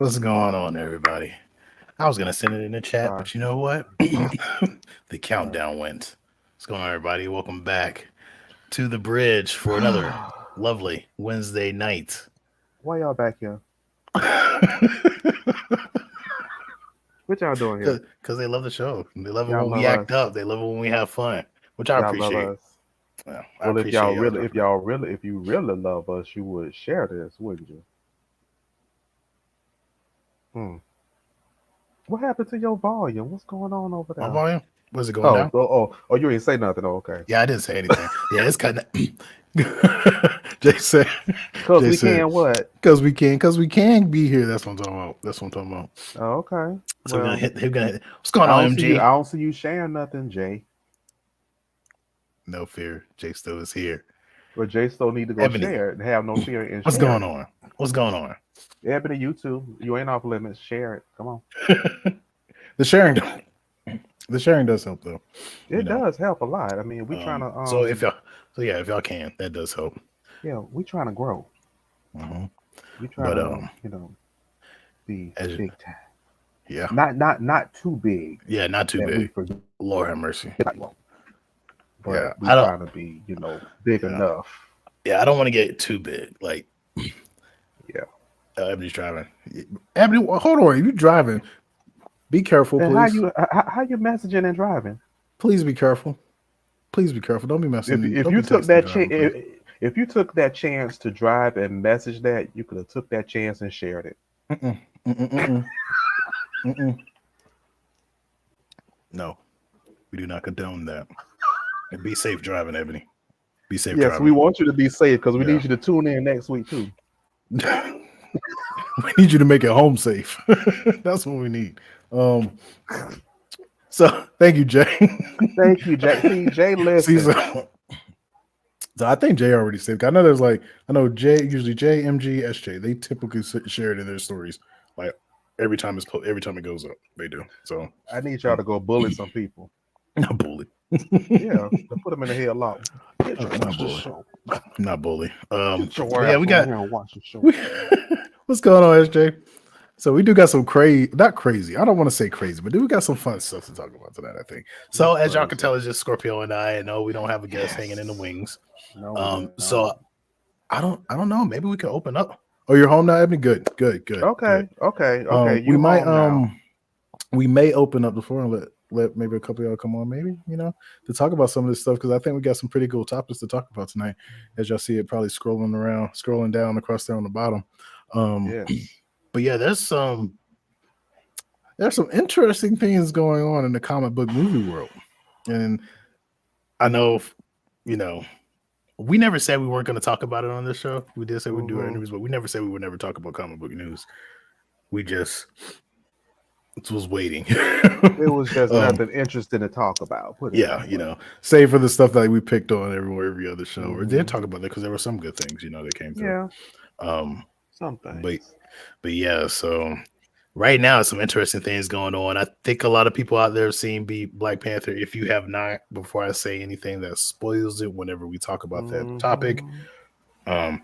What's going on, everybody? I was gonna send it in the chat, but you know what? The countdown went. What's going on, everybody? Welcome back to the bridge for another lovely Wednesday night. Why y'all back here? What y'all doing here? Because they love the show. They love it when we act up. They love it when we have fun, which I appreciate. Love us. Well, if you really love us, you would share this, wouldn't you? What happened to your volume? What's going on over there? My volume? Was it going down? Oh, you didn't say nothing. Oh, okay. Yeah, I didn't say anything. Yeah, it's kind of. Jay said. Because we can what? Because we can be here. That's what I'm talking about. Oh, okay. So we're gonna hit. What's going on, MG? I don't see you sharing nothing, Jay. No fear. Jay still is here. But Jay still need to go share it and have no fear in What's going on? What's going on? Ebony, you too. You ain't off limits. Share it. Come on. The sharing does help though. It does help a lot. I mean, we trying to. So if y'all can, that does help. Yeah, we trying to grow. Mm-hmm. We trying to, be big time. Yeah. Not too big. Yeah, not too big. Lord have mercy. But yeah, we trying to be, big enough. Yeah, I don't want to get too big. Like, yeah. Ebony's driving. Ebony, hold on. You driving? Be careful, please. How you messaging and driving? Please be careful. Please be careful. Don't be messing. If you took that chance to drive and message that, you could have took that chance and shared it. No, we do not condone that. And be safe driving, Ebony. Be safe. Yes, driving. we want you to be safe because we need you to tune in next week too. We need you to make it home safe. That's what we need. So thank you, Jay. Thank you, Jay. See, Jay, listen. So I think Jay already said. I know Jay, usually Jay, MG, SJ. They typically share it in their stories. Like every time it goes up, they do. So I need y'all to go bully some people. Not bully. Yeah, put them in the headlock. Not bully. We got here and watch the show. What's going on, SJ? So we do got some not crazy. I don't want to say crazy, but we got some fun stuff to talk about tonight, I think. So as y'all can tell, it's just Scorpio and I. No, we don't have a guest hanging in the wings. No, so I don't know. Maybe we can open up. Oh, you're home now, Ebony? Good. Okay. We may open up the floor and let maybe a couple of y'all come on, maybe, to talk about some of this stuff, because I think we got some pretty cool topics to talk about tonight. As y'all see it probably scrolling down across there on the bottom. But yeah, there's some interesting things going on in the comic book movie world. And I know, we never said we weren't going to talk about it on this show. We did say we'd do our interviews, but we never said we would never talk about comic book news. We just was waiting. It was just nothing interesting to talk about. Save for the stuff that we picked on every other show. Or did talk about that because there were some good things, that came through. Yeah. Something. But yeah, so right now some interesting things going on. I think a lot of people out there have seen Black Panther. If you have not, before I say anything that spoils it, whenever we talk about that topic, I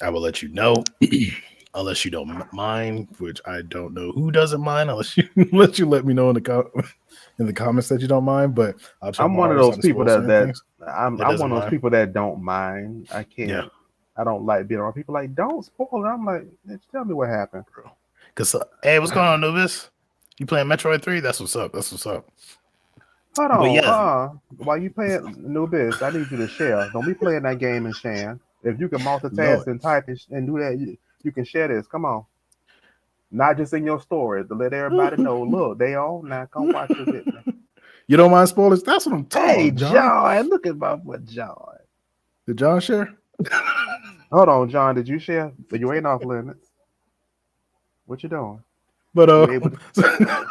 will let you know. Unless you don't mind, which I don't know who doesn't mind, unless you let me know in the comments that you don't mind. But I'm one of those people I'm one of those people that don't mind. I I don't like being around people like, don't spoil it. I'm like, tell me what happened. Because hey, what's going on, Nubis? You playing Metroid 3? That's what's up. That's what's up. Hold But yeah, on, while you playing Nubis, I need you to share. Don't be playing that game and sharing. If you can multitask Lord, and type and do that, you can share this. Come on. Not just in your story, to let everybody know, look, they on now. Come watch it with me. you don't mind spoilers? That's what I'm talking Hey, about, John. John, look at my boy John. Did John share? Hold on, John, did you share? But you ain't off limits. What you doing? But You able to?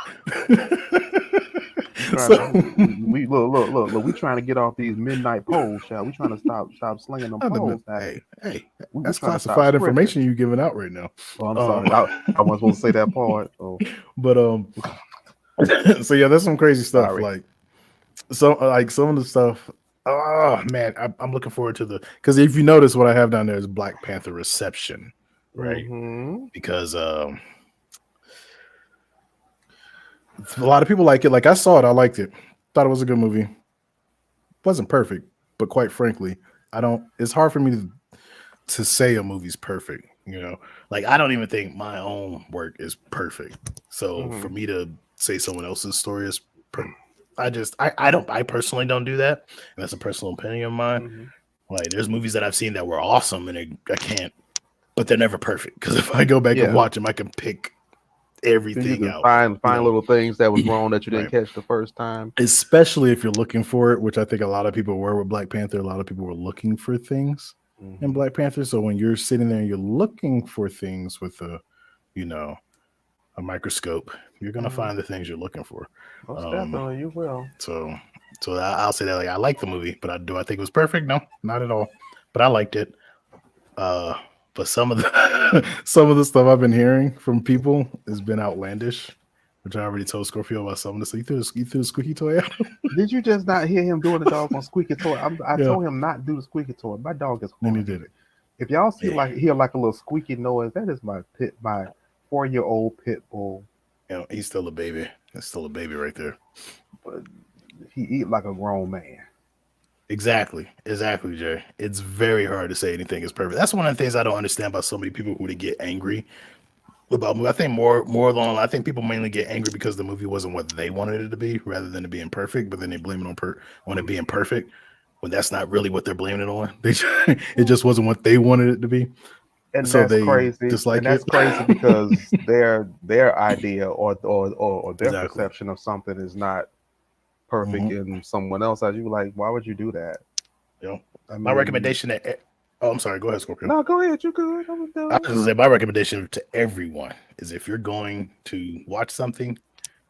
so We look. We trying to get off these midnight polls, child. We trying to stop slinging them polls. hey, We that's trying to stop classified scripting. information you giving out right now. Oh, I'm sorry. I wasn't supposed to say that part. Oh, but so yeah, that's some crazy stuff. sorry. Like some of the stuff. Oh man, I'm looking forward to because if you notice, what I have down there is Black Panther reception, right? Mm-hmm. Because a lot of people like it. Like I saw it, I liked it. Thought it was a good movie. Wasn't perfect, but quite frankly, I don't. It's hard for me to say a movie's perfect. You know, like I don't even think my own work is perfect. So for me to say someone else's story is perfect, I personally don't do that. And that's a personal opinion of mine. Mm-hmm. Like there's movies that I've seen that were awesome and I can't, but they're never perfect. Because if I go back and watch them, I can pick everything you out. can find little things that was wrong that you didn't catch the first time. Especially if you're looking for it, which I think a lot of people were with Black Panther. A lot of people were looking for things in Black Panther. So when you're sitting there and you're looking for things with a microscope, you're gonna find the things you're looking for. Most definitely, you will. So I'll say that like I like the movie, but do I think it was perfect? No, not at all. But I liked it. But some of the stuff I've been hearing from people has been outlandish, which I already told Scorpio about some of this. So you threw the squeaky toy out. Did you just not hear him doing the dog on squeaky toy? I told him not to do the squeaky toy. My dog is Then he did it. If y'all see hear like a little squeaky noise, that is my 4-year-old pit bull. He's still a baby. That's still a baby right there. But he eat like a grown man. Exactly, Jay. It's very hard to say anything is perfect. That's one of the things I don't understand about so many people who get angry about movie. I think more along. I think people mainly get angry because the movie wasn't what they wanted it to be, rather than it being perfect. But then they blame it on it being perfect, when that's not really what they're blaming it on. It just wasn't what they wanted it to be. And so that's they crazy. dislike and that's it. crazy because their idea or their perception of something is not perfect in someone else. As you like, why would you do that? My recommendation I'm sorry, go ahead, Scorpio. No, go ahead, you good. I was gonna say my recommendation to everyone is if you're going to watch something,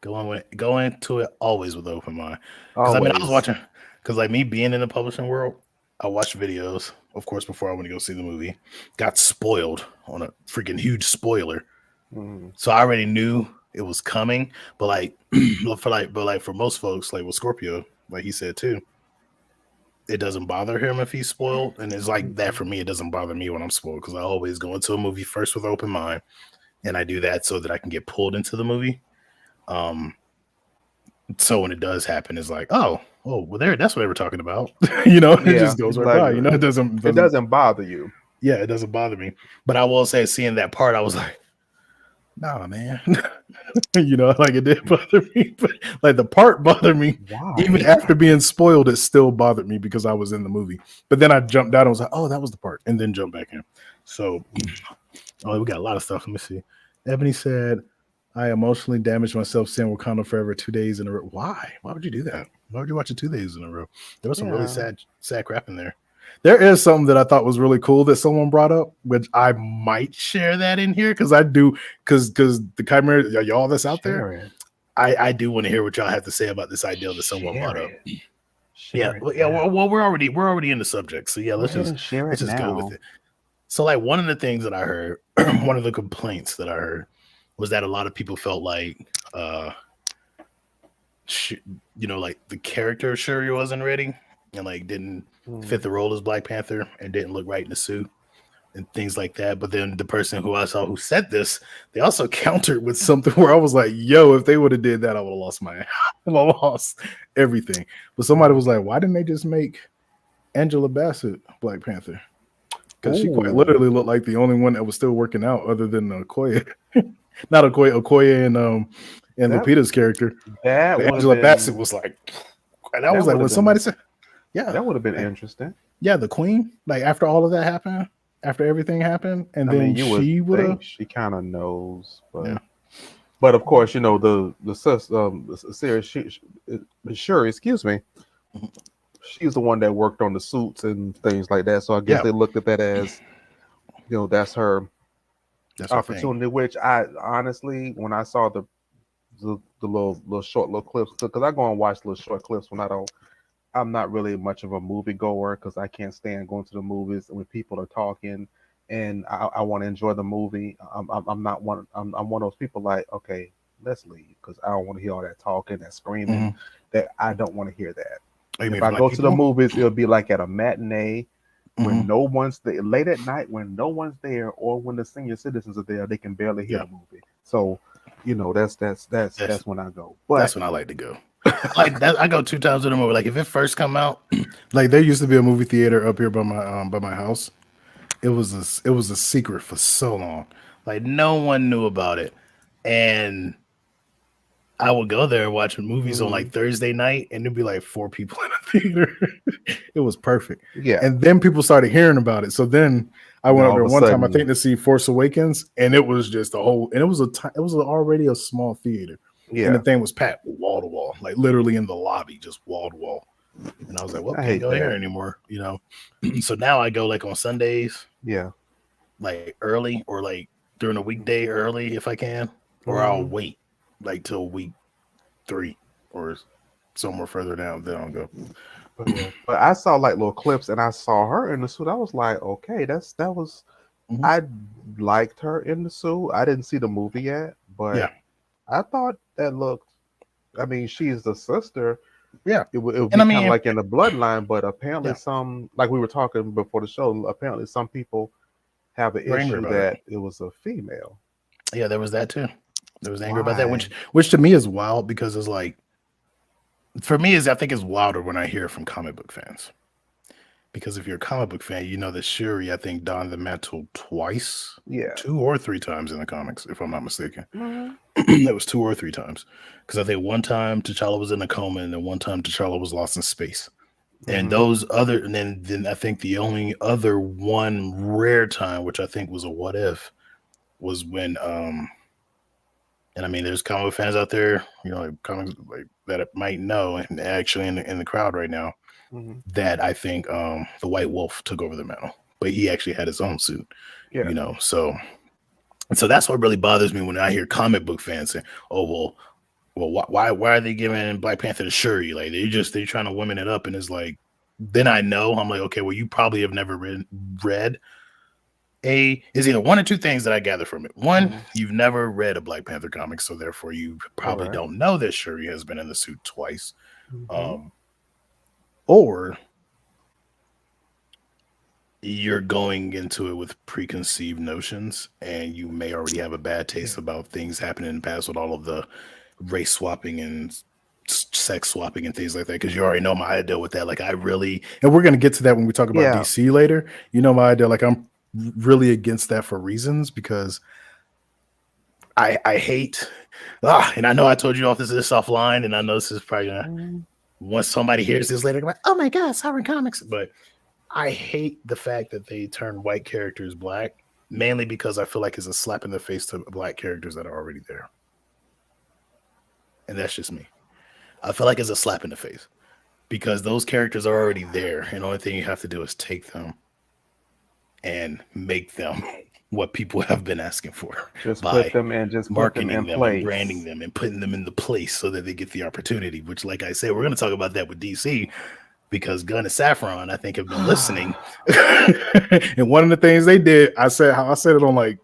go into it always with open mind. Because I was watching, because like me being in the publishing world, I watched videos, of course, before I went to go see the movie. Got spoiled on a freaking huge spoiler, so I already knew it was coming. But for most folks, like with Scorpio, like he said too, it doesn't bother him if he's spoiled, and it's like that for me. It doesn't bother me when I'm spoiled because I always go into a movie first with open mind, and I do that so that I can get pulled into the movie. So when it does happen, it's like, well, that's what they were talking about. It just goes right by. It doesn't bother you. Yeah, it doesn't bother me. But I will say, seeing that part, I was like, nah, man. Like it did bother me. But like the part bothered me. Why? Even after being spoiled, it still bothered me because I was in the movie. But then I jumped out and was like, oh, that was the part. And then jumped back in. So we got a lot of stuff. Let me see. Ebony said, I emotionally damaged myself seeing Wakanda Forever 2 days in a row. Why? Why would you do that? Why would you watch it 2 days in a row? There was some really sad crap in there. There is something that I thought was really cool that someone brought up, which I might share that in here because I do, because the Chimera, y'all that's out there, I do want to hear what y'all have to say about this idea that someone brought up. Well, we're already in the subject, so let's just go with it. So, like, one of the things that I heard, one of the complaints that I heard was that a lot of people felt like, like the character Shuri wasn't ready and like didn't fit the role as Black Panther and didn't look right in the suit and things like that. But then the person who I saw who said this, they also countered with something where I was like, yo, if they would have did that, I would have lost I lost everything. But somebody was like, why didn't they just make Angela Bassett Black Panther? because she quite literally looked like the only one that was still working out, other than Okoye, not Okoye and That Lupita's character. that would have Angela Bassett been was like, and I that was like, would when have been somebody said, yeah, that would have been like, interesting. yeah, the queen, like after all of that happened, after everything happened, and I mean, then you would she would have, think she kind of knows, yeah, but of course, you know the series. Sure, excuse me. mhm, She's the one that worked on the suits and things like that. So I guess yeah, they looked at that as, that's her that's her thing. opportunity. Which I honestly, when I saw the little short little clips, because I go and watch little short clips when I'm not really much of a movie goer because I can't stand going to the movies when people are talking, and I want to enjoy the movie. I'm not one. I'm one of those people like, okay, let's leave because I don't want to hear all that talking, that screaming. Mm-hmm. That I don't want to hear that. Oh, you If mean I for like go to the people? movies, it'll be like at a matinee when Mm-hmm. no one's there, late at night when no one's there, or when the senior citizens are there, they can barely hear Yeah, the movie. So, that's that's when I go. that's But when I like to go. Like that, I go 2 times to the movie. Like if it first come out, like there used to be a movie theater up here by my house. It was a secret for so long. Like no one knew about it, and I would go there and watch movies on like mm, Thursday night, and there'd be like 4 people in the theater. It was perfect. yeah, And then people started hearing about it. So then I then went up all of there a one time, I sudden, think, to see Force Awakens, and it was just a whole. And it was already a small theater, and the yeah, thing was packed wall to wall, like literally in the lobby, just wall to wall. And I was like, well, I can't hate go here that. anymore, So now I go like on Sundays, Yeah. like early, or like during the weekday early if I can, or I'll Mm, wait like till week 3 or somewhere further down. Then I'll go. but yeah, but I saw like little clips and I saw her in the suit. I was like, okay, that was Mhm. I liked her in the suit. I didn't see the movie yet, but Yeah, I thought that looked. I mean, she's the sister. yeah, It would and be I kind of mean, like in the bloodline, but apparently yeah, some, like we were talking before the show, apparently some people have an we're angry issue about it. that it was a female. Yeah, there was that too. There was anger about that, Why? which to me is wild because it's like for me is I think it's wilder when I hear it from comic book fans. Because if you're a comic book fan, you know that Shuri, I think, donned the mantle twice, Yeah. 2 or 3 times in the comics, if I'm not mistaken. Mhm. It was 2 or 3 times. Because I think one time T'Challa was in a coma, and then one time T'Challa was lost in space. And Mhm. then I think the only other one rare time, which I think was a what if, was when and I mean, there's comic fans out there, like comics like that might know, and actually in the crowd right now, Mhm. that I think the White Wolf took over the mantle, but he actually had his own suit, Yeah. So that's what really bothers me when I hear comic book fans say, "Oh why are they giving Black Panther to Shuri? Like they're trying to women it up," and it's like, then I know I'm like, okay, well you probably have never read a is either one or two things that I gather from it. One, Mhm. you've never read a Black Panther comic, so therefore you probably Correct. don't know that Shuri has been in the suit twice. Mhm. Um, or you're going into it with preconceived notions, and you may already have a bad Yeah. taste about things happening in the past with all of the race swapping and sex swapping and things like that, because you already know my idea with that. Like I really, and we're going to get to that when we talk about Yeah. DC later. My idea, like I'm really against that for reasons, because I hate and I know I told you off this offline, and I know this is probably gonna, Mhm. once somebody hears this later, like, oh my god, Sovereign Comics. But I hate the fact that they turn white characters black, mainly because I feel like it's a slap in the face to black characters that are already there. And that's just me. I feel like it's a slap in the face because those characters are already there. And the only thing you have to do is take them and make them what people have been asking for by Just put them marketing in them and branding place. them and putting them in the place so that they get the opportunity, which, like I said, we're going to talk about that with DC, because Gunn and Saffron, I think, have been listening. And one of the things they did, I said it on like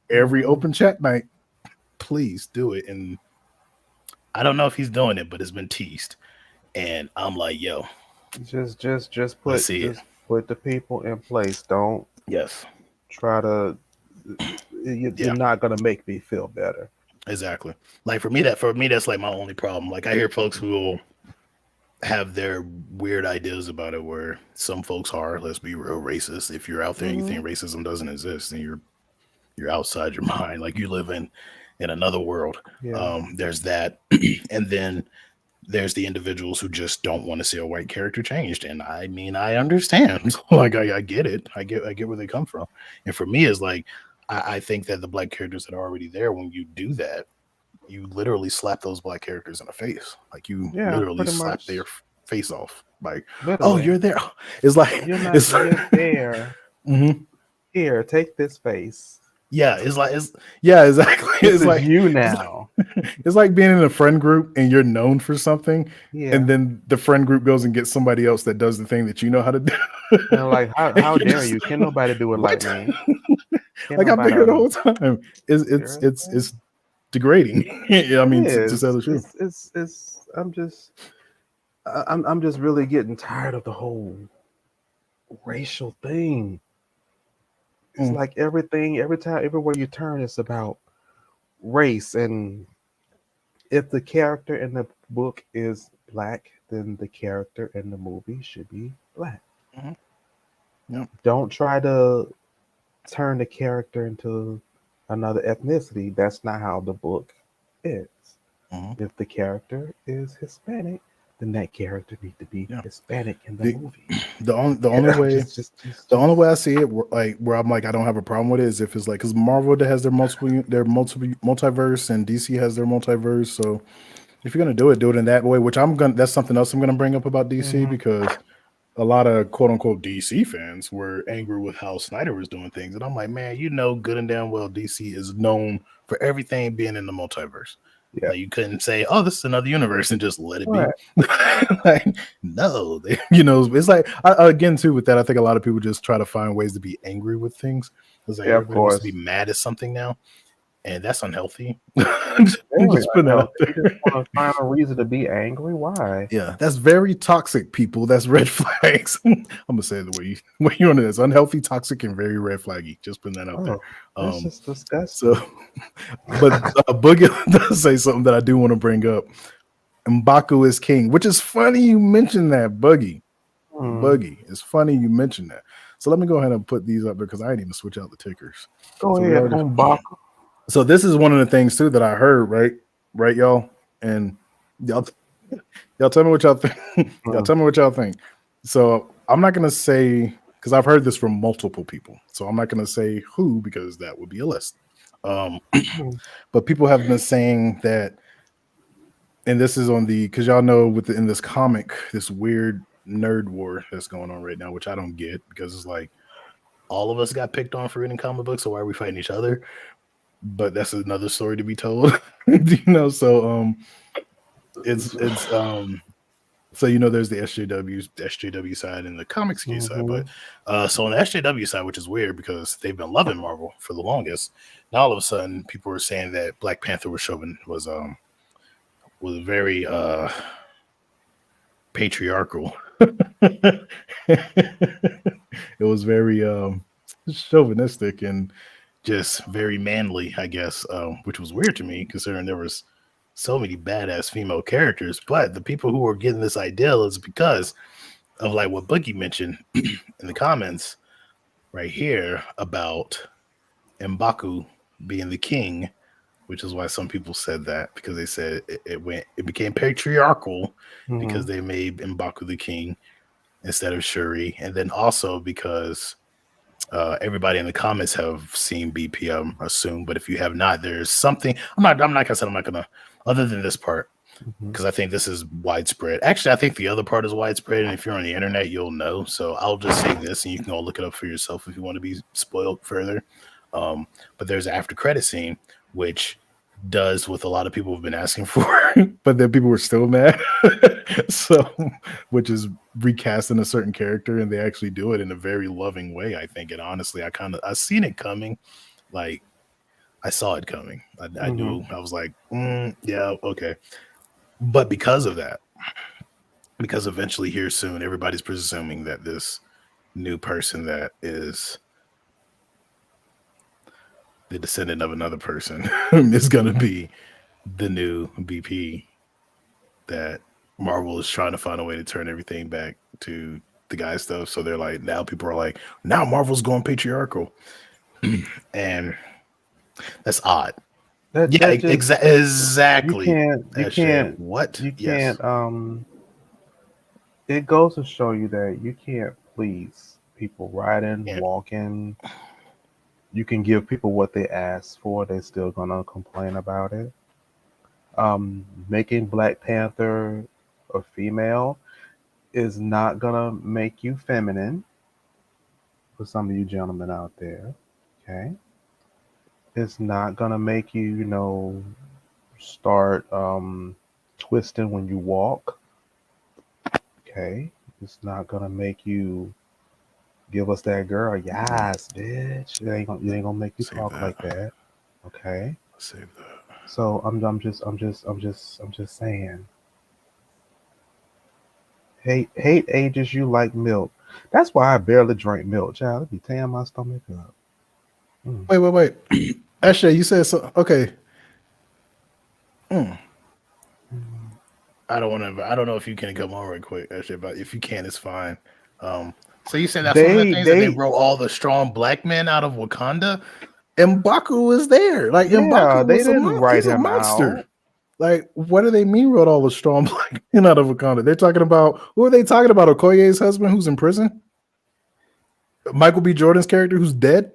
every Mhm. open chat night, please do it. And I don't know if he's doing it, but it's been teased. And I'm like, yo, let's see it. Just put the people in place. Don't Yes. try to. You're Yeah, not gonna make me feel better. exactly. Like for me, that's like my only problem. Like I hear folks who will have their weird ideas about it where some folks are, let's be real, racist. If you're out there and you Hmm. think racism doesn't exist, then you're outside your mind. Like you live in another world. Yeah. There's that. And then there's the individuals who just don't want to see a white character changed. And I mean, I understand. Like I get it. I get where they come from. And for me, it's like I think that the black characters that are already there, when you do that, you literally slap those black characters in the face. Like you Yeah, literally pretty slap their much. face off. Like, oh, Literally. you're there. It's like You're not it's just there. mhm. Here, take this face. Yeah, it's yeah, exactly. This is you now. It's like being in a friend group and you're known for something, and Yeah. then the friend group goes and gets somebody else that does the thing that you know how to do. And like, And how you're dare just you? Can nobody do it like what? me? Can Like I've been nobody here the whole time. seriously? It's degrading. Yeah, I It mean to say is. the truth. It's I'm just really getting tired of the whole racial thing. It's Mm, like everything, every time, everywhere you turn, it's about race. And if the character in the book is black, then the character in the movie should be black. mhm, yeah, Don't try to turn the character into another ethnicity. That's not how the book is. mhm, If the character is Hispanic, then that character needs to be yeah. Hispanic in the The movie. the And only I'm way the only way I see it, like where I'm like I don't have a problem with it, is if it's like because Marvel has their multiple multiverse and DC has their multiverse. So if you're gonna do it in that way. Which I'm gonna. That's something else I'm gonna bring up about DC Mhm. because a lot of quote unquote DC fans were angry with how Snyder was doing things, and I'm like, man, you know, good and damn well DC is known for everything being in the multiverse. Yeah. Like you couldn't say, "Oh, this is another universe," and just let it be. Right. Like, no, it's like again too with that. I think a lot of people just try to find ways to be angry with things. It's like Yeah, of everybody wants to be course. mad at something now, and that's unhealthy. Very Just putting that out unhealthy. You just there. want to find a reason to be angry. Why? Yeah, that's very toxic, people. That's red flags. I'm gonna say it the way you want it. It's unhealthy, toxic, and very red flaggy. Just putting that out there. Oh, that's Um, just disgusting. so, but Boogie does say something that I do want to bring up. M'Baku is king, which is funny you mentioned that, Buggy. Hmm. Buggy. It's funny you mentioned that. So let me go ahead and put these up because I didn't even switch out the tickers. Go So we ahead, already. M'Baku. So this is one of the things too that I heard. Right, y'all, and y'all, y'all tell me what y'all think. Y'all Hmm. tell me what y'all think. So I'm not gonna say because I've heard this from multiple people. So I'm not gonna say who because that would be a list. Um, Hmm. but people have been saying that, and this is on the because y'all know in this comic, this weird nerd war that's going on right now, which I don't get because it's like all of us got picked on for reading comic books, so why are we fighting each other? But that's another story to be told. So it's so there's the SJW side and the comics key side, but Hmm. so on the SJW side, which is weird because they've been loving Marvel for the longest, now all of a sudden people were saying that Black Panther was very patriarchal. It was very chauvinistic and just very manly, I guess, which was weird to me considering there was so many badass female characters. But the people who were getting this ideal is because of like what Boogie mentioned in the comments right here about M'Baku being the king, which is why some people said that because they said it became patriarchal because Hmm. they made M'Baku the king instead of Shuri, and then also because everybody in the comments have seen BPM, assume. But if you have not, there's something. I'm not. Like I said, I'm not gonna. Other than this part, Hmm. because I think this is widespread. Actually, I think the other part is widespread, and if you're on the internet, you'll know. So I'll just say this, and you can go look it up for yourself if you want to be spoiled further. But there's an after credit scene, which does what a lot of people have been asking for, but then people were still mad. So, which is recasting a certain character, and they actually do it in a very loving way, I think. And honestly, I seen it coming. Like I saw it coming. I Hmm. knew. I was like, yeah, okay. But because of that, because eventually here soon, everybody's presuming that this new person that is the descendant of another person is going to be the new BP that Marvel is trying to find a way to turn everything back to the guy stuff. So they're like, now people are like, now Marvel's going patriarchal, and that's odd. Yeah, That just exactly. you That shit. can't What? you Yes. can't it goes to show you that you can't please people riding, Yeah. walking. You can give people what they ask for, they're still gonna complain about it. Making Black Panther a female is not gonna make you feminine for some of you gentlemen out there. Okay. It's not gonna make you, start twisting when you walk. Okay. It's not gonna make you give us that girl. Yes, bitch. It ain't gonna make you Save talk that. like that. Okay. Save that. So I'm just saying. Hate ages you like milk. That's why I barely drink milk, child. It be tearing my stomach up. Mm. Wait. Actually, you said so. Okay. Mm. Mm. I don't want to. I don't know if you can come on real quick, actually, but if you can, it's fine. So you said that's one of the They things that they they wrote all the strong black men out of Wakanda. M'Baku was there. Like yeah, M'Baku they was didn't write he's a him monster. out. Like, what do they mean wrote all the strong black men out of Wakanda? They're talking about who are they talking about? Okoye's husband who's in prison? Michael B. Jordan's character who's dead?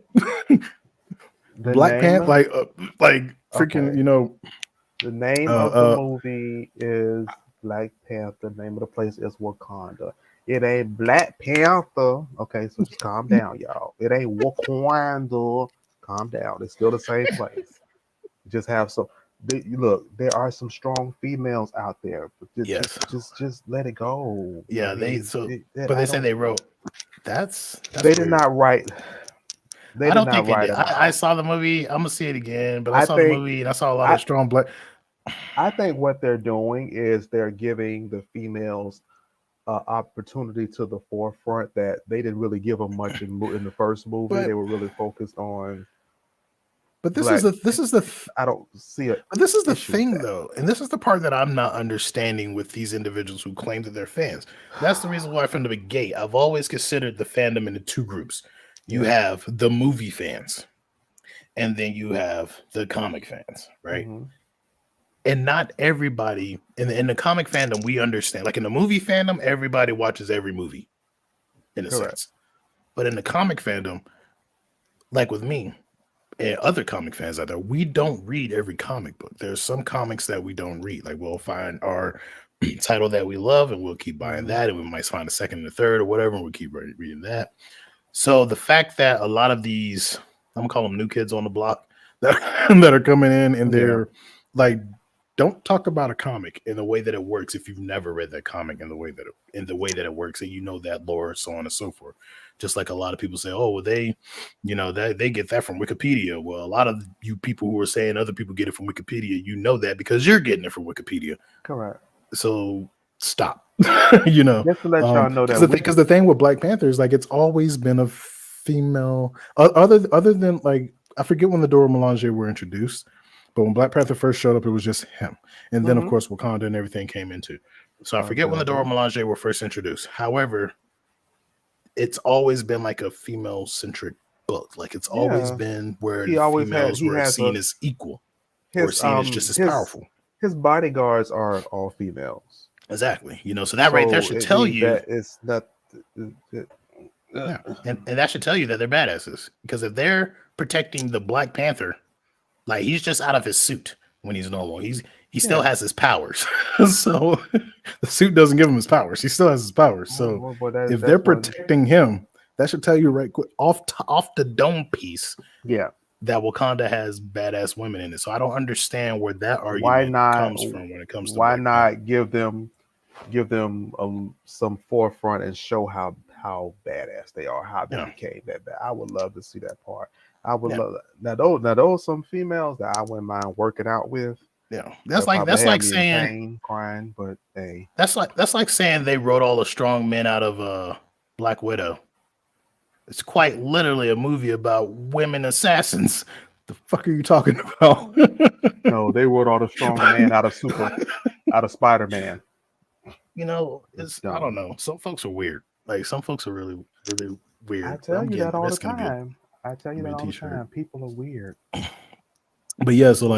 The Black name, Panther, like freaking, okay. The name uh, of the uh, movie is Black Panther. The name of the place is Wakanda. It ain't Black Panther. Okay, so just calm down, y'all. It ain't Wakanda. Calm down. It's still the same place. Just have some. Look, there are some strong females out there, but yes, just let it go. I yeah. mean, But I they said don't. they wrote. That's They did weird. not write. They I did don't not think they write did. them I out. saw the movie. I'm gonna see it again, but I I saw the think. movie and I saw a lot I of strong black. I think what they're doing is they're giving the females opportunity to the forefront that they didn't really give them much in the first movie. They But were really focused on this is black. I don't see an this is the issue with thing that. though, and this is the part that I'm not understanding with these individuals who claim that they're fans. That's the reason why from the gate I've always considered the fandom into two groups. You Yeah. have the movie fans, and then you have the comic fans, right? Hmm. And not everybody in the comic fandom we understand. Like in the movie fandom, everybody watches every movie in a Correct. sense. But in the comic fandom, like with me and other comic fans out there, we don't read every comic book. There's some comics that we don't read. Like we'll find our title that we love and we'll keep buying Hmm. that. And we might find a second and a third or whatever, and we'll keep reading that. So the fact that a lot of these, I'm gonna call them new kids on the block that, that are coming in and Yeah. they're like, don't talk about a comic in the way that it works if you've never read that comic in the way that it works and you know that lore, so on and so forth. Just like a lot of people say, oh, well, that they get that from Wikipedia. Well, a lot of you people who are saying other people get it from Wikipedia, you know that because you're getting it from Wikipedia. Correct. So stop. Just to let y'all know Because that the thing with Black Panther is like it's always been a female. Other than like I forget when the Dora Milaje were introduced, but when Black Panther first showed up, it was just him, and then of hmm course Wakanda and everything came into. So I forget when the Dora Zelda. Milaje were first introduced. However, it's always been like a female centric book. Like it's always Yeah. been where He the always had. females He were has seen as equal or his seen as just as his powerful. his bodyguards are all females. Exactly. So that right there So should it tell means you. that it's not. Yeah, and that should tell you that they're badasses because if they're protecting the Black Panther, like he's just out of his suit when he's normal. He still Yeah. has his powers, so the suit doesn't give him his powers. He still has his powers. So Well, if they're that's what. protecting him, that should tell you right quick off the dome piece Yeah. that Wakanda has badass women in it. So I don't understand where that Why argument not? comes from when it comes to Why Black Panther. not give them some forefront and show how badass they are, how they Yeah, became that bad. I would love to see that part. I would yeah, love now those some females that I wouldn't mind working out with. yeah. They'll probably That's have like me in saying pain, crying, but hey, that's like saying they wrote all the strong men out of Black Widow. It's quite literally a movie about women assassins. The fuck are you talking about? no, they wrote all the strong man out of Spider Man. it's I don't know. Some folks are weird. Like some folks are really, really I weird. tell you that all the That's gonna be time. I tell you that a all the t-shirt. time. People are weird. But yeah, People.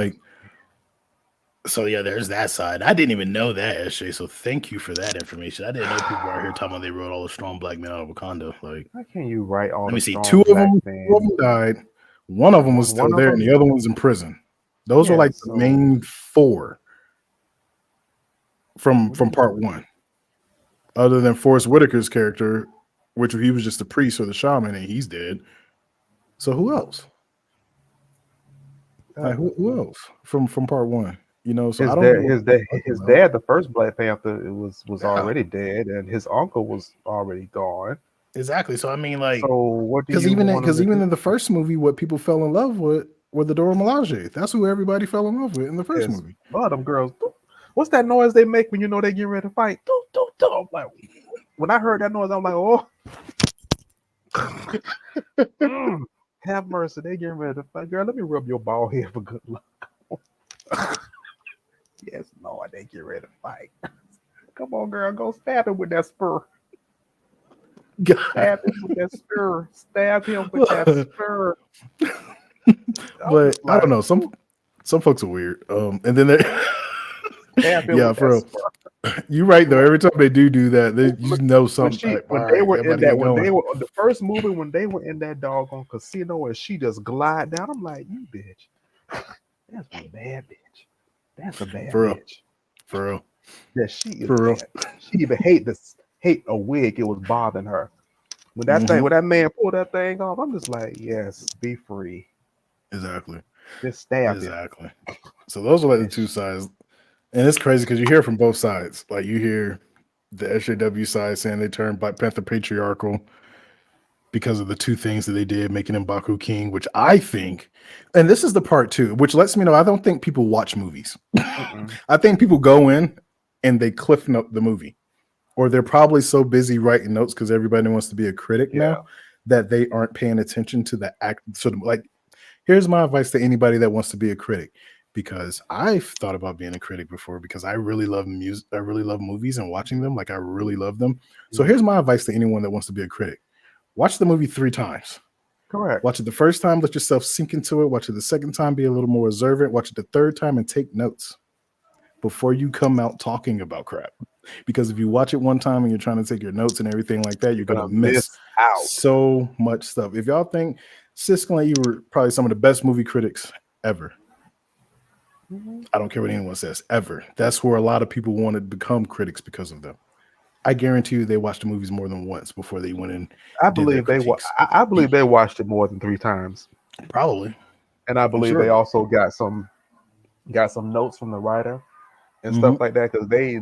so yeah, there's that side. I didn't even know that, SJ. So thank you for that information. I didn't know people were out here talking about they wrote all the strong black men out of Wakanda. Like, How can you write all let the me see, strong black two of men? them died. One of them was One still of there, and them. the other one's in prison. Those were Yeah. like the So main four from what do part you? one. Other than Forrest Whitaker's character, which he was just a priest or the shaman, and he's dead. So who else? Like who else from part one? So I His don't know dad, what his we're dad, talking his about. dad, the first Black Panther, it was Yeah, already dead, and his uncle was already gone. exactly. So I mean, So like, what do you want him because to even do? in the first movie, what people fell in love with were the Dora Milaje. That's who everybody fell in love with in the first Yes, movie. a lot of them girls. What's that noise they make when you know they get ready to fight? Doo, doo, doo. I'm like, when I heard that noise, I'm like, oh, mm, have mercy, they getting ready to fight. Girl, let me rub your bald head for good luck. Yes, Lord, they get ready to fight. Come on, girl, go stab him with that spur. God. Stab him with that spur. Stab him with that spur. I'm But just I don't like, know. Some folks are weird. And then they stab him yeah, with that for real. spur. You're right though. Look, Every time they do that, they you look, know when something she like, all when they right, were they're about in to that get when they going. were the first movie when they were in that doggone casino and she just glide down, I'm like, you bitch. That's one bad bitch. That's a bad For real. bitch. For real. That she is For real. bad. She even hate a wig. It was bothering her. Hmm. When that man pulled that thing off, I'm just like, yes, be free. Exactly. Just stab him. Exactly. So those are like the And two sides. And it's crazy because you hear from both sides. Like you hear the SJW side saying they turned Black Panther patriarchal because of the two things that they did, making him Baku King, which I think, and this is the part too, which lets me know I don't think people watch movies. mm-mm. I think people go in and they cliff note the movie, or they're probably so busy writing notes because everybody wants to be a critic Yeah, now that they aren't paying attention to the act. So, like, here's my advice to anybody that wants to be a critic, because I've thought about being a critic before because I really love music. I really love movies and watching them. Like, I really love them. So, yeah. here's my advice to anyone that wants to be a critic: watch the movie 3 times. Correct. Watch it the first time, let yourself sink into it. Watch it the second time, be a little more observant. Watch it the third time and take notes before you come out talking about crap. Because if you watch it one time and you're trying to take your notes and everything like that, you're You're gonna gonna miss miss out. so much stuff. If y'all think Siskel and you were probably some of the best movie critics ever, Mhm. I don't care what anyone says, ever. That's where a lot of people want to become critics because of them. I guarantee you they watched the movies more than once before they went and did their critiques. I believe they watched it more than 3 times, Probably. and I I'm believe they sure. also got some notes from the writer and stuff Hmm. like that because they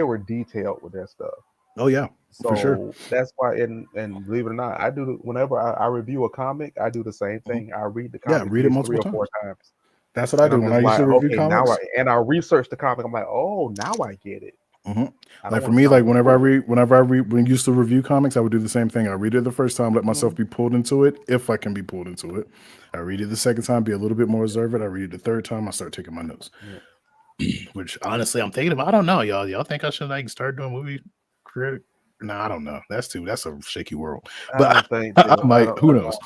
were detailed with their stuff. Oh yeah, for sure. So that's why, and believe it or not, whenever I review a comic, I do the same Mhm. thing. I read the Yeah, comic at read it least three multiple or four times. times, That's what I and do I'm when I just used like, to review okay, comics. and I research the comic. I'm like, oh, now I get it. Hmm. I don't Like for want to me, start like from the beginning. when I used to review comics, I would do the same thing. I read it the first time, let myself Mhm. be pulled into it, if I can be pulled into it. I read it the second time, be a little bit more observant. I read it the third time, I start taking my notes. Yeah. Which honestly, I'm thinking about. I don't know, y'all. Y'all think I should like start doing movie critic? No, I don't know. That's a shaky world. I But don't think I that. I might. don't. Who knows?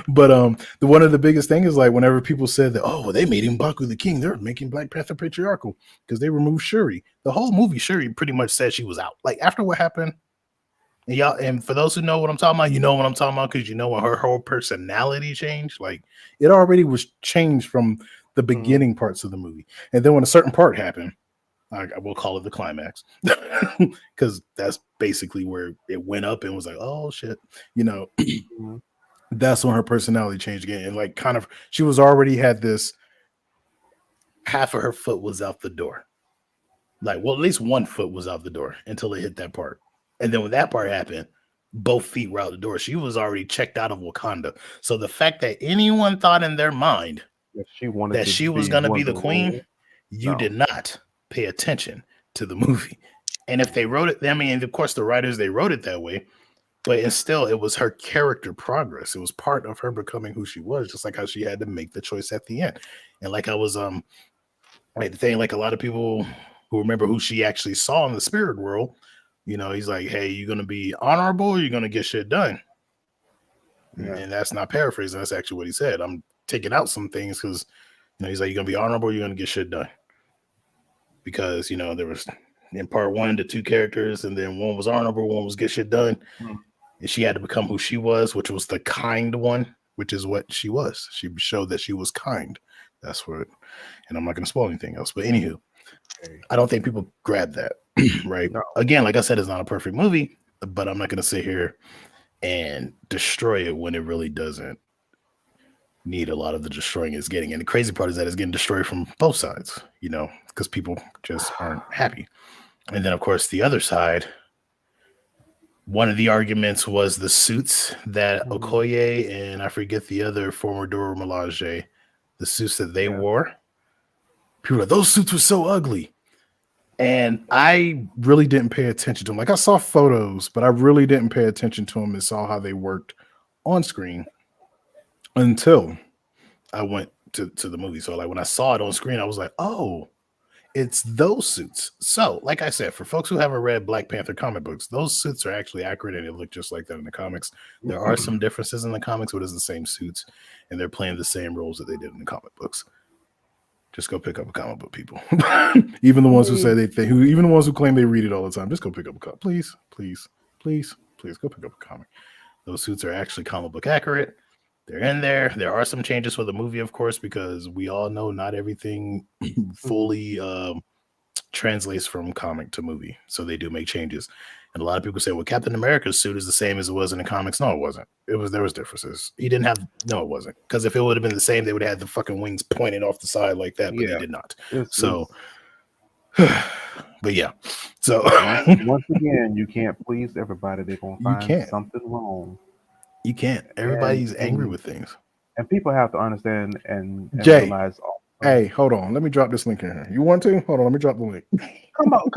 But the one of the biggest thing is like whenever people said that, oh, well, they made him Baku the King, they're making Black Panther patriarchal because they removed Shuri. The whole movie, Shuri pretty much said she was out. Like after what happened, and y'all, and for those who know what I'm talking about, you know what I'm talking about because you know when her whole personality changed. Like it already was changed from the Mhm. beginning parts of the movie, and then when a certain part happened, I will call it the climax because that's basically where it went up and was like, oh shit, you know. Mhm. That's when her personality changed again, and like kind of she was already had this half of her foot was out the door, like well at least one foot was out the door until it hit that part, and then when that part happened, both feet were out the door. She was already checked out of Wakanda. So the fact that anyone thought in their mind If she wanted that to she was be going to one be of the the queen, role, you no. did not pay attention to the movie. And if they wrote it, I mean, of course, the writers they wrote it that way, but it's still it was her character progress. It was part of her becoming who she was, just like how she had to make the choice at the end. And like I was like the thing, like a lot of people. who remember who she actually saw in the spirit world. You know, he's like, hey, you're going to be honorable or you're going to get shit done. Yeah. And that's not paraphrasing. That's actually what he said. I'm taking out some things because, you know, he's like, you're going to be honorable or you're going to get shit done. Because, you know, there was in part 1 the 2 characters, and then one was honorable, one was get shit done. Mm-hmm. And she had to become who she was, which was the kind one, which is what she was. She showed that she was kind. That's what, and I'm not going to spoil anything else. But anywho, I don't think people grab that, right? No. Again, like I said, it's not a perfect movie, but I'm not going to sit here and destroy it when it really doesn't need a lot of the destroying it's getting. And the crazy part is that it's getting destroyed from both sides, you know, because people just aren't happy. And then, of course, the other side, one of the arguments was the suits that Okoye and I forget the other former Dora Milaje, the suits that they wore. People were like, those suits were so ugly. And I really didn't pay attention to them. Like, I saw photos, but I really didn't pay attention to them and saw how they worked on screen until I went to the movie. So, like, when I saw it on screen, I was like, oh, it's those suits. So, like I said, for folks who haven't read Black Panther comic books, those suits are actually accurate and they look just like that in the comics. There are some differences in the comics, but it's the same suits and they're playing the same roles that they did in the comic books. Just go pick up a comic book, people. Even the ones who say even the ones who claim they read it all the time, just go pick up a comic. Please, please, please, please go pick up a comic. Those suits are actually comic book accurate. They're in there. There are some changes for the movie, of course, because we all know not everything fully translates from comic to movie. So they do make changes. And a lot of people say, well, Captain America's suit is the same as it was in the comics. No, it wasn't. There was differences. He didn't have, no, it wasn't. Because if it would have been the same, they would have had the fucking wings pointed off the side like that, but they did not. So, but yeah. So once again, you can't please everybody. They're going to find something wrong. You can't. Everybody's angry with things. And people have to understand and realize. Hey, hold on. Let me drop this link in here. You want to? Hold on. Let me drop the link. Come on.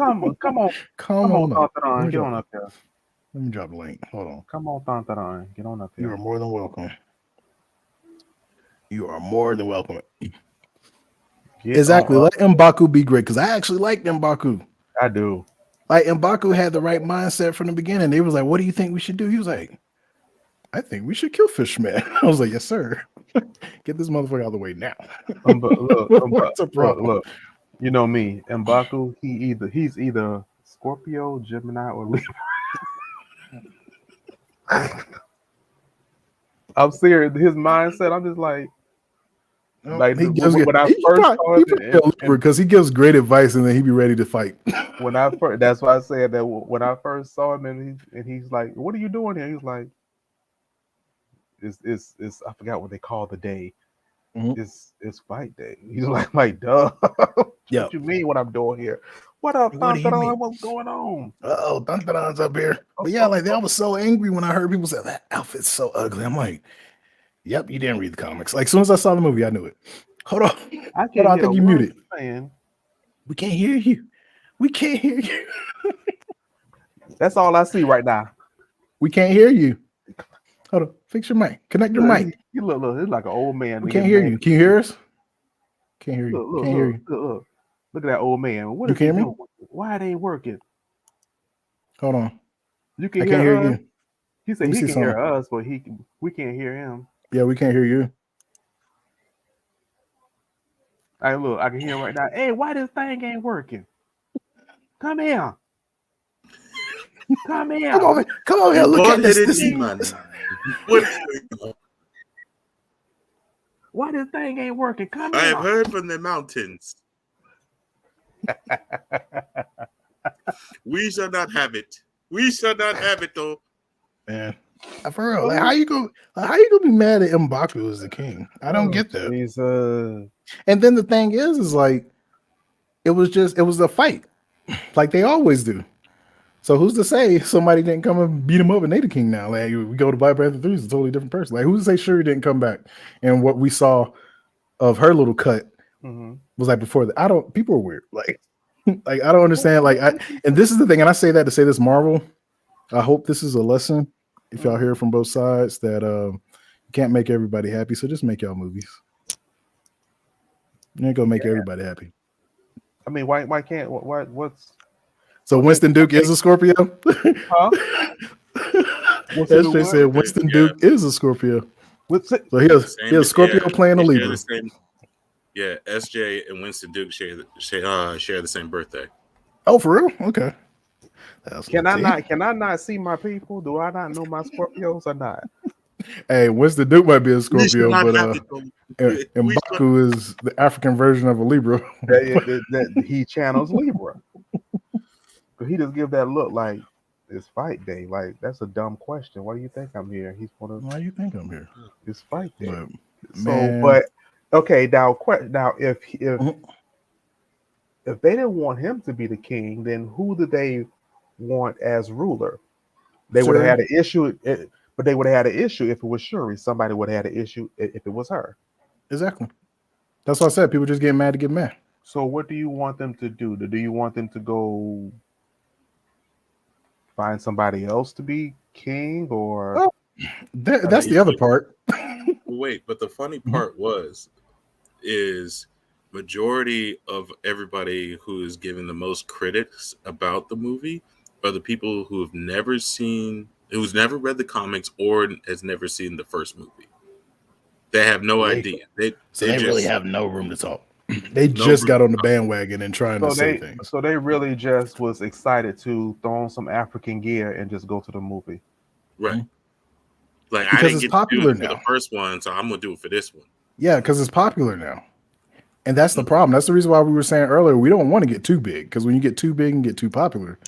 Get on up here. Let me drop the link. Hold on. Come on, Tantaran. Get on up here. You are more than welcome. You are more than welcome. Exactly. Let M'Baku be great because I actually like M'Baku. I do. Like M'Baku had the right mindset from the beginning. They was like, "What do you think we should do?" He was like, I think we should kill Fishman. I was like, yes, sir. Get this motherfucker out of the way now. Look, you know me, M'Baku, he's either Scorpio, Gemini, or Libra. I'm serious. His mindset, I'm just like when I first saw it, because he gives great advice and then he be ready to fight. That's why I said that when I first saw him and he's like, "What are you doing here?" He's like, It's I forgot what they call the day. Mm-hmm. It's fight day. He's like, duh. What you mean what I'm doing here? What up, Tantaran? What's going on? Tantaran's up here. But yeah, like I was so angry when I heard people say that outfit's so ugly. I'm like, yep, you didn't read the comics. Like as soon as I saw the movie, I knew it. Hold on. I think you muted. We can't hear you. We can't hear you. That's all I see right now. We can't hear you. Hold on, fix your mic. Connect your mic. You look, it's like an old man. We can't hear you. Can you hear us? Can't hear you. Can't hear you. Look at that old man. What you can hear me? Why it ain't working? Hold on. You can hear us? You. He said he can hear us, but we can't hear him. Yeah, we can't hear you. Hey, look, I can hear him right now. Hey, why this thing ain't working? Come here. Come here. Come over here. Look at this man. Why this thing ain't working? Come I here. have heard from the mountains. We shall not have it. We shall not have it, though. Man, for real, like, how you gonna be mad at M'Baku as the king? I don't get that. And then the thing is like, it was a fight, like they always do. So who's to say somebody didn't come and beat him up and they the king now? Like we go to Black Panther 3, it's a totally different person. Like who's to say Shuri didn't come back? And what we saw of her little cut was like before that. People are weird. Like I don't understand. And this is the thing, and I say that to say this, Marvel, I hope this is a lesson. If y'all hear from both sides that you can't make everybody happy, so just make y'all movies. You ain't gonna make everybody happy. I mean, why can't what's So Winston Duke is a Scorpio. huh? What's it SJ said Winston Yeah, Duke is a Scorpio. What's it? So he has same. Scorpio Yeah, playing a they share Libra. the same. Yeah, SJ and Winston Duke share the same birthday. Oh, for real? Okay. Can I not see my people? Do I not know my Scorpios or not? Hey, Winston Duke might be a We should Scorpio, not but have to go. We should- M'Baku is the African version of a Libra. That he channels Libra. But he just give that look like it's fight day. Like that's a dumb question. Why do you think I'm here? He's one of Why do you think I'm here? it's fight day. But, So, man. but okay, now if Mhm. if they didn't want him to be the king, then who did they want as ruler? They would have had an issue, but they would have had an issue if it was Shuri. Somebody would have had an issue if it was her. Exactly. That's what I said. People just get mad to get mad. So, what do you want them to do? Do you want them to go find somebody else to be king, or Oh, that's the other part. Wait, but the funny part is majority of everybody who is giving the most critics about the movie are the people who have never never read the comics or has never seen the first movie. They have no idea. They really have no room to talk. They just got on the bandwagon and trying to say things. So they really just was excited to throw on some African gear and just go to the movie. Right. Like Because I didn't it's get popular to do it for now. the first one, so I'm gonna do it for this one. Yeah, because it's popular now. And that's the problem. That's the reason why we were saying earlier, we don't want to get too big. Because when you get too big and get too popular,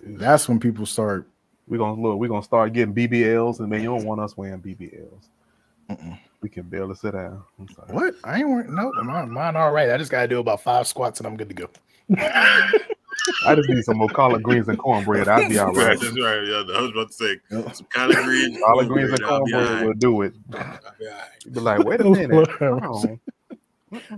that's when people start. We're gonna start getting BBLs, and then you don't want us wearing BBLs. We can barely sit down. I'm sorry. What? I ain't wearing no mine all right. I just gotta do about 5 squats and I'm good to go. I just need some more collard greens and cornbread. I'll be all right. Right, that's right. Yeah, I was about to say some collard greens. Collard greens and cornbread will do it. You'd be like, wait a minute. Oh.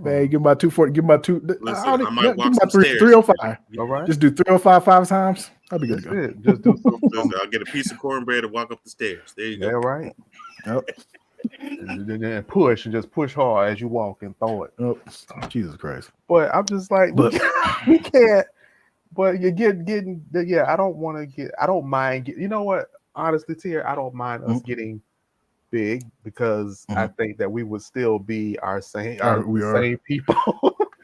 Man, give my 240. Give my two. Listen, I I might walk give my some stairs. 305. All right. Just do 305 5 times. I'll be good That's to go. it. Just do some. Listen, I'll get a piece of cornbread and walk up the stairs. There you Yeah, go. right. Yep. And then push and just push hard as you walk and throw it. Oh, Jesus Christ. But I'm just like, we can't. But you're getting. Yeah, I don't want to get. I don't mind. You know what? Honestly, Tier, I don't mind us getting big because I think that we would still be our same people.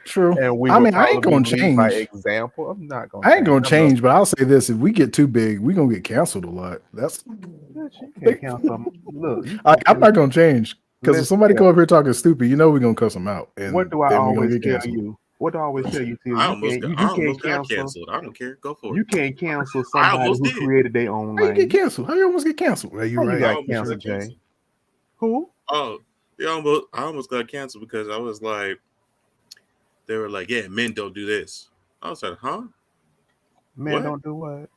True. And we I mean, would I ain't gonna probably lead change. by example. I'm not gonna. I ain't gonna change, but I'll say this: if we get too big, we gonna get canceled a lot. That's. You can't cancel. Look, I'm not gonna change because if Listen, somebody come up here talking stupid, you know we're gonna cuss them out. And what do I then we gonna always get tell canceled. you? What do I always tell you, Tier? I You almost can't got cancel. canceled. I don't care. Go for it. You can't cancel I somebody almost who did. created their own How you lane. get canceled? How you almost get canceled? Are you How you right? got I almost canceled, got Jay? Who? Oh, I almost got canceled because I was like, they were like, yeah, men don't do this. I was like, huh? Men What? don't do what?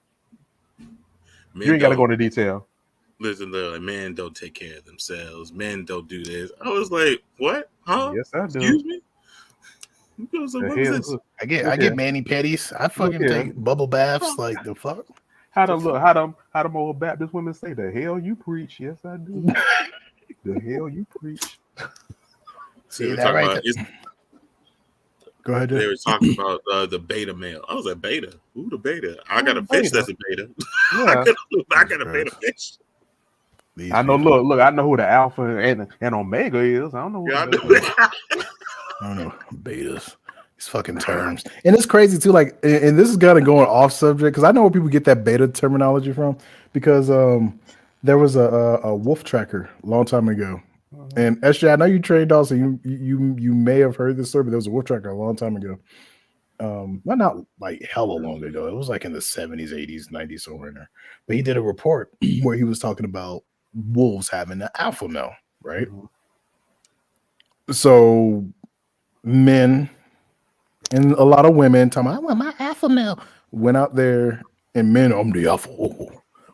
Men You ain't got to don't- go into detail. Listen, they're like, men don't take care of themselves. Men don't do this. I was like, what? Huh? Yes, I do. Excuse me? I was like, The what was hell- this? I get Look I get here. mani pedis. I fucking here. take bubble baths like the fuck. How them old Baptist women say, the hell you preach? Yes, I do. The hell you preach? See, that right it's, Go ahead. they Jay. were talking about the beta male. I was like, beta? Who the beta? I got a fish beta? that's a beta. Yeah. I got a beta fish. These I know. people. Look. I know who the Alpha and Omega is. I don't know who. Yeah, I the know beta is. that. I don't know, betas. These fucking terms. And it's crazy too, like, and this is kind of going off subject because I know where people get that beta terminology from because there was a wolf tracker a long time ago. And SJ, I know you trained dogs, so you may have heard this story, but there was a wolf tracker a long time ago. Well, not like hella long ago. It was like in the 70s, 80s, 90s, somewhere in there. But he did a report where he was talking about wolves having an alpha male, right? So men and a lot of women talking about, I want my alpha male, went out there, and men, I'm the alpha,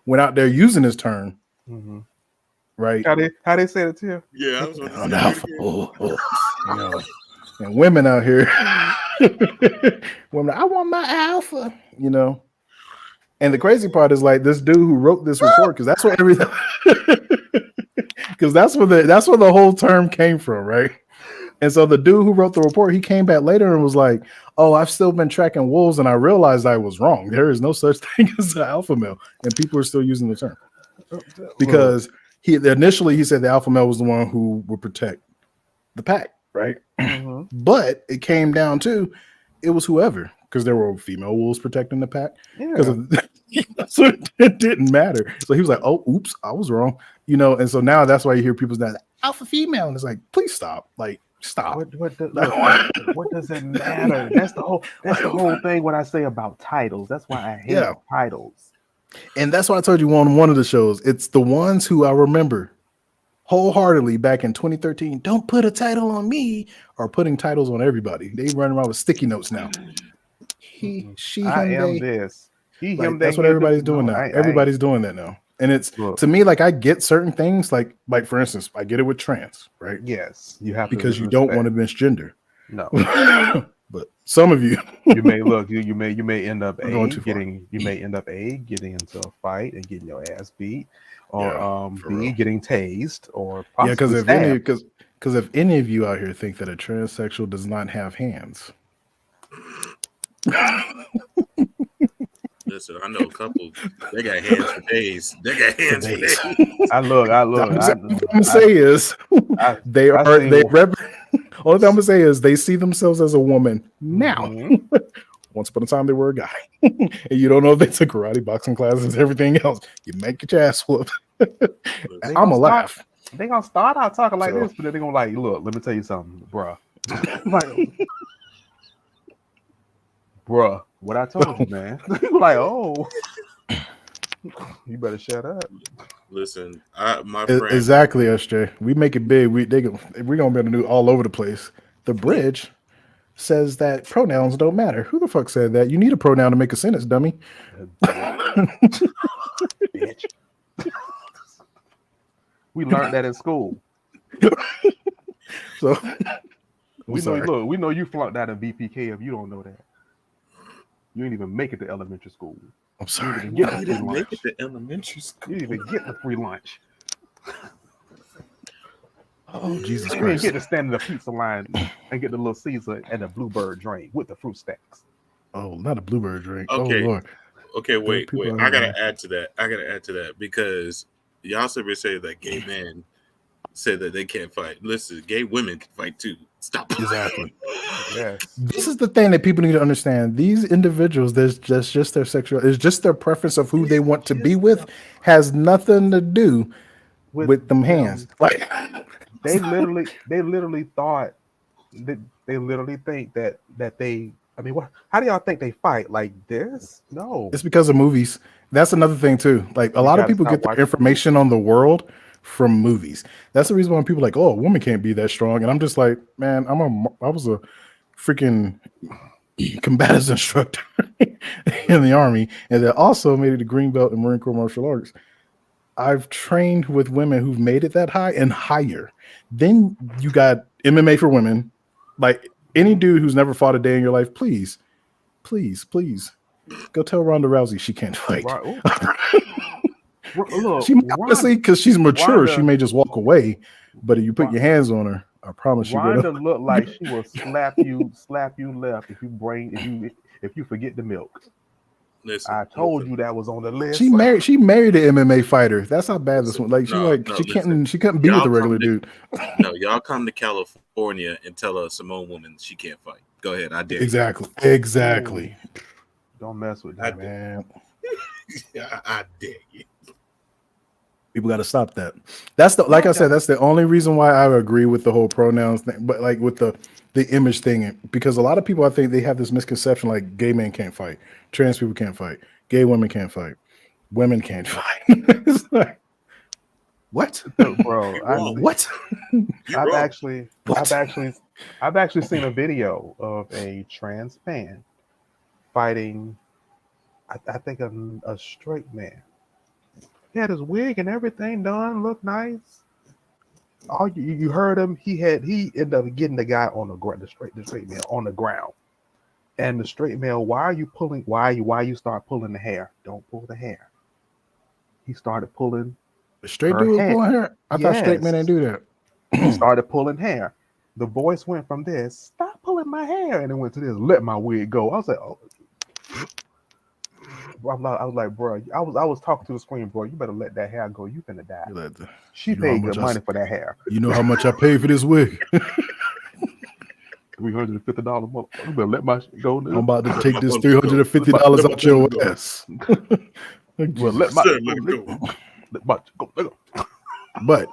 went out there using this term, right? How they say it to you? Yeah, I was about to I'm say the that alpha, again. you know. And women out here, women, I want my alpha, you know. And the crazy part is like this dude who wrote this report, because that's what everything, because that's where the whole term came from, right? And so the dude who wrote the report, he came back later and was like, "Oh, I've still been tracking wolves, and I realized I was wrong. There is no such thing as an alpha male, and people are still using the term because he said the alpha male was the one who would protect the pack, right? Mhm. But it came down to it was whoever, because there were female wolves protecting the pack. Because so it didn't matter. So he was like, "Oh, oops, I was wrong," And so now that's why you hear people say alpha female, and it's like, please stop, like stop. What does it matter? That's the whole thing. What I say about titles. That's why I hate titles. And that's why I told you on one of the shows. It's the ones who I remember wholeheartedly back in 2013. Don't put a title on me, or putting titles on everybody. They run around with sticky notes now. He, she, I him, am they. this. He, Like, him, that's they, what everybody's doing now. Everybody's doing that now. And it's to me, like, I get certain things, like for instance, I get it with trans, right? Yes, you have because you don't want to misgender. No, but some of you, you may end up getting into a fight and getting your ass beat, or getting tased, or possibly because if any of you out here think that a transsexual does not have hands. Listen, I know a couple. They got hands for days. I look. All I'm gonna say is they are. Only thing I'm gonna say is they see themselves as a woman now. Mm-hmm. Once upon a time, they were a guy, and you don't know if they took karate, boxing classes, everything else. You make your ass whoop. I'm gonna laugh. They gonna start out talking like this, but then they gonna like, look. Let me tell you something, bruh. Bruh, what I told you, man. Like, oh, you better shut up. Listen, my friend. Exactly, SJ. We make it big. We're gonna be able to do all over the place. The bridge says that pronouns don't matter. Who the fuck said that? You need a pronoun to make a sentence, dummy. Bitch. We learned that in school. So we know you flunked out in BPK if you don't know that. You didn't even make it to elementary school. I'm sorry. You didn't make it to elementary school. You didn't even get the free lunch. Oh, Jesus Christ. You didn't get to stand in the pizza line and get the little Caesar and the Bluebird drink with the fruit stacks. Oh, not a Bluebird drink. Okay. Oh, Lord. Okay, wait. I gotta add to that because y'all ever say that gay men say that they can't fight. Listen, gay women can fight too. Stop. Exactly. Yes. This is the thing that people need to understand. These individuals, there's just their sexual, it's just their preference of who they want to be with, has nothing to do with them hands. Like they literally thought that they literally think that they. I mean, what? How do y'all think they fight like this? No, it's because of movies. That's another thing too. Like a lot of people get their information on the world from movies. That's the reason why people are like, oh, a woman can't be that strong. And I'm just like, man, I was a freaking combatives instructor in the Army, and then also made it to Green Belt in Marine Corps martial arts. I've trained with women who've made it that high and higher. Then you got MMA for women. Like any dude who's never fought a day in your life, please go tell Ronda Rousey she can't fight. Look, she honestly, because she's mature, she may just walk away. But if you put your hands on her, I promise you. Ronda look like she will slap you left if you forget the milk. Listen, I told you that was on the list. She married an MMA fighter. That's how bad this one. Like she couldn't be with a regular dude. No, y'all come to California and tell a Samoan woman she can't fight. Go ahead, I dare you. Exactly. Don't mess with that, man. I dare you. People got to stop that. That's I said, that's the only reason why I agree with the whole pronouns thing, but like with the image thing, because a lot of people, I think they have this misconception like gay men can't fight, trans people can't fight, gay women can't fight, women can't fight. It's like, what, bro? What? I've actually seen a video of a trans man fighting. I think a straight man. He had his wig and everything done, looked nice. All you heard him. He ended up getting the guy on the straight man on the ground. And the straight male, why you start pulling the hair? Don't pull the hair. He started pulling. The straight dude was pulling hair. I thought straight men didn't do that. He started pulling hair, The voice went from this, stop pulling my hair, and it went to this, let my wig go. I was like, oh. I was like, bro, I was talking to the screen, bro. You better let that hair go. You finna die. She You know how paid much good money for that hair. You know how much I paid for this wig? $350 a month. You better let my shit go. I'm about to take this $350 out your ass. Well, let my go. Let my go. But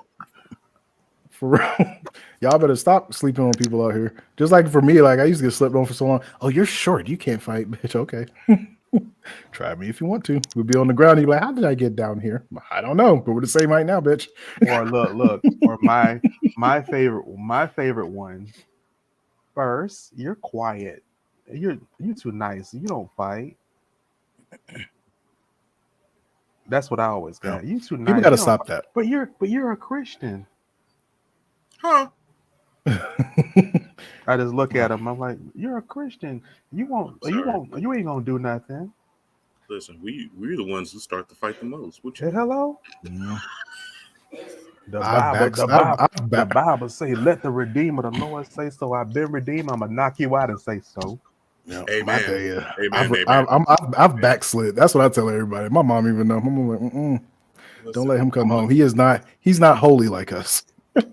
for real, y'all better stop sleeping on people out here. Just like for me, like I used to get slept on for so long. Oh, you're short. You can't fight, bitch. Okay. Try me if you want to. We'll be on the ground. You're like, how did I get down here? I don't know, but we're the same right now, bitch. Or look, or my favorite one. First, you're quiet. You too nice. You don't fight. That's what I always got. You too nice. People got to stop that. But you're a Christian. Huh? I just look at him. I'm like, you're a Christian. You ain't gonna do nothing. Listen, we're the ones who start to fight the most. What you? Hey, hello. Yeah. The Bible say, "Let the Redeemer, the Lord say so." I've been redeemed. I'm gonna knock you out and say so. Yeah, Amen. I've backslid. That's what I tell everybody. My mom even know. I'm like, don't let him come home. He's not holy like us.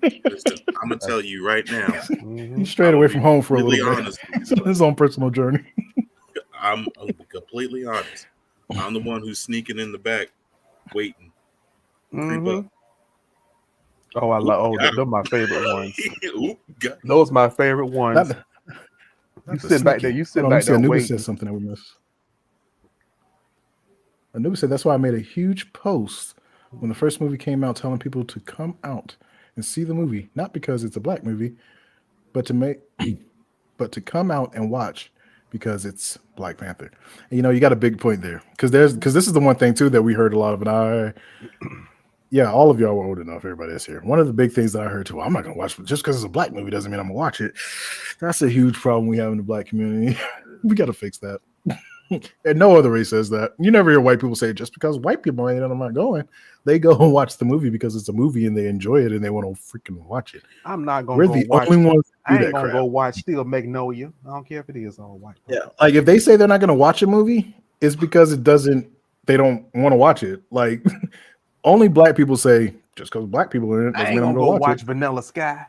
Listen, I'm gonna tell you right now. He's strayed away from home for a little bit. He's on his own personal journey. I'm completely honest. I'm the one who's sneaking in the back, waiting. Mm-hmm. Oh, I love. Oh, those are my favorite ones. Those are my favorite ones. You sit back there. You sit back there. Anubis said something that we missed. Anubis said that's why I made a huge post when the first movie came out, telling people to come out and see the movie, not because it's a black movie, but to come out and watch because it's Black Panther. And, you got a big point there because this is the one thing too that we heard a lot of, and yeah, all of y'all were old enough. Everybody that's here. One of the big things that I heard too, I'm not gonna watch it just because it's a black movie doesn't mean I'm gonna watch it. That's a huge problem we have in the black community. We got to fix that. And no other race says that. You never hear white people say just because white people ain't, I'm not going. They go and watch the movie because it's a movie and they enjoy it and they want to freaking watch it. I'm not gonna. We're the only ones. I ain't gonna go watch Steel Magnolia. I don't care if it is all white. Yeah, like if they say they're not gonna watch a movie, it's because they don't want to watch it. Like. Only black people say just because black people are in it doesn't mean I'm gonna go watch Vanilla Sky.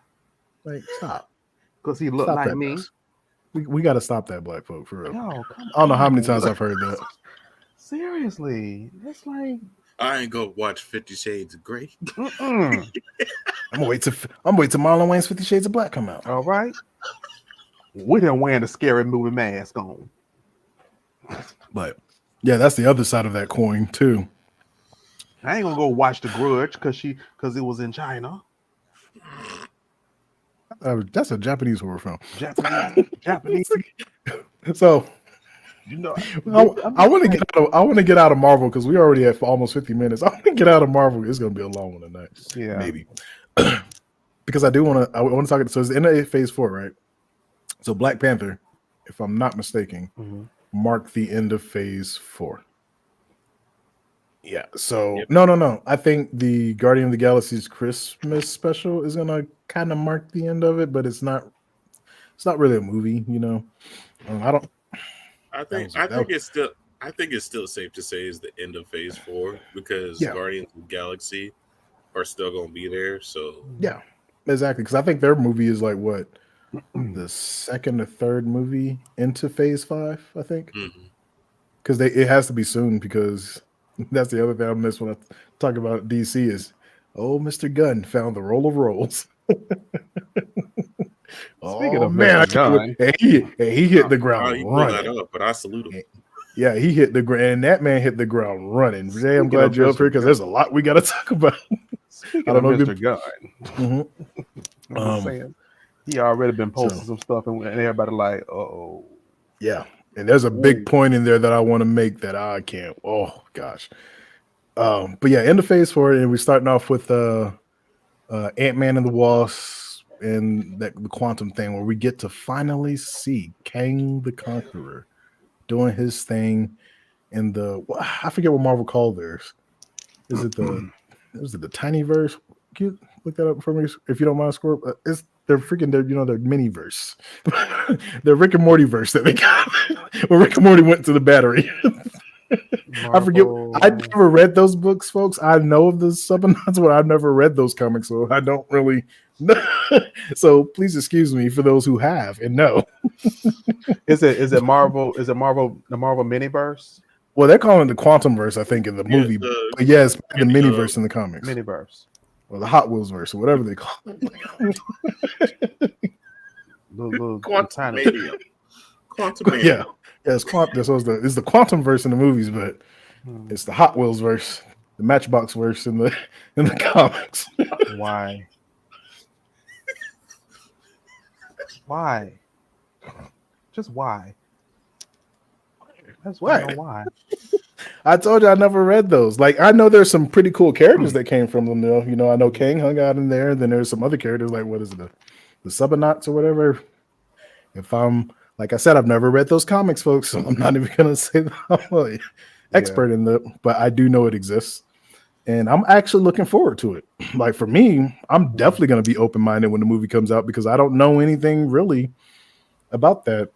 Like stop, because he looked like me. We got to stop that, black folk, for real. Yo, I don't know how many times I've heard that. Seriously, it's like I ain't gonna watch 50 Shades of Grey. I'm gonna wait till Marlon Wayne's 50 Shades of Black come out. All right, we done wearing the scary movie mask on. But yeah, that's the other side of that coin too. I ain't gonna go watch The Grudge because it was in China. That's a Japanese horror film. Japanese. So, I want to get out of Marvel because we already have almost 50 minutes. I want to get out of Marvel. It's gonna be a long one tonight. Yeah, maybe. Because I want to talk. So it's the end of Phase 4, right? So Black Panther, if I'm not mistaken, marked the end of Phase 4. Yeah. So no. I think the Guardian of the Galaxy's Christmas special is gonna kind of mark the end of it, but it's not really a movie, I think it's still safe to say is the end of Phase 4 because Guardians of the Galaxy are still gonna be there. So yeah, exactly. Because I think their movie is like what the second or third movie into Phase 5. I think because it has to be soon because. That's the other thing I miss when I talk about DC is, Mr. Gunn found the roll of rolls. Speaking of Mr. Gunn, he hit the ground he running. That up, but I salute him. Yeah, he hit the ground, and that man hit the ground running. Jay, I'm glad you're up here because there's a lot we got to talk about. Speaking of Mr. Gunn, I'm saying he already been posting some stuff, and everybody like, oh, yeah. And there's a big point in there that I want to make that I can't. Oh gosh. But yeah, end of Phase 4, and we're starting off with Ant-Man and the Wasp and the quantum thing where we get to finally see Kang the Conqueror doing his thing in I forget what Marvel called theirs. Was it the Tiny Verse? Can you look that up for me if you don't mind, Scorp? freaking their their mini verse, their Rick and Morty verse that they got when Rick and Morty went to the battery. I forget. I never read those books, folks. I know of the Subnauts, but I've never read those comics, so I don't really know. So please excuse me for those who have and know. Is it Marvel? Is it Marvel? The Marvel miniverse? Well, they're calling it the Quantum Verse, I think, in the movie. But yeah, it's the miniverse in the comics. Miniverse. Or the Hot Wheels verse, or whatever they call it. Quantum Mania. Quantum Mania. Yeah. Yeah, it's the Quantum Verse in the movies, but it's the Hot Wheels verse, the Matchbox verse in the comics. Why? Why? Just why? That's why. I told you I never read those. Like, I know there's some pretty cool characters that came from them, though. You know, I know Kang hung out in there. Then there's some other characters, like what is it, the Subnauts or whatever. If I'm like I said, I've never read those comics, folks, so I'm not even gonna say that I'm an expert in them, but I do know it exists. And I'm actually looking forward to it. Like for me, I'm definitely gonna be open-minded when the movie comes out because I don't know anything really about that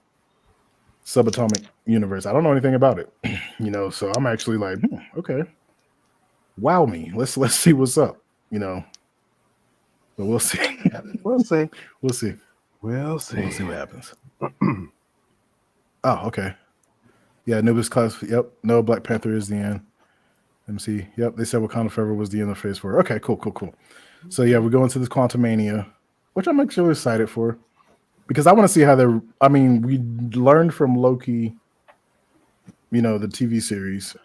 subatomic universe. I don't know anything about it. You know, so I'm actually like, okay. Wow me. Let's see what's up, you know. But we'll see. We'll see. We'll see. We'll see. We'll see what happens. Oh, okay. Yeah, Anubis class. Yep. No, Black Panther is the end. Let me see. Yep. They said Wakanda Forever was the end of Phase 4. Okay, cool. So yeah, we're going to this Quantumania, which I'm actually excited for. Because I want to see how they're. I mean, we learned from Loki, you know, the TV series,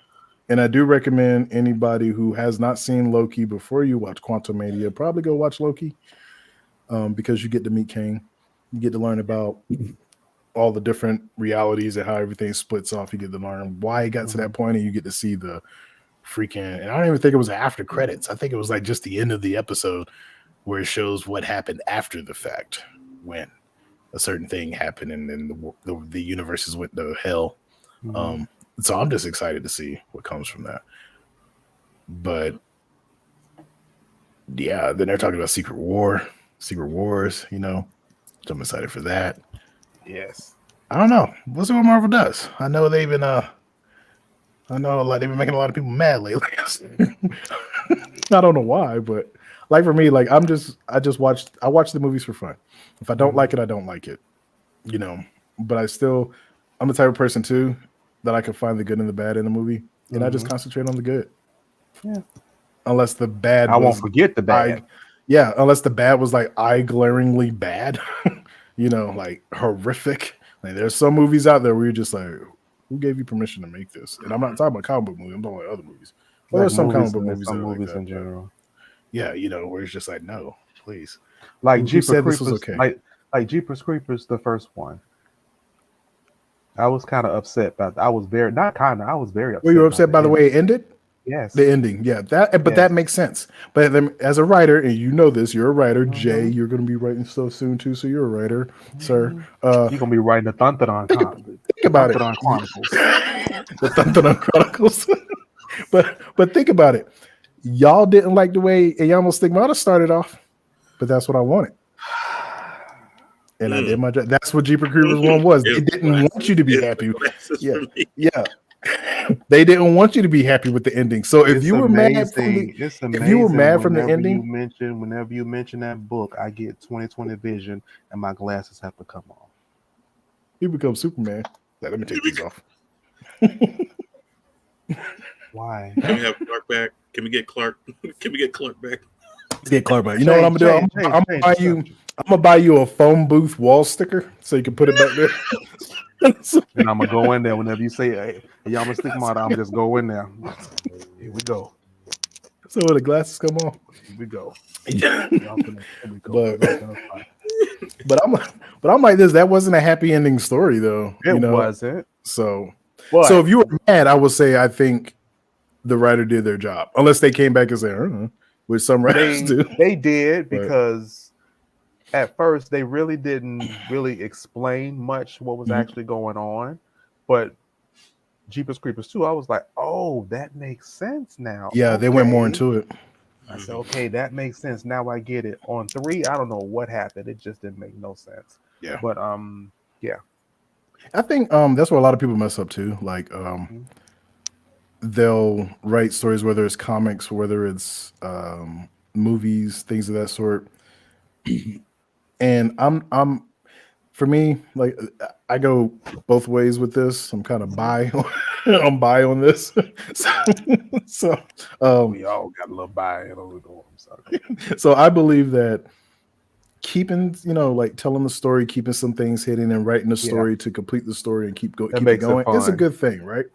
and I do recommend anybody who has not seen Loki before you watch Quantumania, probably go watch Loki, because you get to meet Kang, you get to learn about all the different realities and how everything splits off. You get to learn why it got to that point, and you get to see the freaking. And I don't even think it was after credits. I think it was like just the end of the episode where it shows what happened after the fact when a certain thing happened and then the universes went to hell. So I'm just excited to see what comes from that. But yeah, then they're talking about Secret Wars, you know. So I'm excited for that. Yes. I don't know. We'll see what Marvel does. I know they've been they've been making a lot of people mad lately. I don't know why, but like for me, like I watch the movies for fun. If I don't like it, I don't like it. You know, but I'm the type of person too that I can find the good and the bad in a movie, and I just concentrate on the good. Yeah. Unless the bad, won't forget the bad. Unless the bad was like eye-glaringly bad, you know, like horrific. Like there's some movies out there where you're just like, who gave you permission to make this? And I'm not talking about comic book movies. I'm talking about other movies. Well, there's some comic book movies, some movies like that, in general. Yeah, you know, where it's just like, no, please. Like Jeepers Creepers, was okay. Like Jeepers Creepers, the first one. I was kind of upset about that. I was very upset. Were you upset by the way it ended? Yes. The ending. Yeah. That makes sense. But then as a writer, and you know this, you're a writer, Jay, you're gonna be writing stuff soon too. So you're a writer, sir. You're gonna be writing the Thunderon think about it. Chronicles. The Thunderon Chronicles. But think about it. Y'all didn't like the way Eyamo Stigmata started off, but that's what I wanted. And I did my job. That's what Jeepers Creepers 1 was. They didn't want you to be happy. Yeah. They didn't want you to be happy with the ending. So if you were mad from the ending, whenever you mention that book, I get 20/20 vision, and my glasses have to come off. You become Superman. Let me take these off. Why? Can we have Clark back? Can we get Clark? Can we get Clark back? Get Clark back. You know what I'm gonna do? I'm gonna buy you a phone booth wall sticker so you can put it back there. And I'm gonna go in there whenever you say, "Hey, y'all gonna stick my," I'm just go in there. Here we go. So when the glasses come off, here we go. But I'm like this. That wasn't a happy ending story, though. It wasn't. So if you were mad, I would say I think the writer did their job, unless they came back and said, which some writers do. They did because. At first, they really didn't explain much what was actually going on, but Jeepers Creepers 2, I was like, oh, that makes sense now. Yeah, they went more into it. I said, okay, that makes sense. Now I get it. On 3, I don't know what happened. It just didn't make no sense. Yeah. But yeah. I think that's where a lot of people mess up too. Like they'll write stories, whether it's comics, whether it's movies, things of that sort. And I'm for me, like I go both ways with this. I'm kind of bi. I'm bi on this. so We all got a little buy-in on the door. I'm sorry. so I believe that keeping, like telling the story, keeping some things hidden and writing the story to complete the story and keep it going, it's a good thing, right?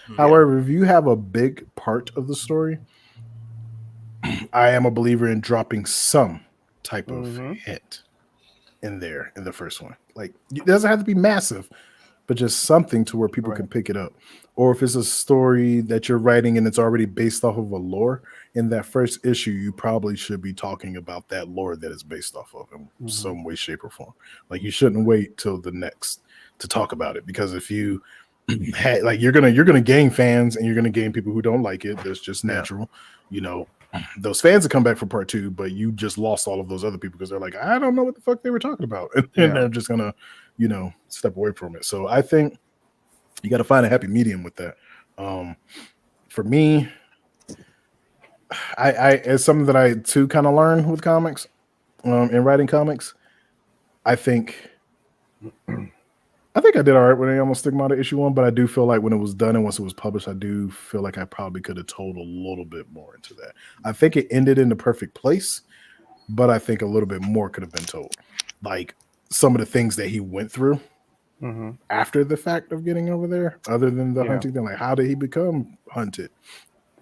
Yeah. However, if you have a big part of the story, I am a believer in dropping some type of hint in there in the first one. Like it doesn't have to be massive, but just something to where people can pick it up. Or if it's a story that you're writing and it's already based off of a lore, in that first issue, you probably should be talking about that lore that it's based off of in some way, shape, or form. Like you shouldn't wait till the next to talk about it, because if you had, like, you're gonna gain fans and you're gonna gain people who don't like it. That's just natural, Those fans will come back for part 2, but you just lost all of those other people because they're like, I don't know what the fuck they were talking about, and they're just gonna, step away from it. So I think you got to find a happy medium with that. For me, I it's something that I too kind of learned with comics, in writing comics. I think I did all right when I almost stigmata issue 1, but I do feel like when it was done and once it was published, I do feel like I probably could have told a little bit more into that. I think it ended in the perfect place, but I think a little bit more could have been told. Like some of the things that he went through after the fact of getting over there, other than the hunting thing. Like, how did he become hunted?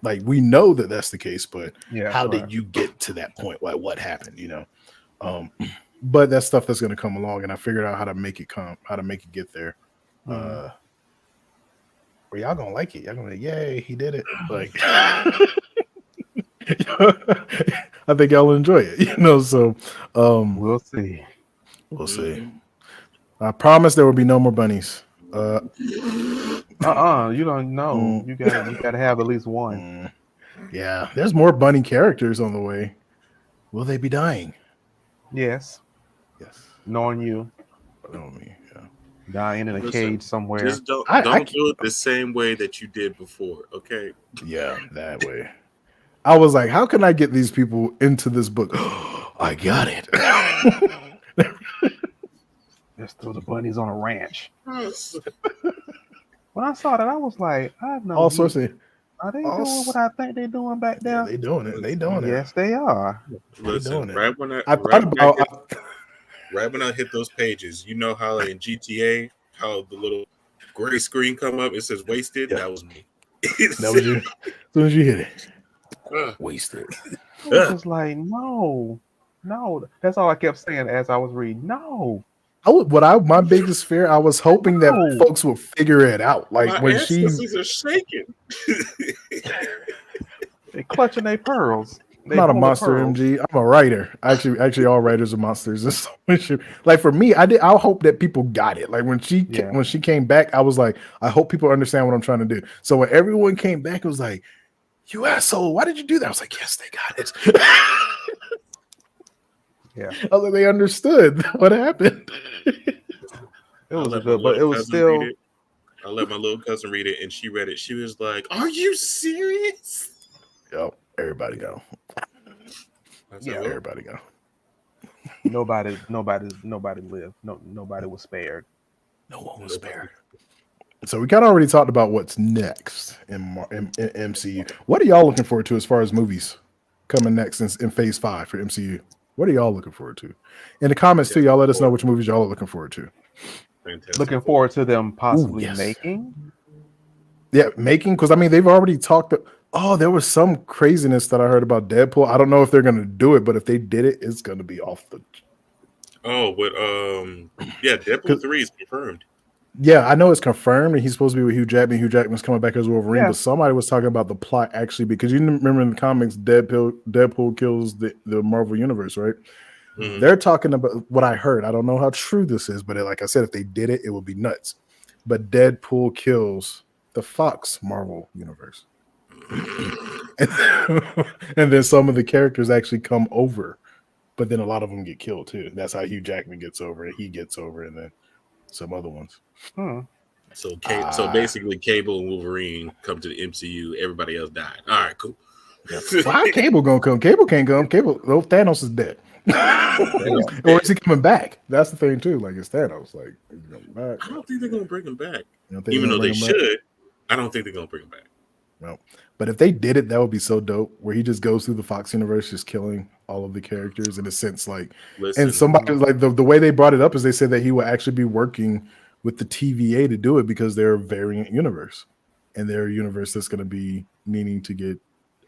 Like, we know that that's the case, but how did you get to that point? Like, what happened, But that's stuff that's going to come along, and I figured out how to make it get there. Well, y'all gonna like it. Y'all gonna be like, yay, he did it. Like, I think y'all will enjoy it, so we'll see. We'll see. I promise there will be no more bunnies. You don't know. You gotta have at least one. Yeah, there's more bunny characters on the way. Will they be dying? Yes. Knowing you. Knowing me, yeah. Dying in a cage somewhere. Just don't do it the same way that you did before, okay? Yeah, that way. I was like, how can I get these people into this book? I got it. Let's throw the bunnies on a ranch. When I saw that, I was like, I know all sorts of. Are they doing what I think they're doing back there? Yeah, they doing it. They doing it. Yes, they are. Listen, right when I hit those pages, you know how in GTA, how the little gray screen come up, it says wasted. Yeah. That was me. That was you. As soon as you hit it, wasted. I was just like, no. That's all I kept saying as I was reading. No. My biggest fear, I was hoping that folks would figure it out. Like my when ancestors are shaking. They clutching their pearls. I'm not a monster, MG. I'm a writer. Actually, all writers are monsters. Like for me, I hope that people got it. Like when she came back, I was like, I hope people understand what I'm trying to do. So when everyone came back, it was like, you asshole, why did you do that? I was like, yes, they got it. Yeah, they understood what happened. It was good, but it was still. I let my little cousin read it, and she read it. She was like, "Are you serious?" Yep, everybody go. Everybody go. Nobody lived. Nobody was spared. No one was spared. So we kind of already talked about what's next in MCU. What are y'all looking forward to as far as movies coming next in Phase 5 for MCU? What are y'all looking forward to? In the comments too, y'all let us know which movies y'all are looking forward to. Fantastic. Looking forward to them possibly making. Yeah, making, because I mean they've already talked. There was some craziness that I heard about Deadpool. I don't know if they're gonna do it, but if they did it, it's gonna be off the. Deadpool 3 is confirmed. Yeah, I know it's confirmed, and he's supposed to be with Hugh Jackman. Hugh Jackman's coming back as Wolverine, but somebody was talking about the plot actually, because you remember in the comics, Deadpool kills the Marvel Universe, right? Mm-hmm. They're talking about what I heard. I don't know how true this is, but like I said, if they did it, it would be nuts. But Deadpool kills the Fox Marvel Universe. And then some of the characters actually come over, but then a lot of them get killed too. That's how Hugh Jackman gets over, and he gets over, and then some other ones. So basically, Cable and Wolverine come to the MCU. Everybody else died. All right, cool. Why Cable gonna come? Cable can't come. Cable, oh, Thanos is dead. Or is he coming back? That's the thing too. Like it's Thanos. Like he's coming back. I don't think they're gonna bring him back. You don't think Even they're though gonna they bring him back? should, I don't think they're gonna bring him back. No. But if they did it, that would be so dope. Where he just goes through the Fox universe, just killing all of the characters in a sense. Like, Listen, and somebody like the way they brought it up is they said that he will actually be working with the TVA to do it because they're a variant universe, and they're a universe that's going to be needing to get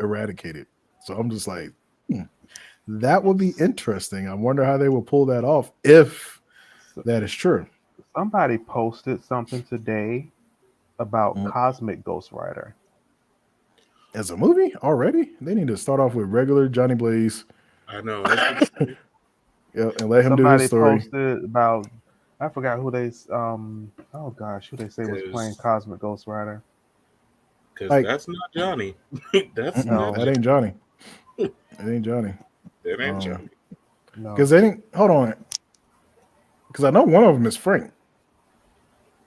eradicated. So I'm just like, that would be interesting. I wonder how they will pull that off if that is true. Somebody posted something today about Cosmic Ghost Rider. As a movie already, they need to start off with regular Johnny Blaze. I know. That's Yeah, and let him do his story. Posted about, I forgot who they oh gosh, who they say was playing Cosmic Ghost Rider. Because Like- that's not Johnny. That's No, not that ain't Johnny. It ain't Johnny. That ain't Johnny. No. Because they didn't. Hold on. Because I know one of them is Frank.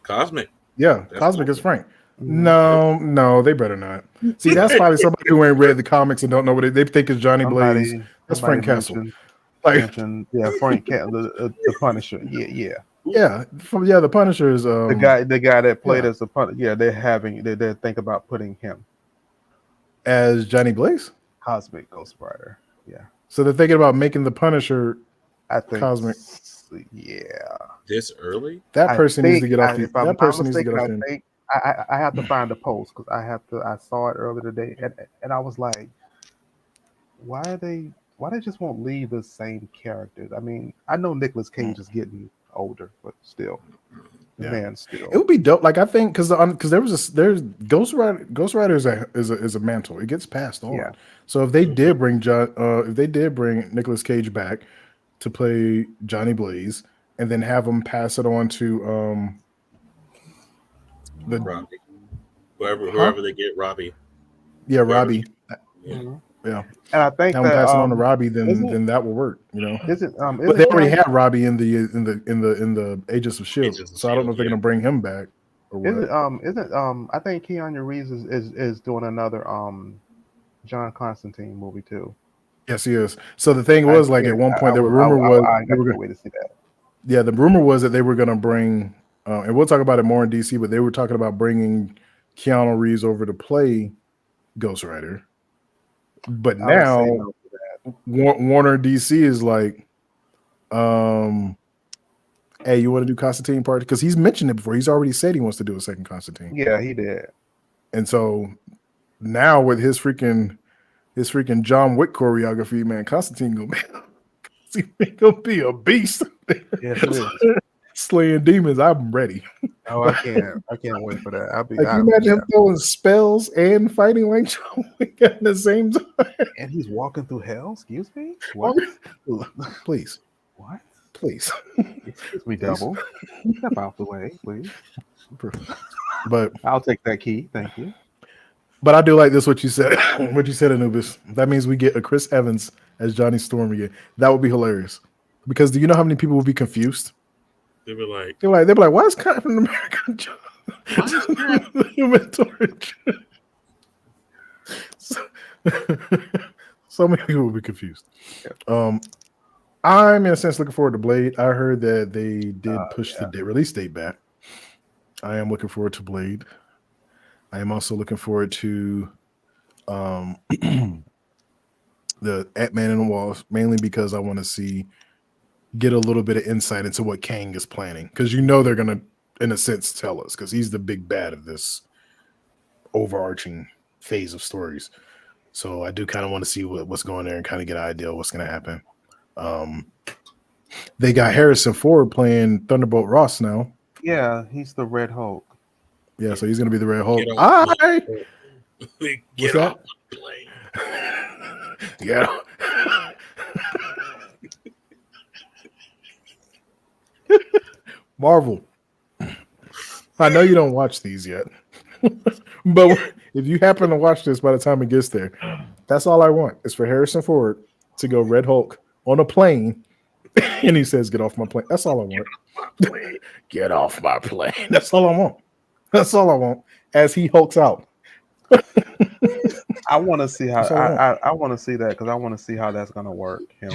Cosmic. Yeah, That's Cosmic is Cosmic. Frank. No, they better not. See, that's probably somebody who ain't read the comics and don't know what they think is Johnny Blaze. That's Frank Castle. Like, Yeah, Frank Castle, the Punisher. Yeah. the Punisher is The guy that played as the Punisher. Yeah, they're thinking about putting him as Johnny Blaze. Cosmic Ghost Rider. Yeah, So they're thinking about making the Punisher I think Cosmic. Yeah, This early? That person needs to get off the. If I'm That not person needs to get mistaken, off I the. think I have to find the post because I saw it earlier today and I was like, why they just won't leave the same characters? I mean, I know Nicolas Cage is getting older, but still, the man still. It would be dope. Like I think because there's Ghost Rider. Ghost Rider is a mantle. It gets passed on. Yeah. So if they did bring Nicolas Cage back to play Johnny Blaze, and then have him pass it on to Robbie. Whoever they get, Robbie. Yeah, Robbie. Mhm. Yeah. And I think Now that pass it on to Robbie, then that will work. But they already have Robbie in the Agents of Shield, Agents of so I don't know if they're S.H.I.E.L.D., gonna bring him back or what. Isn't I think Keanu Reeves is doing another John Constantine movie too. Yes, he is. So the thing was, like, at one point, the rumor was I can't wait to see that. Yeah, the rumor was that they were going to bring, and we'll talk about it more in DC, but they were talking about bringing Keanu Reeves over to play Ghost Rider. But now Warner DC is like, hey, you want to do Constantine part? Because he's mentioned it before. He's already said he wants to do a second Constantine. Yeah, he did. And so now with his freaking John Wick choreography, man, Constantine gonna be a beast. Yes, it is. Slaying demons. I'm ready. Oh, I can't wait for that. Can you imagine him throwing spells and fighting like John Wick at the same time? And he's walking through hell. Excuse me. What? Please. What? Please. Excuse me, double. Step out the way, please. But I'll take that key. Thank you. But I do like this. What you said. What you said, Anubis. That means we get a Chris Evans as Johnny Storm again. That would be hilarious. Because do you know how many people would be confused? They'd be like, why is Captain America the Human Torch? So many people will be confused. I'm in a sense looking forward to Blade. I heard that they did push the release date back. I am looking forward to Blade. I am also looking forward to the Ant-Man and the Wasp, mainly because I want to get a little bit of insight into what Kang is planning. Because they're going to, in a sense, tell us, because he's the big bad of this overarching phase of stories. So I do kind of want to see what's going there and kind of get an idea of what's going to happen. They got Harrison Ford playing Thunderbolt Ross now. Yeah, he's the Red Hulk. Yeah, so he's going to be the Red Hulk. Get off the plane. Yeah. Marvel. I know you don't watch these yet. But if you happen to watch this by the time it gets there, that's all I want is for Harrison Ford to go Red Hulk on a plane, and he says, "Get off my plane." That's all I want. Get off my plane. That's all I want. That's all I want. As he hulks out. I want to see how That's all I want. I want to see that because I want to see how that's gonna work. Him.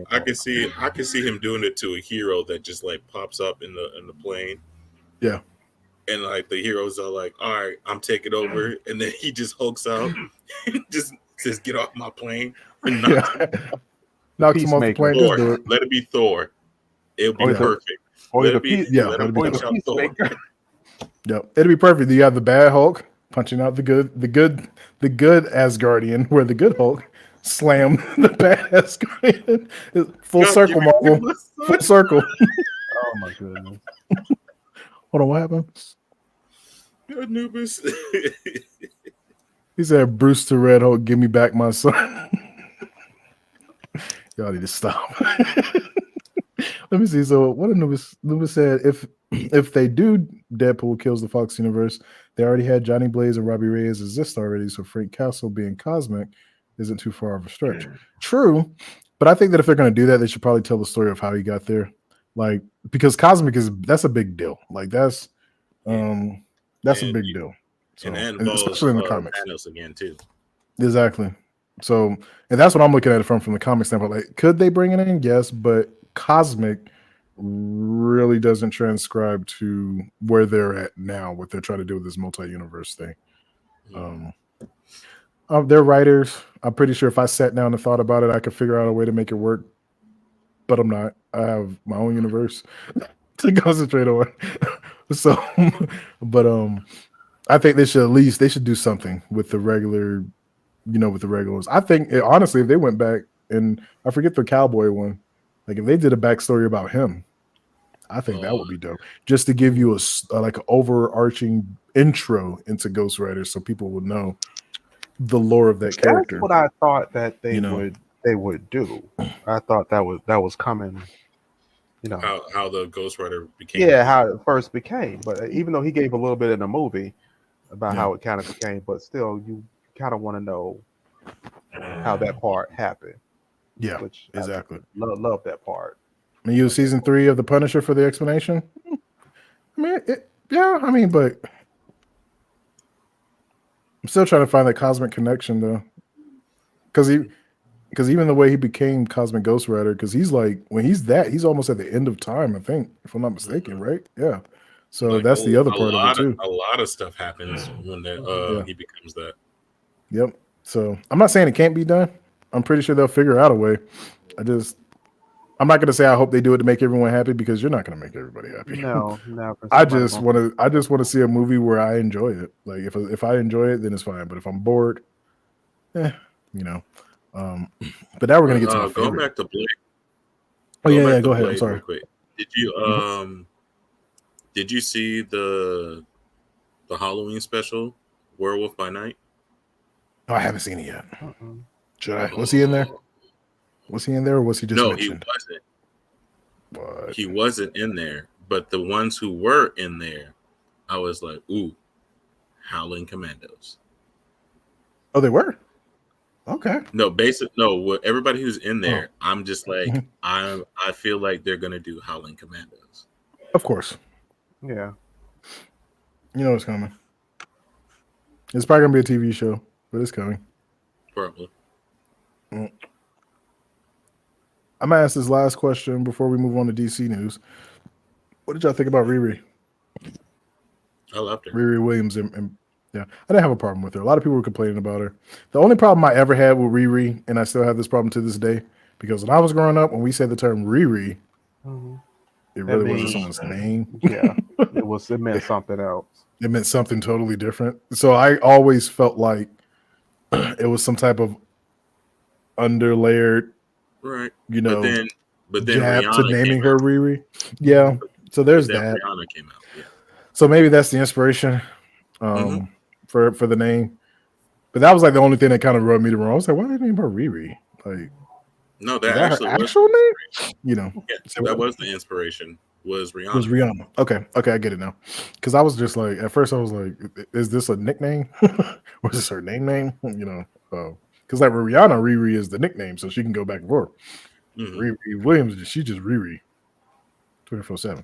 I can see him doing it to a hero that just like pops up in the plane. Yeah. And like the heroes are like, all right, I'm taking over, and then he just hulks out, and just says, "Get off my plane," and knocks him. Knocks him off the plane. Just do Thor. it. Let it be Thor. It'll be perfect. Let it be. Yeah, let him punch out Thor. Yep, it'll be perfect. You have the bad Hulk punching out the good Asgardian, where the good Hulk slammed the bad Asgardian. Full circle, Marvel. Full circle. Oh my goodness. Hold on, what happened? Anubis. He said, "Bruce to Red Hulk, give me back my son." Y'all need to stop. Let me see. So what Anubis said, if they do Deadpool kills the Fox universe, they already had Johnny Blaze and Robbie Reyes exist already, so Frank Castle being Cosmic isn't too far of a stretch. True, but I think that if they're going to do that, they should probably tell the story of how he got there. Like, because Cosmic that's a big deal. Like that's a big deal. So, and involves, especially in the comics. Thanos again too. Exactly. So, and that's what I'm looking at it from the comic standpoint. Like, could they bring it in? Yes, but Cosmic really doesn't transcribe to where they're at now, what they're trying to do with this multi-universe thing. They're writers. I'm pretty sure if I sat down and thought about it, I could figure out a way to make it work. But I'm not. I have my own universe to concentrate on. So, but I think they should do something with the regular, with the regulars. I think honestly, if they went back and I forget the cowboy one, like if they did a backstory about him, I think that would be dope. Just to give you like an overarching intro into Ghost Rider, so people would know the lore of that character. That's what I thought that they would do. I thought that was coming. How the Ghost Rider became. Yeah, how it first became. But even though he gave a little bit in the movie about how it kind of became, but still, you kind of want to know how that part happened. Yeah, which exactly. Love that part. I mean, you season 3 of The Punisher for the explanation. I mean, but I'm still trying to find that cosmic connection though, because even the way he became Cosmic Ghost Rider, because he's like when he's almost at the end of time, I think, if I'm not mistaken, right? Yeah. So like that's the other part of it too. A lot of stuff happens when he becomes that. Yep. So I'm not saying it can't be done. I'm pretty sure they'll figure out a way. I'm not going to say I hope they do it to make everyone happy, because you're not going to make everybody happy. No. I just want to see a movie where I enjoy it. Like if I enjoy it, then it's fine. But if I'm bored, But now we're going to get to my favorite. Going back to Blade. Oh yeah, go ahead. I'm sorry. Real quick. Did you see the Halloween special, Werewolf by Night? Oh, I haven't seen it yet. Should I? Was he in there? Was he in there, or was he just mentioned? He wasn't. What? He wasn't in there, but the ones who were in there, I was like, ooh, Howling Commandos. Oh, they were? Okay. No, everybody who's in there, I'm just like, I feel like they're gonna do Howling Commandos. Of course. Yeah. You know it's coming. It's probably gonna be a TV show, but it's coming. Probably. I'm gonna ask this last question before we move on to DC news. What did y'all think about Riri? I loved her. Riri Williams, and yeah, I didn't have a problem with her. A lot of people were complaining about her. The only problem I ever had with Riri, and I still have this problem to this day, because when I was growing up, when we said the term Riri, it really wasn't someone's name. Yeah, it meant something else. It meant something totally different. So I always felt like it was some type of underlayered, right? But then jab Rihanna to naming her Riri. Yeah. So there's that. Rihanna came out. Yeah. So maybe that's the inspiration for the name. But that was like the only thing that kind of rubbed me the wrong. I was like, why did they name her Riri? Like, no, that actually her actual name. Yeah, so that was the inspiration. was Rihanna. Was Rihanna. Okay, I get it now. Because I was just like, at first I was like, is this a nickname? Or is this her name? You know, because like with Rihanna, Riri is the nickname, so she can go back and forth. Mhm. Riri Williams, she just Riri 24/7.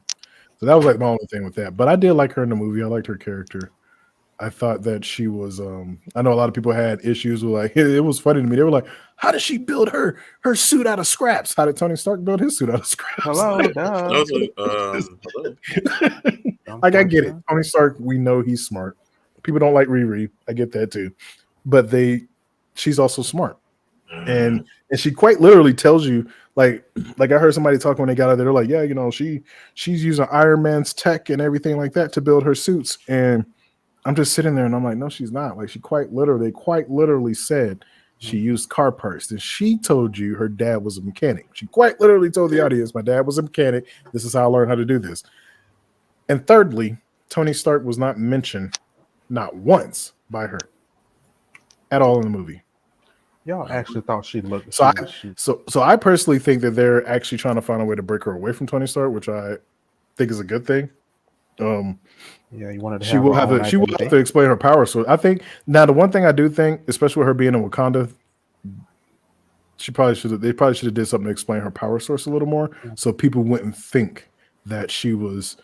So that was like my only thing with that. But I did like her in the movie. I liked her character. I thought that she was I know a lot of people had issues with like it was funny to me. They were like, how did she build her suit out of scraps? How did Tony Stark build his suit out of scraps? Hello, duh. Hello. Like I get it. Tony Stark, we know he's smart. People don't like Riri. I get that too. But she's also smart. And she quite literally tells you, like I heard somebody talk when they got out there, they're like, yeah, you know, she's using Iron Man's tech and everything like that to build her suits. And I'm just sitting there and I'm like, no, she's not. Like she quite literally said she used car parts. And she told you her dad was a mechanic. She quite literally told the audience, my dad was a mechanic. This is how I learned how to do this. And thirdly, Tony Stark was not mentioned not once by her at all in the movie. Y'all actually thought she looked. So I personally think that they're actually trying to find a way to break her away from Tony Stark, which I think is a good thing. Yeah, you wanted to. She will have to explain her power. So I think now the one thing I do think, especially with her being in Wakanda, they probably should have did something to explain her power source a little more, so people wouldn't think that she was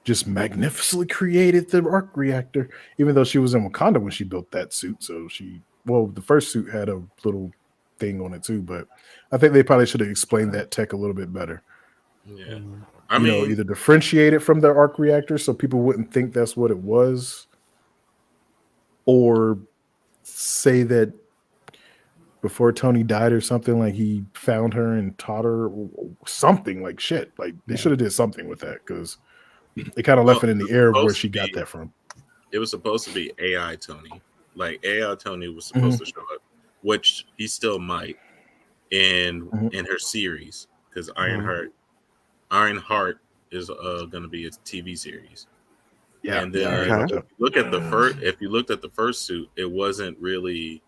just magnificently created the arc reactor, even though she was in Wakanda when she built that suit. So the first suit had a little thing on it too, but I think they probably should have explained that tech a little bit better. Yeah. I mean, either differentiate it from their arc reactor so people wouldn't think that's what it was, or say that before Tony died or something, like he found her and taught her something like shit. Like they should have did something with that because they kind of left it in the air of where she got that from. It was supposed to be AI Tony. Like AI Tony was supposed to show up, which he still might in her series because Ironheart is going to be a TV series. Yeah, and then if you look at if you looked at the first suit, it wasn't really.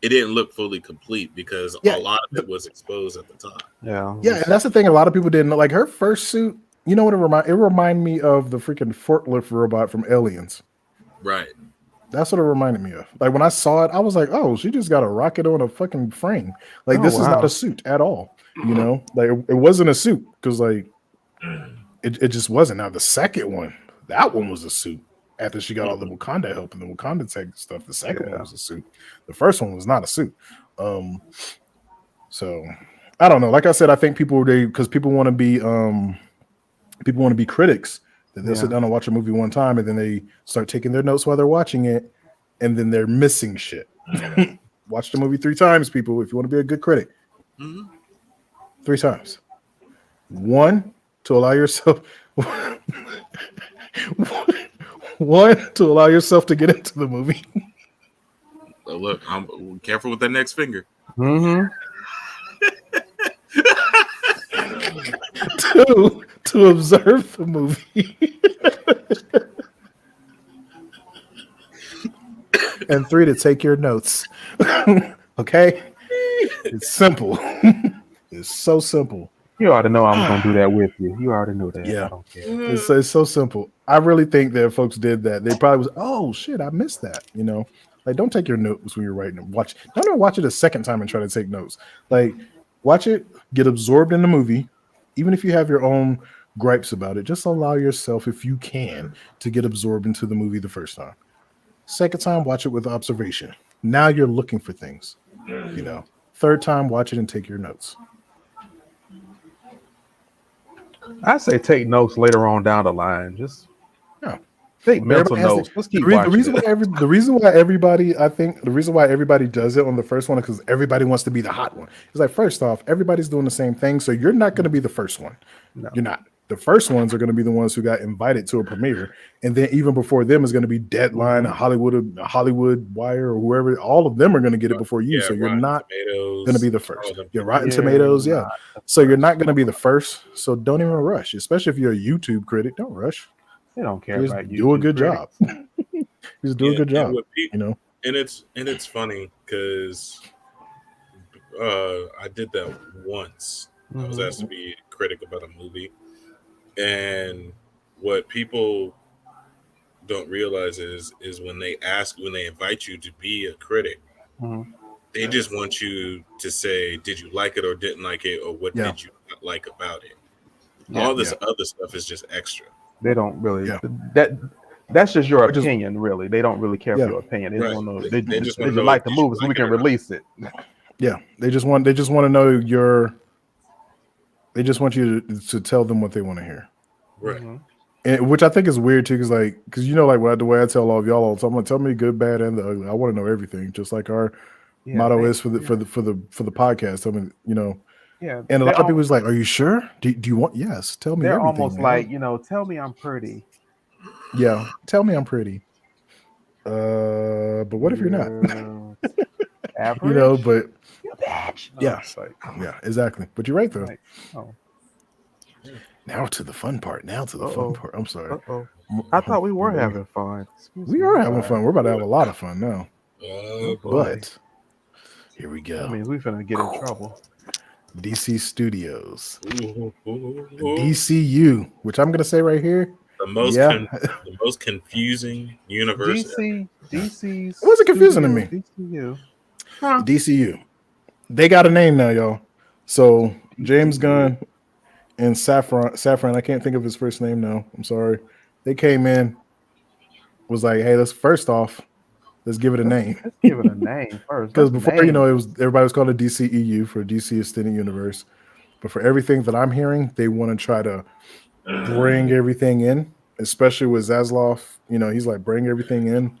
It didn't look fully complete because a lot of it was exposed at the top. Yeah, and that's the thing. A lot of people didn't know. Like her first suit. You know what it reminded me of the freaking forklift robot from Aliens. Right. That's what it reminded me of. Like when I saw it, I was like, "Oh, she just got a rocket on a fucking frame. Like this is not a suit at all. You know, like it wasn't a suit because like it just wasn't." Now the second one, that one was a suit. After she got all the Wakanda help and the Wakanda tech stuff, the second one was a suit. The first one was not a suit. So I don't know. Like I said, I think people want to be critics. That they'll sit down and watch a movie one time and then they start taking their notes while they're watching it, and then they're missing shit. Watch the movie 3 times, people, if you want to be a good critic. 3 times. 1, to allow yourself one, to allow yourself to get into the movie. Look, I'm careful with that next finger. 2, to observe the movie. And 3, to take your notes. Okay? It's simple. It's so simple. You ought to know I'm going to do that with you. You already know that. Yeah. I don't care. It's so simple. I really think that if folks did that, they probably was, oh shit, I missed that. You know, like don't take your notes when you're writing them. Don't ever watch it a second time and try to take notes. Like watch it, get absorbed in the movie. Even if you have your own gripes about it, just allow yourself, if you can, to get absorbed into the movie the first time. Second time, watch it with observation. Now you're looking for things. You know. Third time, watch it and take your notes. I say take notes later on down the line. Just take mental notes. Let's keep watching. The reason why everybody does it on the first one is because everybody wants to be the hot one. It's like, first off, everybody's doing the same thing, so you're not going to be the first one. No. You're not. The first ones are going to be the ones who got invited to a premiere, and then even before them is going to be Deadline, a Hollywood Wire, or whoever. All of them are going to get it before you, so you're not going to be the first. You're Rotten Tomatoes, so you're not going to be the first. So don't even rush, especially if you're a YouTube critic. Don't rush. They don't care about you. Do a good job. Just do a good job. You know, and it's funny because I did that once. I was asked to be a critic about a movie. And what people don't realize is when they invite you to be a critic, Mhm. they just want you to say, did you like it or didn't like it, or what Yeah. did you not like about it? Yeah. All this other stuff is just extra. They don't really Yeah. that's just your Which is- opinion, really. They don't really care Yeah. for your opinion. They just Right. want to know They they just just want to know, like the did you movie so we like can it or not? release it. Yeah, they just want to know your. They just want you to tell them what they want to hear, Right. Mhm. and, which I think is weird too, because you know, like the way I tell all of y'all all the time, I'm like, tell me good, bad, and the ugly. I want to know everything, just like our Yeah, motto they, is for the podcast. I mean, you know, yeah, and a they're lot of people is like, are you sure? Do you want? Yes, tell me they're everything. almost Man. like, tell me I'm pretty. Yeah, tell me I'm pretty. But what if you're not? You're average. You know, but You're bitch. No, yeah, it's like, yeah, exactly. But you're right though. like, oh, Now to the fun part. I'm sorry. uh-oh. I thought we were having fun. Excuse We me. are having fun. We're about to have a lot of fun now. Oh, boy. But here we That go. means we're finna get in trouble. DC Studios, Ooh. DCU, which I'm gonna say right here. The most the most confusing universe. DC's. It wasn't confusing to me. DCU. DCU. They got a name now, y'all. So James Gunn and Saffron, I can't think of his first name now. I'm sorry. They came in, was like, hey, let's give it a name. Let's give it a name first. Because before, everybody was called a DCEU for DC Extended Universe. But for everything that I'm hearing, they want to try to bring everything in, especially with Zaslav. He's like, bring everything in.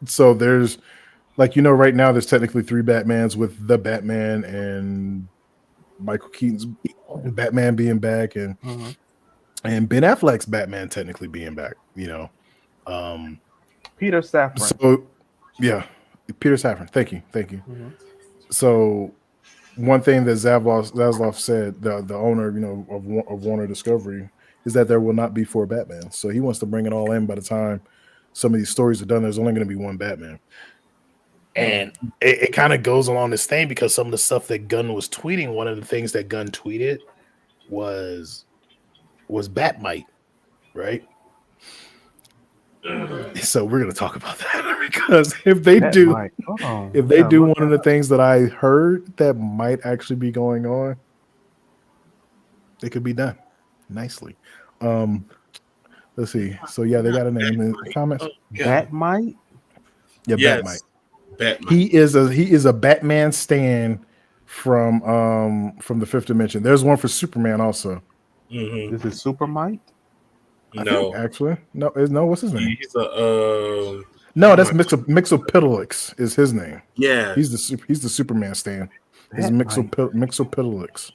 So there's, right now there's technically 3 Batmans with the Batman and Michael Keaton's Batman being back and Ben Affleck's Batman technically being back, Peter Safran. So, yeah, Peter Safran. Thank you. So, one thing that Zaslav said, the owner, of Warner Discovery, is that there will not be 4 Batmans. So he wants to bring it all in. By the time some of these stories are done, there's only going to be 1 Batman. And it kind of goes along this thing because some of the stuff that Gunn was tweeting, one of the things that Gunn tweeted was Batmite, right? So we're going to talk about that because if they do one of the things that I heard that might actually be going on, it could be done nicely. Let's see. So yeah, they got a name in the comments. Batmite? Yeah, Yes. Batmite. He is a Batman stan from the 5th dimension. There's one for Superman also. Is it Supermite? No, actually, no. What's his name? He's a no. That's Mixopidolix is his name. Yeah, he's the Superman stan. Is Mixopidolix.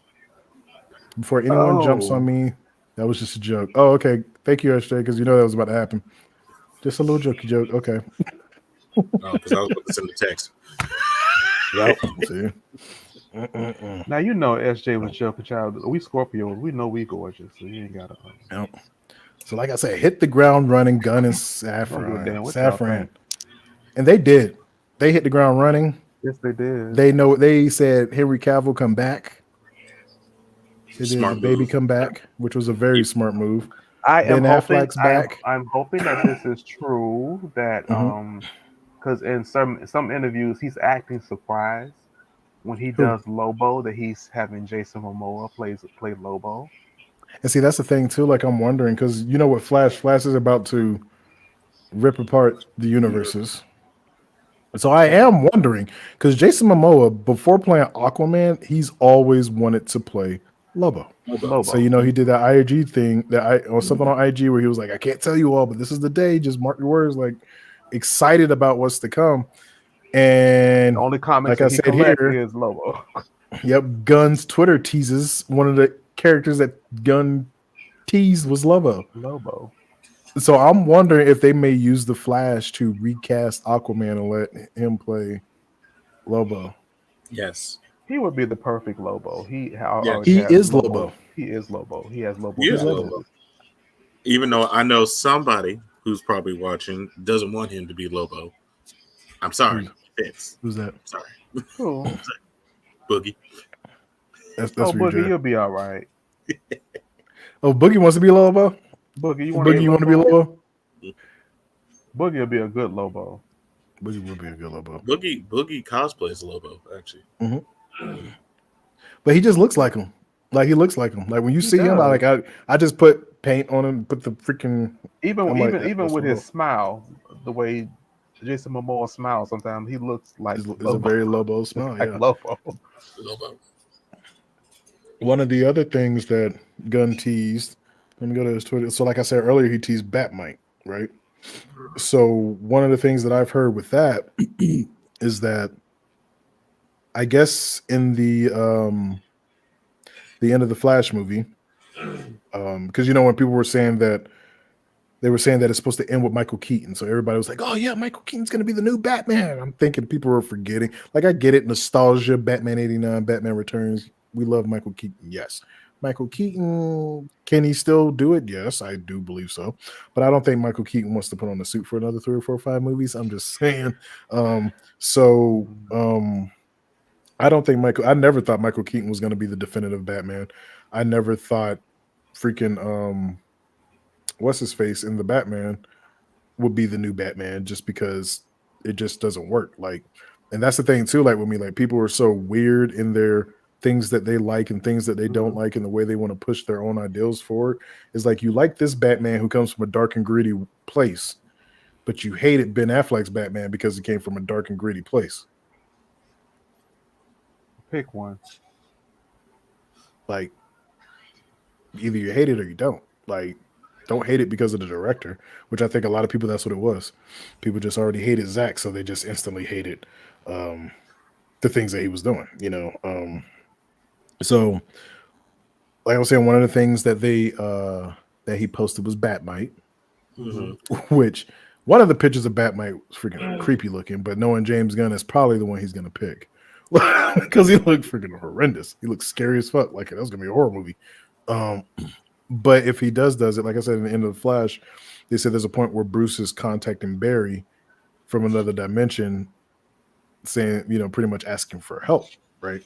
Before anyone jumps on me, that was just a joke. Oh, okay. Thank you, SJ, because you know that was about to happen. Just a little jokey joke. Okay. Because I was about to send the text. Yep. See. Now SJ was joking, child. We Scorpios. We know we gorgeous, so you ain't gotta. Yep. So, like I said, hit the ground running, Gunn and Saffron, and they did. They hit the ground running. Yes, they did. They said Henry Cavill come back. They did Smart the baby move. come back, which was a very smart move. Affleck's back. I'm hoping that this is true. That because in some interviews he's acting surprised when he does Lobo, that he's having Jason Momoa play Lobo. And see, that's the thing too. Like, I'm wondering because you know what Flash is about to rip apart the universes. So I am wondering because Jason Momoa, before playing Aquaman, he's always wanted to play Lobo. So he did that IG thing or something on IG where he was like, I can't tell you all, but this is the day. Just mark your words. Like, excited about what's to come. And the only comment like I said here is Lobo. Yep, Gunn's Twitter teases one of the characters that Gunn teased was Lobo. So I'm wondering if they may use the Flash to recast Aquaman and let him play Lobo. Yes, he would be the perfect Lobo. He is Lobo. He is Lobo. He has Lobo. He is Lobo. Even though I know somebody who's probably watching doesn't want him to be Lobo. I'm sorry, Vince. Who's that? Sorry. Who? Boogie. That's Boogie, you'll be all right. Oh, Boogie wants to be Lobo. Boogie, you want to Boogie, be you want to be Lobo? Lobo? Boogie will be a good Lobo. Boogie would be a good Lobo. Boogie cosplays Lobo, actually. But he just looks like him. Like he looks like him. Like when you He see him, does. I just put paint on him, put the freaking. Even I'm like, even that's with his Lobo. smile, the way Jason Momoa smiles, sometimes he looks like It's a Lobo. very Lobo smile. Like Yeah. Lobo. Lobo. One of the other things that Gunn teased. Let me go to his Twitter. So, like I said earlier, he teased Batmite, right? So, one of the things that I've heard with that is that I guess in the end of the Flash movie, because when people were saying that they were saying that it's supposed to end with Michael Keaton, so everybody was like, "Oh yeah, Michael Keaton's going to be the new Batman." I'm thinking people were forgetting. Like I get it, nostalgia, Batman '89, Batman Returns. We love Michael Keaton, yes. Michael Keaton, can he still do it? Yes, I do believe so. But I don't think Michael Keaton wants to put on a suit for another 3 or 4 or 5 movies. I'm just saying. I don't think I never thought Michael Keaton was going to be the definitive Batman. I never thought freaking what's his face in the Batman would be the new Batman just because it just doesn't work. Like, and that's the thing too, like with me, like people are so weird in their things that they like and things that they don't like and the way they want to push their own ideals forward. Is like you like this Batman who comes from a dark and gritty place, but you hated Ben Affleck's Batman because he came from a dark and gritty place. Pick one. Like either you hate it or you don't. Like don't hate it because of the director, which I think a lot of people, that's what it was. People just already hated Zack, so they just instantly hated the things that he was doing, So like I was saying, one of the things that that he posted was Batmite, which one of the pictures of Batmite was freaking creepy looking, but knowing James Gunn is probably the one he's gonna pick. Because he looked freaking horrendous. He looked scary as fuck. Like that was gonna be a horror movie. But if he does it, like I said in the end of the Flash, they said there's a point where Bruce is contacting Barry from another dimension, saying, pretty much asking for help, right?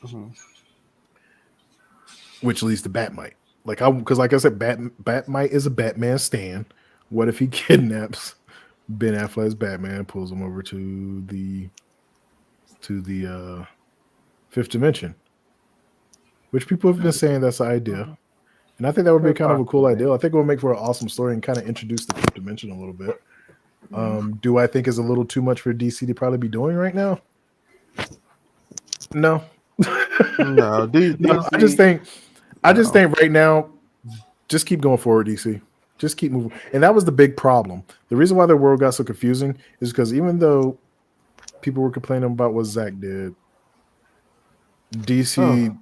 Which leads to Batmite. Because like I said, Batmite is a Batman stan. What if he kidnaps Ben Affleck's Batman, pulls him over to the fifth dimension? Which people have been saying that's the idea. And I think that would be kind of a cool idea. I think it would make for an awesome story and kind of introduce the fifth dimension a little bit. Do I think is a little too much for DC to probably be doing right now? No. No, No, I just think right now, just keep going forward, DC. Just keep moving. And that was the big problem. The reason why the world got so confusing is because even though people were complaining about what Zack did, DC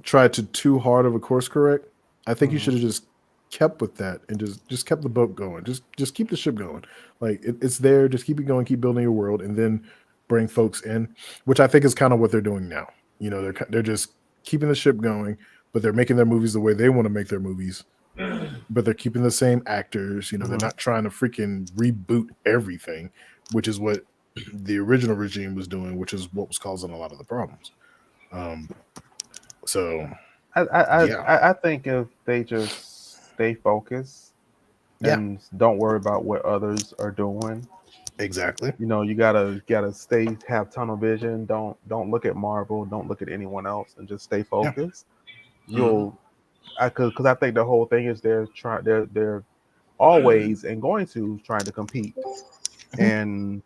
tried to too hard of a course correct. I think you should have just kept with that and just kept the boat going. Just keep the ship going. Like it's there. Just keep it going. Keep building your world, and then bring folks in, which I think is kind of what they're doing now. They're just keeping the ship going, but they're making their movies the way they want to make their movies. But they're keeping the same actors. They're not trying to freaking reboot everything, which is what the original regime was doing, which is what was causing a lot of the problems. So I think if they just stay focused and don't worry about what others are doing. Exactly. You gotta have tunnel vision. Don't look at Marvel. Don't look at anyone else, and just stay focused. Because I think the whole thing is they're always and going to trying to compete, and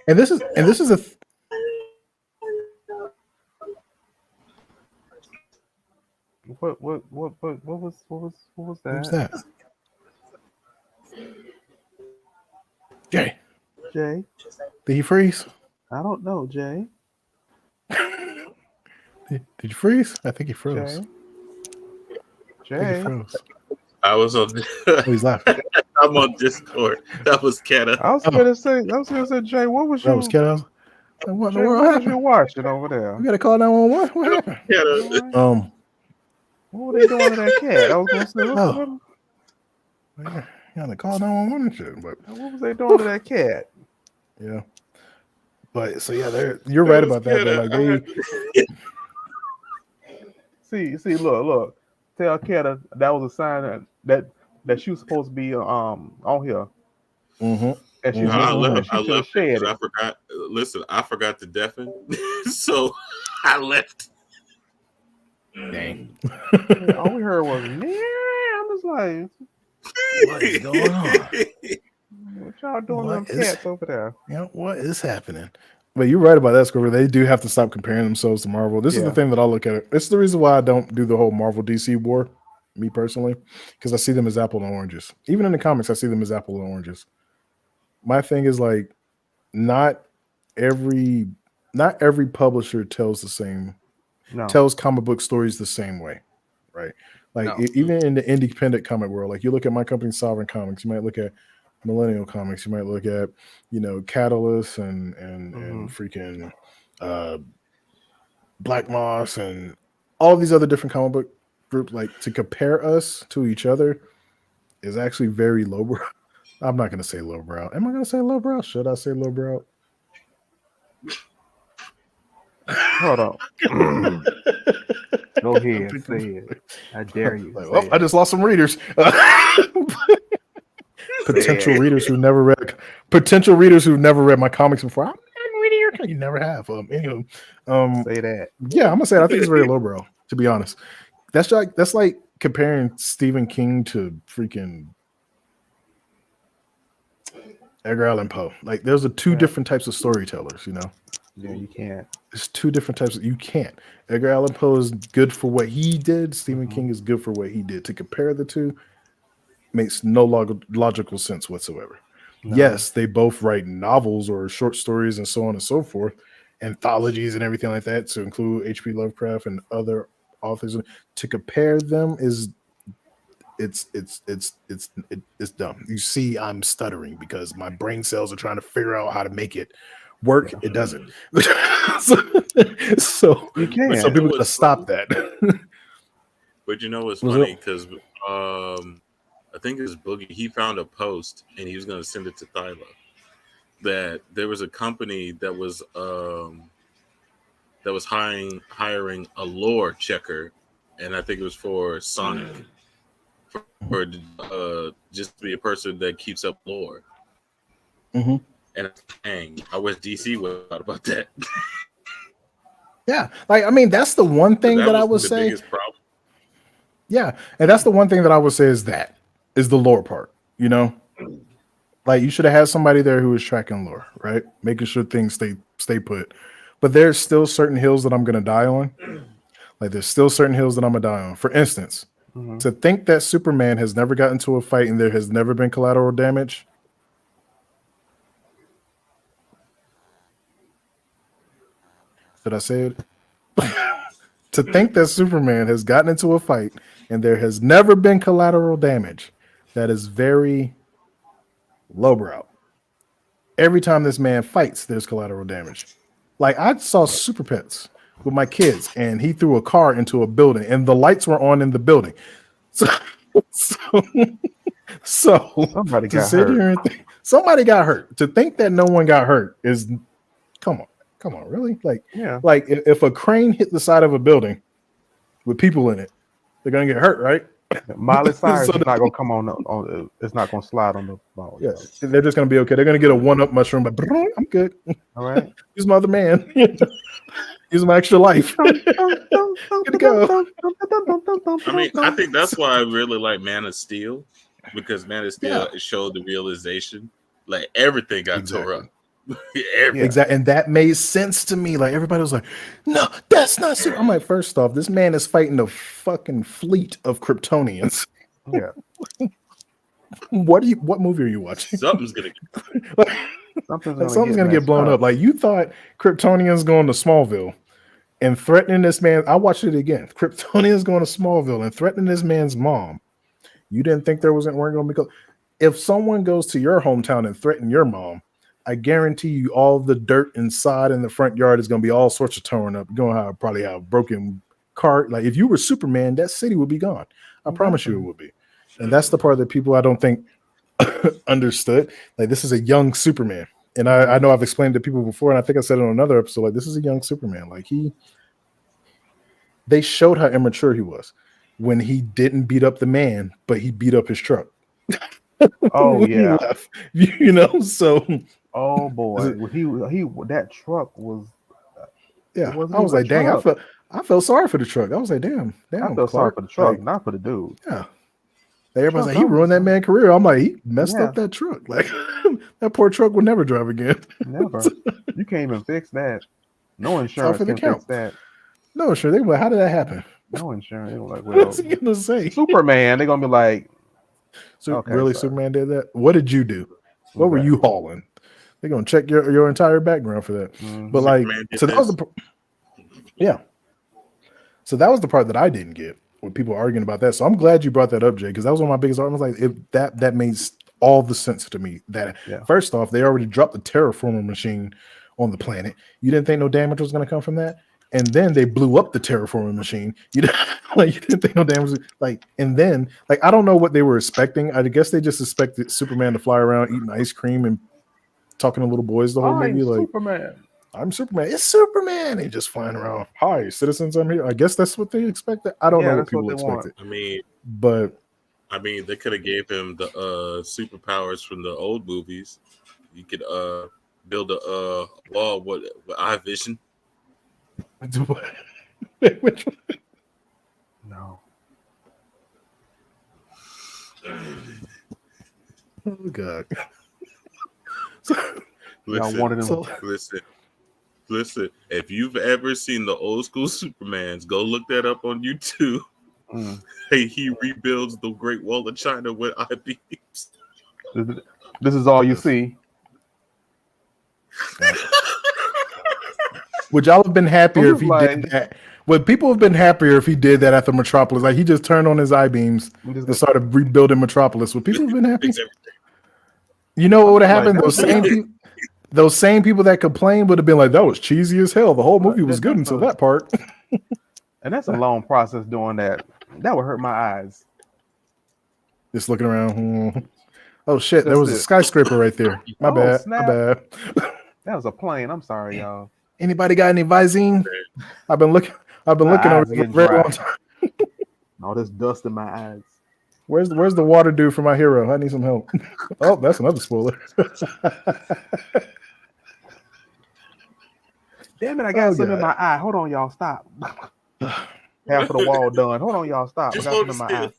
this is a. What was that? What was that? Jay. Jay? Did he freeze? I don't know, Jay. Did you freeze? I think he froze. Jay? I think he froze. I was on. Oh, he's laughing. I'm on Discord. That was Keta. I was gonna say, Jay, what was you? That was Keta. What in the world What happened? was you watching over there? We gotta call 911. What happened? Keta. What were they doing to that cat? I was gonna say, Yeah, they call 911 and shit. But what was they doing to that cat? Yeah. But so you're right about that. Though. Like see, look. tell Keta that was a sign that she was supposed to be on here, Mm-hmm. and she No, should I Mm-hmm. left. and I she should have left it shared because it. I forgot. Listen, I forgot to deafen, so I left. Dang. Yeah, all we heard was man. I'm just like, What is going on? what y'all doing to them What is cats over there? what is happening? But you're right about that, Scorpio. They do have to stop comparing themselves to Marvel. This is the Yeah. thing that I look at it. It's the reason why I don't do the whole Marvel DC war, me personally, because I see them as apple and oranges. Even in the comics, I see them as apple and oranges. My thing is like not every publisher tells No. comic book stories the same way, right? Like No. even in the independent comic world, like you look at my company, Sovereign Comics, you might look at Millennial Comics, you might look at Catalyst and freaking Black Moss and all these other different comic book groups. Like to compare us to each other is actually very lowbrow. I'm not going to say lowbrow. Am I going to say lowbrow? Should I say lowbrow? Hold on. Go ahead, say it. I dare you. Like, say well, I it. just lost some readers. Potential Say it. readers who never read my comics before. I'm reading your comic. You never have. Anyway, Say that. yeah, I'm gonna say I think it's very lowbrow. To be honest, that's like comparing Stephen King to freaking Edgar Allan Poe. Like, there's two different types of storytellers. Yeah, you can't. There's two different types. You can't. Edgar Allan Poe is good for what he did. Stephen King is good for what he did. To compare the two makes no logical sense whatsoever. No. Yes, they both write novels or short stories and so on and so forth, anthologies and everything like that, to include H.P. Lovecraft and other authors. To compare them is it's dumb. You see, I'm stuttering because my brain cells are trying to figure out how to make it work. It doesn't. so You can. so people gotta stop that. But you know what's Was funny? it- Because I think it was Boogie. He found a post and he was going to send it to Thyla. That there was a company that was hiring a lore checker, and I think it was for Sonic, for just to be a person that keeps up lore. Mhm. And dang, I wish DC would have thought about that. Yeah, like I mean, that's the one thing that I would the say. biggest problem. Yeah, and that's the one thing that I would say is the lore part. Like you should have had somebody there who was tracking lore, right? Making sure things stay put. But there's still certain hills that I'm gonna die on. Like there's still certain hills that I'm gonna die on. For instance, to think that Superman has never gotten into a fight and there has never been collateral damage. Did I say it? To think that Superman has gotten into a fight and there has never been collateral damage, that is very lowbrow. Every time this man fights, there's collateral damage. Like I saw Super Pets with my kids, and he threw a car into a building, and the lights were on in the building. So Somebody to got sit hurt. here and somebody got hurt. To think that no one got hurt is come on, really? Like, Yeah. like if a crane hit the side of a building with people in it, they're gonna get hurt, right? Miley Cyrus So is not gonna come on. It's not gonna slide on the ball. Yeah, they're just gonna be okay. They're gonna get a one-up mushroom, but I'm good. All right. Use my other man. Use my extra life. Good to go. I mean, I think that's why I really like Man of Steel, because Man of Steel showed the realization, like everything got tore up. Everything. Exactly, and that made sense to me. Like everybody was like, "No, that's not." I'm like, first off, this man is fighting a fucking fleet of Kryptonians. Yeah. What movie are you watching? Something's gonna Something's gonna get blown up. Like you thought Kryptonians going to Smallville and threatening this man. I watched it again. Kryptonians going to Smallville and threatening this man's mom. You didn't think weren't going to be. If someone goes to your hometown and threaten your mom, I guarantee you all the dirt inside in the front yard is going to be all sorts of torn up. You're going to probably have a broken car. Like if you were Superman, that city would be gone. I promise you it would be. And that's the part that people I don't think understood. Like this is a young Superman. And I know I've explained to people before, and I think I said it on another episode, like this is a young Superman. Like they showed how immature he was. when he didn't beat up the man, but he beat up his truck. Oh when he yeah. left. So Oh boy. He that truck was. yeah, It wasn't I was even a like, dang, truck. I felt sorry for the truck. I was like, damn, I felt sorry Clark. for the truck, Like, not for the dude. yeah. Everybody's Truck like, he ruined that man's career. I'm like, he messed Yeah. up that truck. Like that poor truck will never drive again. Never. You can't even fix that. No It's off insurance for the can fix count. that. No, sure. They were like, how did that happen? No insurance. They were like, What's well, he gonna say? Superman. They're gonna be like, So okay, really, sorry. Superman did that? What did you do? What were you hauling? They're gonna check your entire background for that. Mhm. But like, Superman did so that was this. the yeah. So that was the part that I didn't get when people were arguing about that. So I'm glad you brought that up, Jay, because that was one of my biggest arguments. Like, if that makes all the sense to me. That first off, they already dropped the terraforming machine on the planet. You didn't think no damage was going to come from that, and then they blew up the terraforming machine. You didn't think no damage. And then I don't know what they were expecting. I guess they just expected Superman to fly around eating ice cream and talking to little boys the whole movie. Like, Superman. I'm Superman. It's Superman. He's just flying around. Hi, citizens. I'm here. I guess that's what they expected. I don't know what people expected. I mean, they could have gave him the superpowers from the old movies. You could build a wall with eye vision. No. Oh God. Listen. If you've ever seen the old school Supermans, go look that up on YouTube. Hey, he rebuilds the Great Wall of China with eye beams. This is all you see. Would y'all have been happier if he did that? Would people have been happier if he did that at the Metropolis? Like, he just turned on his eye beams and started rebuilding Metropolis. Would people have been happy? You know what would have happened? Those same people that complained would have been like, that was cheesy as hell. The whole movie was good until that part. And that's a long process doing that. That would hurt my eyes. Just looking around. Oh shit, there was a skyscraper right there. My bad. Snap. My bad. That was a plane. I'm sorry, y'all. Anybody got any Visine? I've been looking over for a very long time. All this dust in my eyes. Where's the water dude for my hero? I need some help. Oh, that's another spoiler. Damn it, I got something in my eye. Hold on, y'all. Stop. Half of the wall done. Hold on, y'all. Stop. I got something in my eye.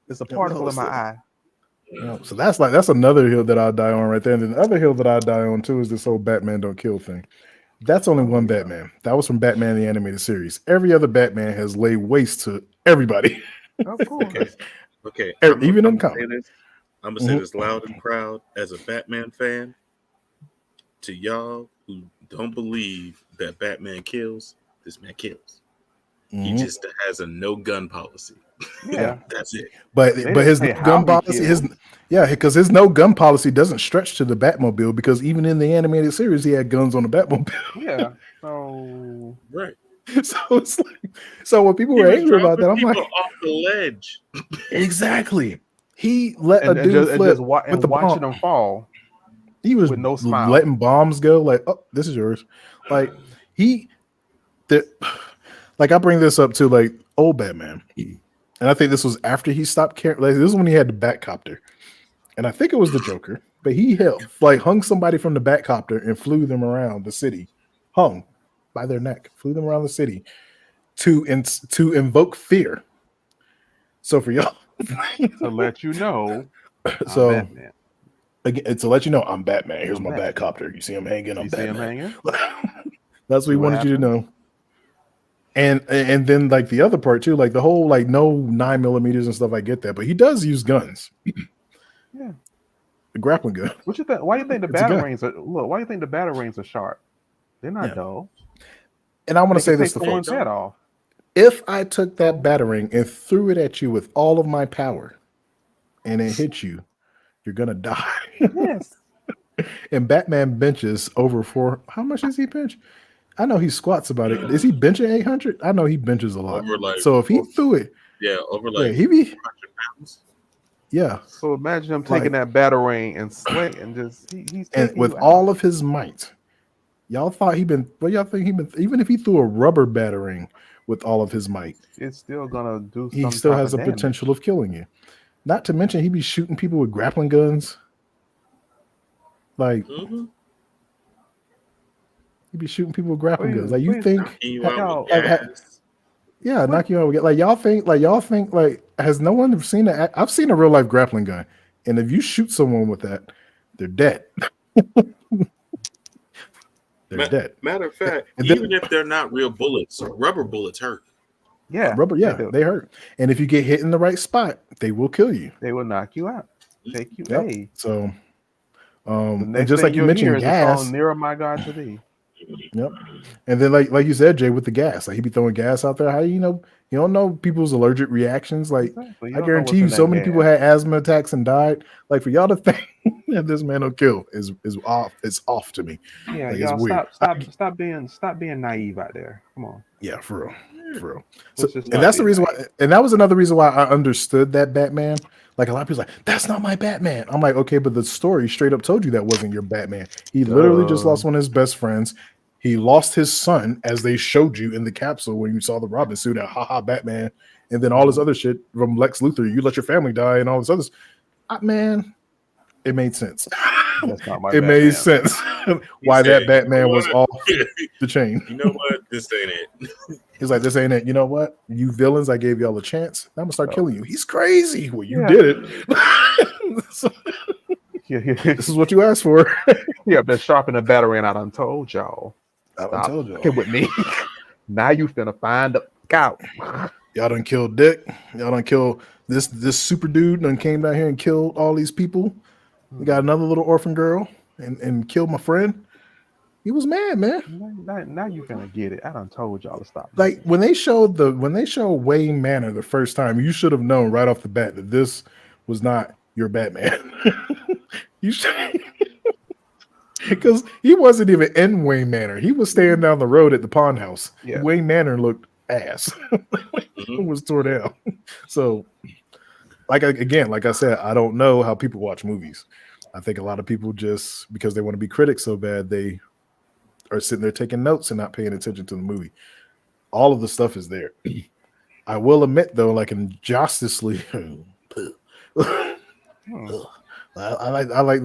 It's a particle in my eye. So that's another hill that I'll die on right there. And then the other hill that I'll die on too is this whole Batman don't kill thing. That's only one Batman. That was from Batman the Animated Series. Every other Batman has laid waste to everybody. Of course. Okay. Even in comics. I'm gonna say this loud and proud as a Batman fan. To y'all who don't believe that Batman kills, this man kills. He just has a no gun policy. Yeah, that's it. But his no gun policy, because his no gun policy doesn't stretch to the Batmobile, because even in the animated series, he had guns on the Batmobile. Yeah. So right. So it's like, so when people were angry about that, I'm like, off the ledge. Exactly. He let a dude flip with the watching him fall. He was with no smile, letting bombs go. Like, oh, this is yours. Like like I bring this up to like old Batman, and I think this was after he stopped caring. Like, this is when he had the Batcopter, and I think it was the Joker. But he hung somebody from the Batcopter and flew them around the city, hung by their neck, flew them around the city to invoke fear. So for y'all, to let you know, so Batman. Again, to let you know, I'm Batman. Here's my Batcopter. You see him hanging? I'm Batman. That's what he wanted you to know. And then like the other part too, like the whole like no 9mm and stuff. I get that, but he does use guns. Yeah, the grappling gun. What you think? Why do you think the batarangs are? Look, why do you think the batarangs are sharp? They're not dull. And I want to say this to folks: head off. If I took that batarang and threw it at you with all of my power, and it hit you, you're gonna die. Yes. And Batman benches over how much does he bench? I know he squats about it. Is he benching 800? I know he benches a lot. So if he threw it, over like he be 100 pounds. Yeah. So imagine him taking that batarang and swing and just he's and with all of his might. Y'all thought y'all think even if he threw a rubber batarang with all of his might. It's still gonna do. He some still type has the of damage. potential of killing you. Not to mention, he be shooting people with grappling guns. Like, he be shooting people with grappling guns. Like, you think, You out with Y'all- gas. yeah, knock you out. Like, y'all think, has no one seen that? I've seen a real life grappling gun, and if you shoot someone with that, they're dead. They're dead. Matter of fact, And then- even if they're not real bullets, rubber bullets hurt. Yeah, Rubber, they hurt. And if you get hit in the right spot, they will kill you. They will knock you out. Take you. Yep. Hey, So, the and next just thing like you you'll hear mentioned, is the gas. song "Nearer My God to Thee." Yep. And then like you said, Jay, with the gas, like he be throwing gas out there. How do you know? You don't know people's allergic reactions. Like Exactly. You I don't know guarantee what's you, in so that many gas. people had asthma attacks and died. Like for y'all to think that this man will kill is off. It's off to me. Yeah, Like, it's y'all weird. stop being naive out there. Come on. Yeah, for real. So, Let's just and not that's be the reason naive. why. And that was another reason why I understood that Batman. Like a lot of people like, that's not my Batman. I'm like, okay, but the story straight up told you that wasn't your Batman. He literally just lost one of his best friends. He lost his son, as they showed you in the capsule when you saw the Robin suit at haha Batman, and then all this other shit from Lex Luthor. You let your family die and all this other. Man, it made sense. That's not my It Batman. made sense why said, that Batman "You know was what? off the chain. You know what? This ain't it. He's like, this ain't it. You know what? You villains, I gave y'all a chance. Now I'm gonna start No. killing you. He's crazy. Well, you Yeah. did it. So, this is what you asked for. Yeah, been sharpening the battery, and I done told y'all. I done Stop told y'all. fucking with me. Now you finna find the cow. Y'all done killed Dick. Y'all done killed this super dude. Done came down here and killed all these people. We got another little orphan girl and killed my friend. He was mad, man. Now you finna get it. I done told y'all to stop. Like when they showed Wayne Manor the first time, you should have known right off the bat that this was not your Batman. You should, because he wasn't even in Wayne Manor. He was staying down the road at the pond house. Yeah. Wayne Manor looked ass. It was tore down. So, like I said, I don't know how people watch movies. I think a lot of people just because they want to be critics so bad, they are sitting there taking notes and not paying attention to the movie. All of the stuff is there. I will admit though, like in Justice League, I like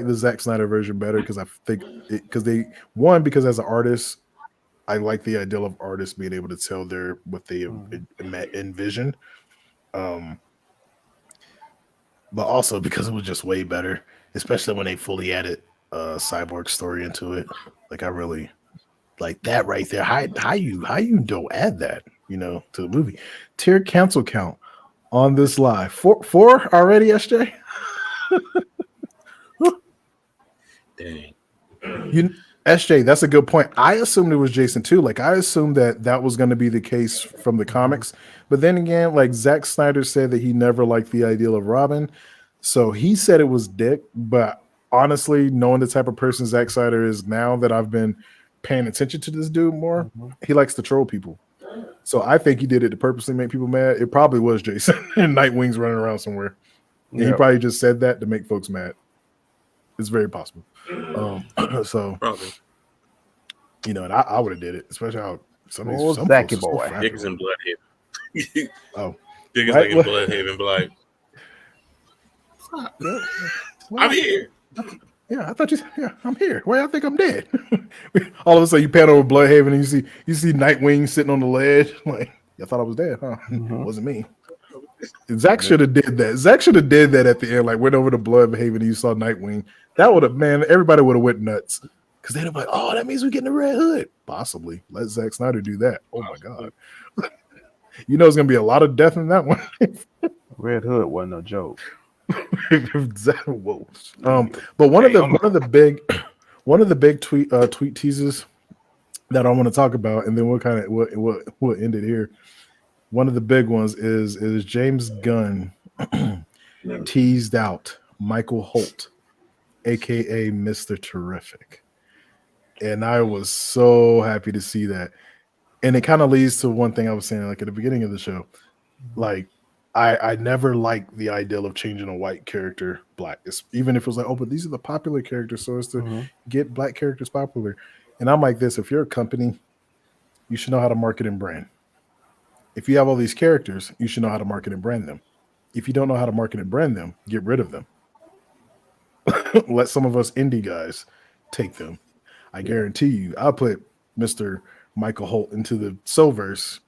the Zack Snyder version better because I think because as an artist, I like the idea of artists being able to tell what they envision, but also because it was just way better, especially when they fully added Cyborg story into it. Like I really like that right there. How you don't add that to the movie? Tier cancel count on this live four already, SJ. Dang. SJ, that's a good point. I assumed it was Jason too. Like I assumed that was going to be the case from the comics, but then again, like Zack Snyder said that he never liked the idea of Robin, so he said it was Dick. But honestly, knowing the type of person Zack Snyder is now that I've been paying attention to this dude more, he likes to troll people. So I think he did it to purposely make people mad. It probably was Jason and Nightwing's running around somewhere. And he probably just said that to make folks mad. It's very possible. So Probably. And I would have did it, especially how some Zacky folks are boy. so Dick is in Bloodhaven. Oh, Dick is right? like in Bloodhaven, but like, I'm here. Yeah, I thought I'm here. Well, I think I'm dead. All of a sudden, you pan over Bloodhaven and you see Nightwing sitting on the ledge. Like, I thought I was dead, huh? It wasn't me. Zack should have did that. Zack should have did that at the end. Like, went over to Bloodhaven and you saw Nightwing. That would have, man, everybody would have went nuts. Because they'd have been like, oh, that means we're getting a Red Hood. Possibly. Let Zack Snyder do that. Oh, my God. It's going to be a lot of death in that one. Red Hood wasn't no joke. Whoa. But one of the big tweet teasers that I want to talk about, and then we'll end it here. One of the big ones is James Gunn teased out Michael Holt, aka Mr. Terrific, and I was so happy to see that. And it kind of leads to one thing I was saying, like at the beginning of the show, like. I never liked the ideal of changing a white character black, even if it was like, oh, but these are the popular characters, so as to get black characters popular. And I'm like this: if you're a company, you should know how to market and brand. if you have all these characters, you should know how to market and brand them. If you don't know how to market and brand them, get rid of them. Let some of us indie guys take them. I guarantee you, I'll put Mr. Michael Holt into the Soulverse.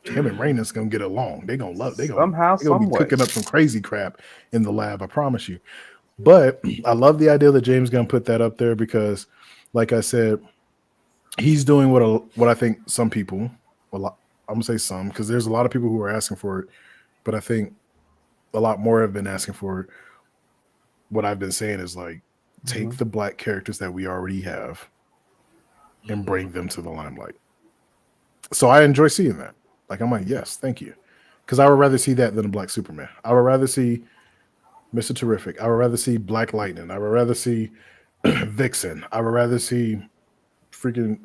Him and Raina's gonna get along. They gonna love. Somehow, They gonna some be way. cooking up some crazy crap in the lab. I promise you. But I love the idea that James gonna put that up there because, like I said, he's doing what I think some people. Well, I'm gonna say some because there's a lot of people who are asking for it, but I think a lot more have been asking for it. What I've been saying is like take the black characters that we already have and bring them to the limelight. So I enjoy seeing that. Like I'm like, yes, thank you. Because I would rather see that than a black Superman. I would rather see Mr. Terrific. I would rather see Black Lightning. I would rather see Vixen. I would rather see freaking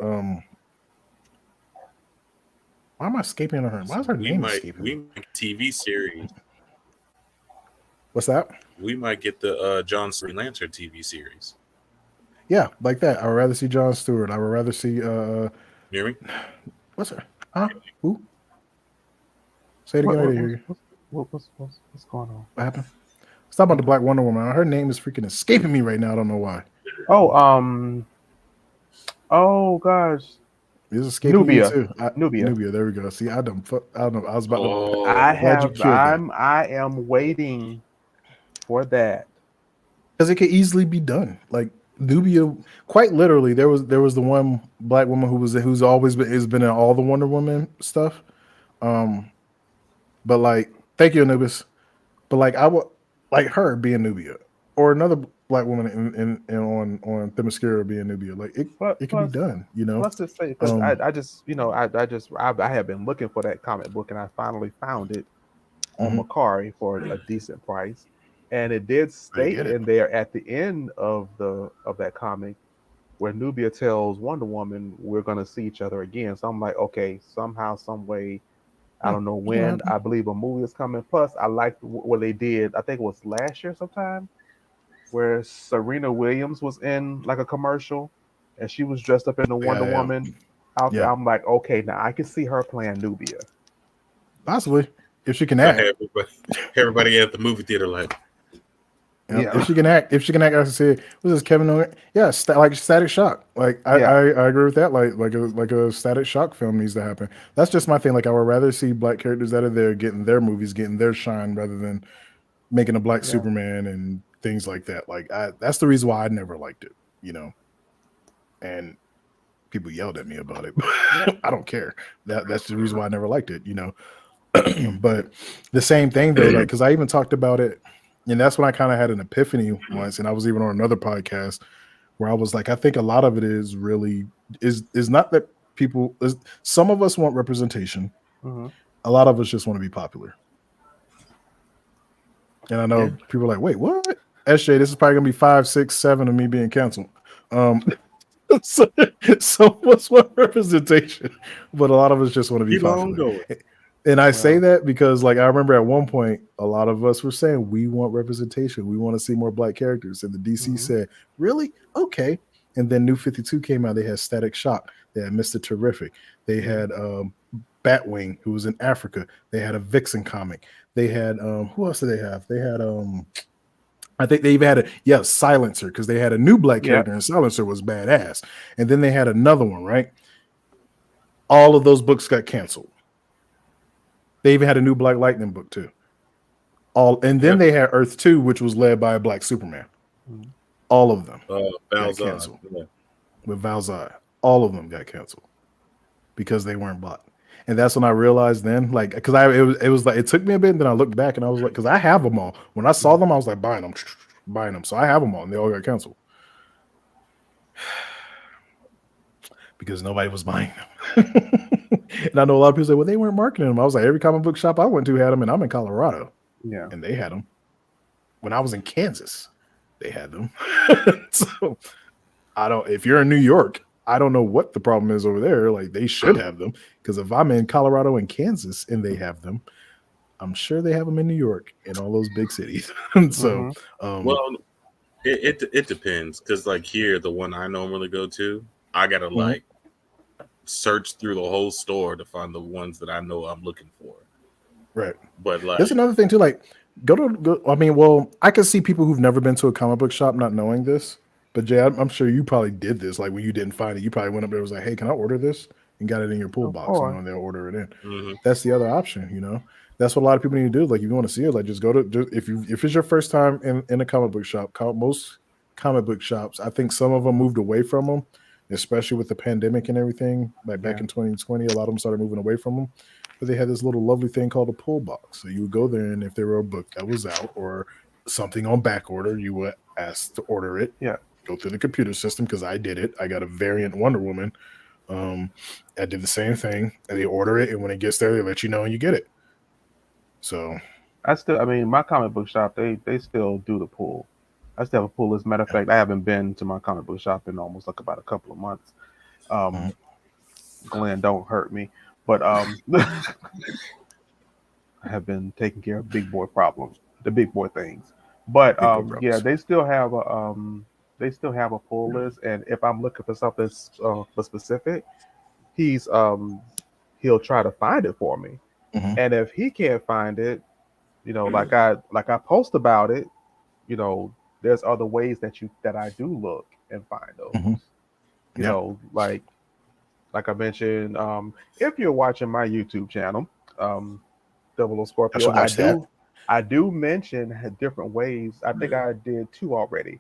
why am I escaping on her? Why is her name escaping? We might get TV series. What's that? We might get the John Green Lantern TV series. Yeah, like that. I would rather see Jon Stewart. I would rather see You hear me? what's her? Huh? Who? Say it again. I didn't hear you. What's going on? What happened? Let's talk about the Black Wonder Woman. Her name is freaking escaping me right now. I don't know why. Oh gosh. It's escaping Nubia. me too. Nubia. There we go. See, I don't know. I was about to. I am waiting for that. Because it could easily be done. Like Nubia, quite literally, there was the one black woman who's always been in all the Wonder Woman stuff. But like, thank you, Anubis. But like, I would like her being Nubia, or another black woman in on Themyscira being Nubia. Like it can be done. You know. Let's just say because I have been looking for that comic book and I finally found it on Macari for a decent price. And it did state in there at the end of that comic where Nubia tells Wonder Woman we're gonna see each other again. So I'm like, okay, somehow, some way, I don't know when. I believe a movie is coming. Plus, I liked what they did. I think it was last year sometime, where Serena Williams was in like a commercial, and she was dressed up in the Wonder Woman outfit. I'm like, okay, now I can see her playing Nubia. Possibly, if she can act. Everybody at the movie theater like. If she can act, as I said, was this Kevin Owens? Yeah, like Static Shock. Like I agree with that. Like a Static Shock film needs to happen. That's just my thing. Like I would rather see black characters that are there getting their movies, getting their shine, rather than making a black Superman and things like that. Like that's the reason why I never liked it. You know, and people yelled at me about it. I don't care. That's the reason why I never liked it. You know, but the same thing though, like because I even talked about it. And that's when I kind of had an epiphany once, and I was even on another podcast where I was like, I think a lot of it is not that some of us want representation. A lot of us just want to be popular. And I know people are like, wait, what? SJ, this is probably gonna be 5, 6, 7 of me being canceled. So some of us want representation, but a lot of us just want to be popular. And I say that because, like, I remember at one point, a lot of us were saying we want representation. We want to see more black characters. And the DC said, really? Okay. And then New 52 came out. They had Static Shock. They had Mr. Terrific. They had Batwing, who was in Africa. They had a Vixen comic. They had, who else did they have? They had, I think they even had Silencer, because they had a new black character, and Silencer was badass. And then they had another one, right? All of those books got canceled. They even had a new Black Lightning book too. And then they had Earth 2, which was led by a black Superman. All of them got canceled. With Val-Zod. All of them got canceled because they weren't black. And that's when I realized then, like, because it was like, it took me a bit, and then I looked back and I was like, because I have them all. When I saw them, I was like, buying them. So I have them all, and they all got canceled. Because nobody was buying them. And I know a lot of people say, well, they weren't marketing them. I was like, every comic book shop I went to had them, and I'm in Colorado. Yeah. And they had them. When I was in Kansas, they had them. So if you're in New York, I don't know what the problem is over there. Like, they should have them. Because if I'm in Colorado and Kansas and they have them, I'm sure they have them in New York and all those big cities. So, well, it depends. Because, like, here, the one I normally go to, I got to, like, search through the whole store to find the ones that I know I'm looking for. Right. But like, There's another thing too. Like, I can see people who've never been to a comic book shop not knowing this. But Jay, I'm sure you probably did this. Like when you didn't find it, you probably went up there and was like, "Hey, can I order this?" and got it in your pull box, and they'll order it in. mm-hmm. That's the other option. That's what a lot of people need to do. Like, if you want to see it, like just go to if it's your first time in a comic book shop. Most comic book shops, I think some of them moved away from them, especially with the pandemic and everything. Like back in 2020, a lot of them started moving away from them. But they had this little lovely thing called a pull box. So you would go there, and if there were a book that was out or something on back order, you would ask to order it. Yeah. Go through the computer system, because I did it. I got a variant Wonder Woman. I did the same thing, and they order it, and when it gets there, they let you know and you get it. So my comic book shop, they still do the pull. I still have a pull. As a matter of fact, I haven't been to my comic book shop in almost like about a couple of months. Glenn, don't hurt me. But I have been taking care of big boy problems, the big boy things. But they still have a pull list, and if I'm looking for something for specific, he'll try to find it for me. And if he can't find it, like I post about it, there's other ways that I do look and find those. Like I mentioned, if you're watching my YouTube channel, 00 Scorpio, I do mention different ways. I think I did 2 already.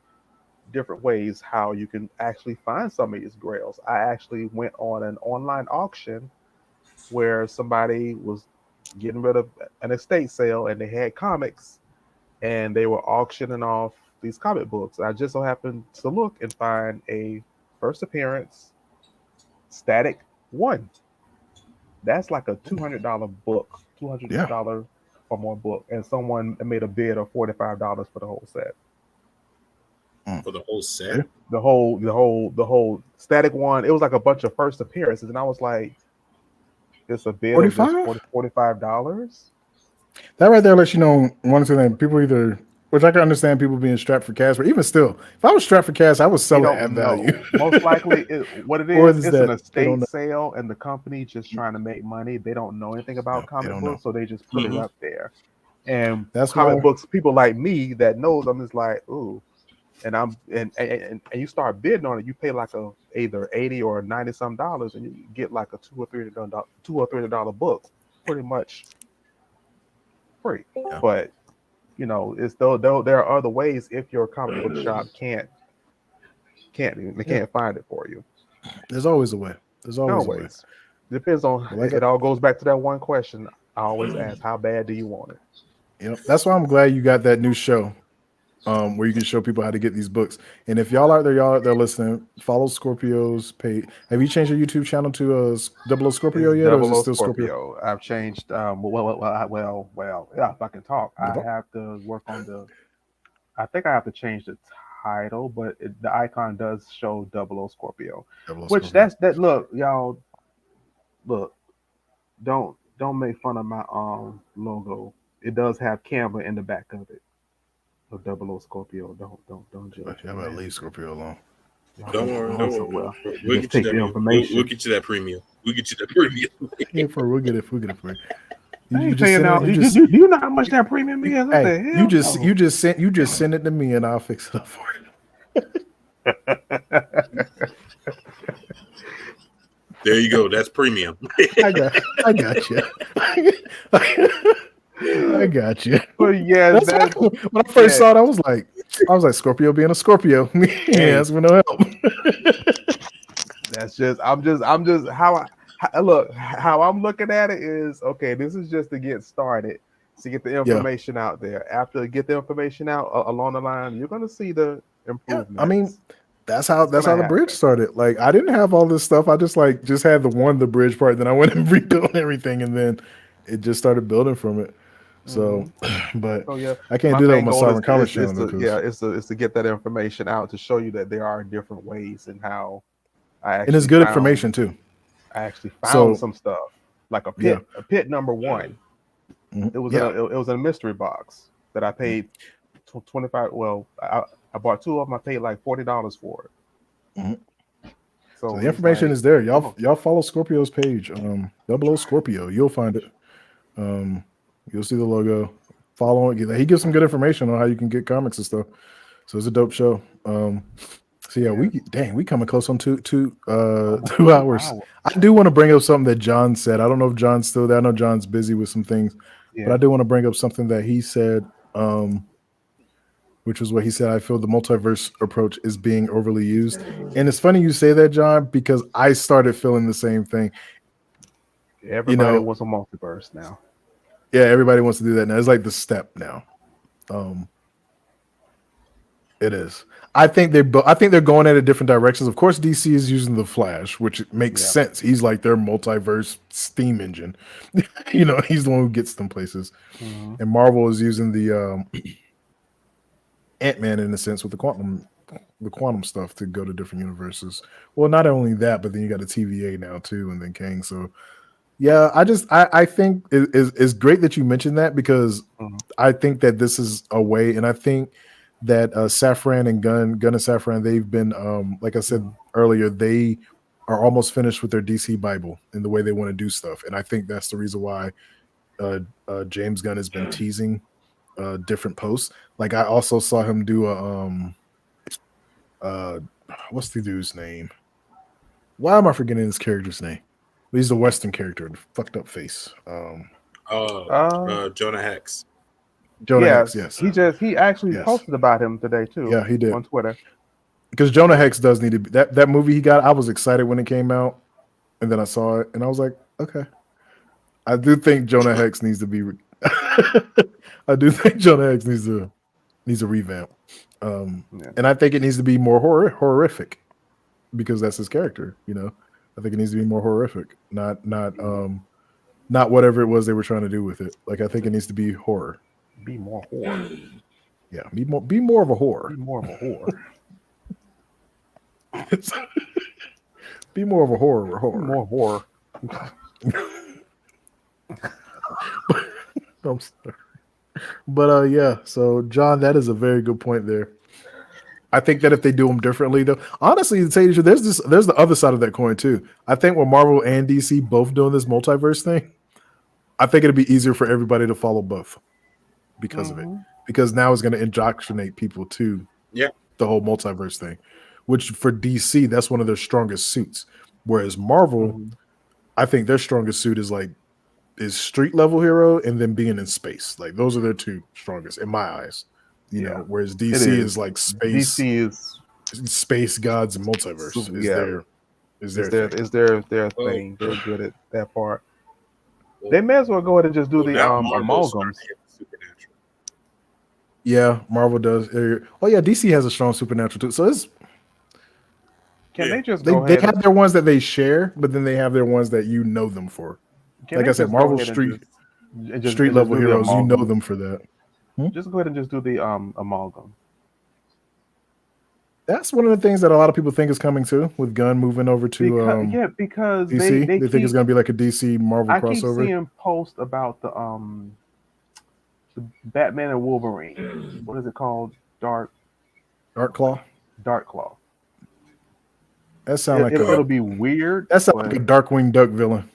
Different ways how you can actually find some of these grails. I actually went on an online auction where somebody was getting rid of an estate sale, and they had comics, and they were auctioning off these comic books. I just so happened to look and find a first appearance Static 1. That's like a $200 book, $200 or more book, and someone made a bid of $45 for the whole set. For the whole set, the whole Static 1. It was like a bunch of first appearances, and I was like, "It's a bid of just $45." That right there lets you know one thing. People either, which I can understand, people being strapped for cash, but even still, if I was strapped for cash, I would sell it at value. Most likely, it's an estate sale, and the company just trying to make money. They don't know anything about comic books, so they just put it up there. And that's comic books. People like me that knows, I'm just like, ooh. And you start bidding on it, you pay like either $80 or $90 some, and you get like a $200 or $300 book, pretty much free. Yeah. But it's though there are other ways if your comic book shop can't find it for you. There's always a way. There's always a way. Depends on. It all goes back to that one question I always ask: how bad do you want it? That's why I'm glad you got that new show. Where you can show people how to get these books. And if y'all out there listening, follow Scorpio's page. Have you changed your YouTube channel to 00 Scorpio yet, or is it still Scorpio? I've changed. Yeah, if I can talk, I have to work on I think I have to change the title, but the icon does show 00 Scorpio. Which that's that. Look, y'all. Look, don't make fun of my logo. It does have camera in the back of it. 00 Scorpio, don't judge. I'm gonna leave Scorpio alone. Don't worry. We'll get you that information. We'll get you that premium. We'll get you that premium. We'll get it for you. Do you know how much that premium is? Hey, you just send it to me, and I'll fix it up for you. There you go. That's premium. I got you. I got you. But yeah, when I first saw it, I was like, Scorpio being a Scorpio. Yes, with no help. That's just I'm just how I'm looking at it is, okay, this is just to get started, to get the information out there. After you get the information out along the line, you're gonna see the improvement. I mean, that's how the bridge started. Like, I didn't have all this stuff. I just had the bridge part. Then I went and rebuilt everything, and then it just started building from it. So, but I can't do that with my Sovereign Comics channel. It's to get that information out, to show you that there are different ways and how and it's good information too. I actually found some stuff like a pit number 1. It was a mystery box that I paid 25. Well, I bought 2 of them. I paid like $40 for it. So the he's information like, is there. Y'all follow Scorpio's page. Double O Scorpio. You'll find it. You'll see the logo. Follow it. He gives some good information on how you can get comics and stuff. So it's a dope show. So yeah, we coming close on two hours. I do want to bring up something that John said. I don't know if John's still there. I know John's busy with some things, but I do want to bring up something that he said, which was what he said. I feel the multiverse approach is being overly used, and it's funny you say that, John, because I started feeling the same thing. Everybody wants a multiverse now. Yeah, everybody wants to do that now. It's like the step now. It is. I think they're going at it different directions. Of course, DC is using the Flash, which makes sense. He's like their multiverse steam engine. He's the one who gets them places. Mm-hmm. And Marvel is using the Ant-Man in a sense with the quantum stuff to go to different universes. Well, not only that, but then you got a TVA now too, and then Kang. So yeah, I think it's great that you mentioned that, because I think that this is a way, and I think that Safran and Gunn and Safran, they've been like I said earlier, they are almost finished with their DC Bible and the way they want to do stuff, and I think that's the reason why James Gunn has been teasing different posts. Like I also saw him do a what's the dude's name? Why am I forgetting his character's name? He's the Western character, the fucked up face. Jonah Hex. Hex, yes. He actually posted about him today too. Yeah, he did on Twitter. Because Jonah Hex does need to be that movie he got. I was excited when it came out, and then I saw it, and I was like, okay. I do think Jonah Hex needs to be. I do think Jonah Hex needs a revamp, and I think it needs to be more horrific, because that's his character. I think it needs to be more horrific, not whatever it was they were trying to do with it. Like I think it needs to be horror. Be more horror. Yeah, be more of a whore. Be more of a whore. Be more of a horror. More horror. I'm sorry. But yeah, so John, that is a very good point there. I think that if they do them differently, though, honestly, to tell you the truth, there's the other side of that coin too. I think with Marvel and DC both doing this multiverse thing, I think it'd be easier for everybody to follow both because of it. Because now it's going to indoctrinate people to the whole multiverse thing, which for DC, that's one of their strongest suits. Whereas Marvel, I think their strongest suit is street level hero and then being in space. Like those are their two strongest in my eyes. Whereas DC is like space. DC is space gods and multiverse is their thing. They're good at that part. They may as well go ahead and just do the amalgams. Yeah, Marvel does. Oh yeah, DC has a strong supernatural too. So it's they just they have their ones that they share, but then they have their ones that you know them for. Like I said, Marvel street level heroes, you know them for that. Just go ahead and just do the amalgam. That's one of the things that a lot of people think is coming too, with Gunn moving over to because DC. They think it's going to be like a DC Marvel crossover. I keep seeing posts about the Batman and Wolverine. What is it called? Dark Claw. Dark Claw. That sounds like it'll be weird. That sounds like a Darkwing Duck villain.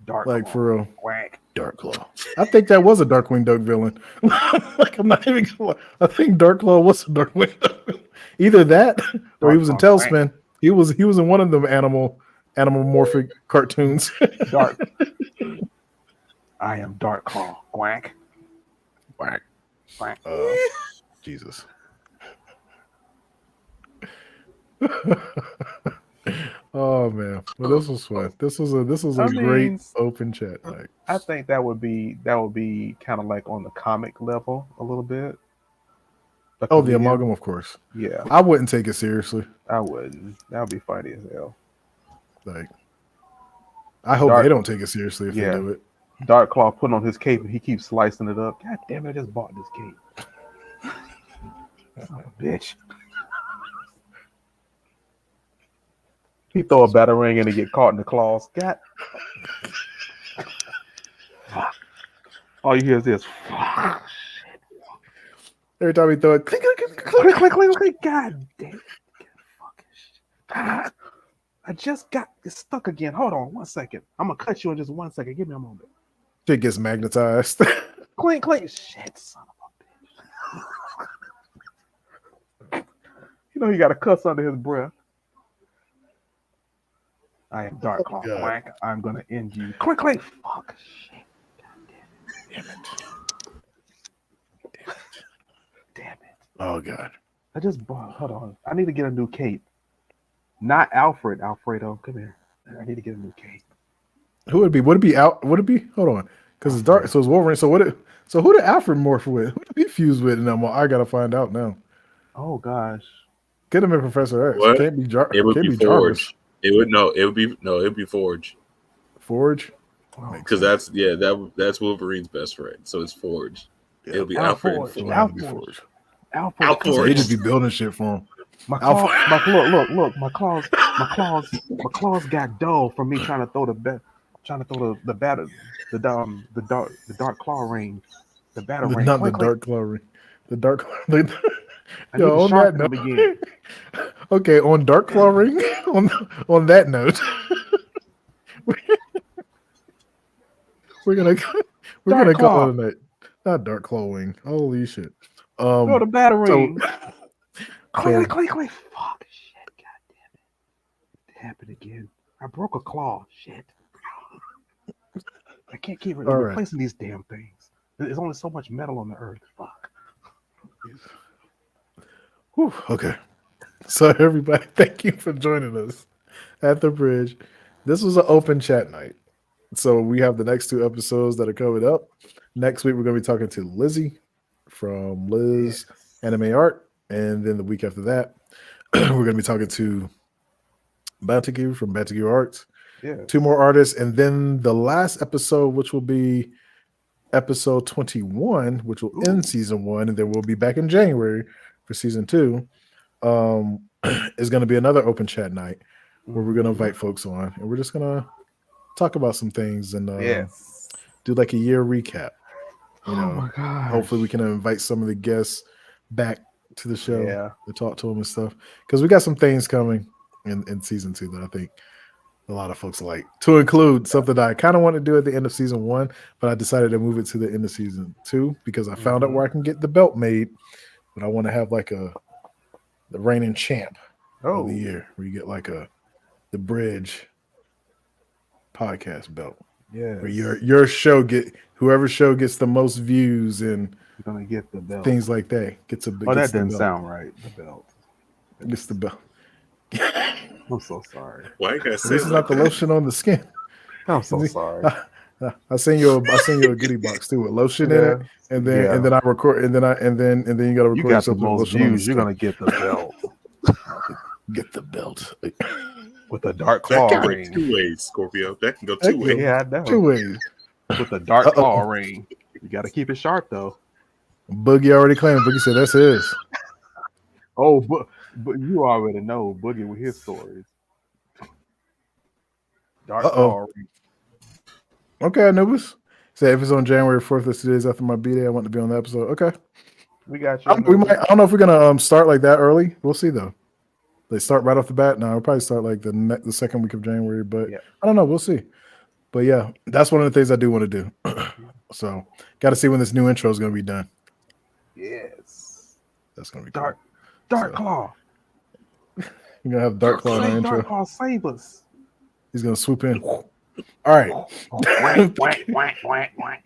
Dark like Claw. For real. Quack. Dark Claw. I think that was a Darkwing Duck villain. Like I'm not even gonna lie. I think Dark Claw was a Darkwing Duck villain. Either that or he was in Tailspin. He was in one of them animalmorphic cartoons. Dark. I am Dark Claw. Quack. Quack. Quack. Jesus. Oh man, well, this was fun. This was a great open chat. Like, I think that would be kind of like on the comic level a little bit. Oh, the amalgam, of course. Yeah, I wouldn't take it seriously. I wouldn't. That would be funny as hell. Like, I hope they don't take it seriously if they do it. Dark Claw putting on his cape and he keeps slicing it up. God damn it! I just bought this cape. Son of a bitch. He throw a batarang and he get caught in the claws. God. Fuck. All you hear is this. Fuck. Every time he throw it, click, click, click, click, click, click, click. God damn it. I just got it stuck again. Hold on 1 second. I'm gonna cut you in just 1 second. Give me a moment. Shit gets magnetized. Clink, clink. Shit, son of a bitch. You know he got a cuss under his breath. I am Dark Claw. God. Clank. I'm gonna end you. Clink, clink. Fuck. Shit. Damn it. Damn it. Oh God. I just bought. Hold on. I need to get a new cape. Not Alfred. Alfredo, come here. I need to get a new cape. Who would it be? Would it be out? Would it be? Hold on, because it's dark. So it's Wolverine. So what? So who did Alfred morph with? Who did he fuse with? And I gotta find out now. Oh gosh. Could have been Professor X. What? Can't be Jar. It would Can't be be Jarvis. Forge. It would be Forge. Forge. Oh, Because that's Wolverine's best friend. So it's Forge. Yeah. It'll be Al Alfred Forge. and It'll Forge. have to be Forge. Alfred. Alfred. So he just be building shit for him. My Alfred. claw, look, my claws got dull from me trying to throw the dark claw ring, the battle ring. Not the Clink, clink. dark claw ring. The dark. I need to on that sharpen note, them again. okay, on dark claw ring. On that note, we're gonna Dark call Claw. it a night. Not dark claw wing. Holy shit. Throw the battle so- ring. Clink, clink, clink. Fuck. Shit. God damn it. It happened again. I broke a claw. Shit. I can't keep All right. replacing these damn things. There's only so much metal on the earth. Fuck. Whew, okay. So everybody, thank you for joining us at the bridge. This was an open chat night. So we have the next 2 episodes that are coming up. Next week we're going to be talking to Lizzie from Liz Anime Art. And then the week after that, we're going to be talking to Bantagu from Bantagu Arts. Yeah. 2 more artists. And then the last episode, which will be episode 21, which will end season 1. And then we'll be back in January for season 2. Is going to be another open chat night where we're going to invite folks on. And we're just going to talk about some things and do like a year recap. You know, Oh my god. hopefully we can invite some of the guests back to the show Yeah. to talk to them and stuff, because we got some things coming in season 2 that I think a lot of folks like, to include something that I kind of want to do at the end of season 1, but I decided to move it to the end of season 2 because I found out where I can get the belt made. But I want to have like the reigning champ of the year, where you get like the bridge podcast belt. Yeah. Where your show whoever show gets the most views and You're gonna get the belt. things like that gets a big. Oh, that didn't sound right. The belt. Gets the belt. I'm so sorry. Why you gotta say This is not the lotion on the skin. I'm so sorry. I send you a goodie box too with lotion in it, and then I record, and then you gotta record You got the yourself with most lotion on the views. You're skin. gonna get the belt Get the belt. with a dark That claw can go ring. 2 ways, Scorpio. That can go That 2 can ways. Yeah, I know. 2 ways. With a dark Uh-oh. claw ring. You got to keep it sharp though. Boogie already claimed. Boogie said that's his. Oh, but you already know Boogie with his stories. Dark claw ring. Okay, Anubis. Say if it's on January 4th, that's 2 days after my B-Day, I want to be on the episode. Okay. We got you. We might. I don't know if we're gonna start like that early. We'll see though. They start right off the bat. No, we'll probably start like the second week of January, but Yeah. I don't know. We'll see. But yeah, that's one of the things I do want to do. So got to see when this new intro is going to be done. Yes. That's going to be Dark So- claw. Cool. You're gonna have Dark Claw in the Say intro. dark claw save us. He's gonna swoop in. All right. Whack, whack, whack, whack, whack.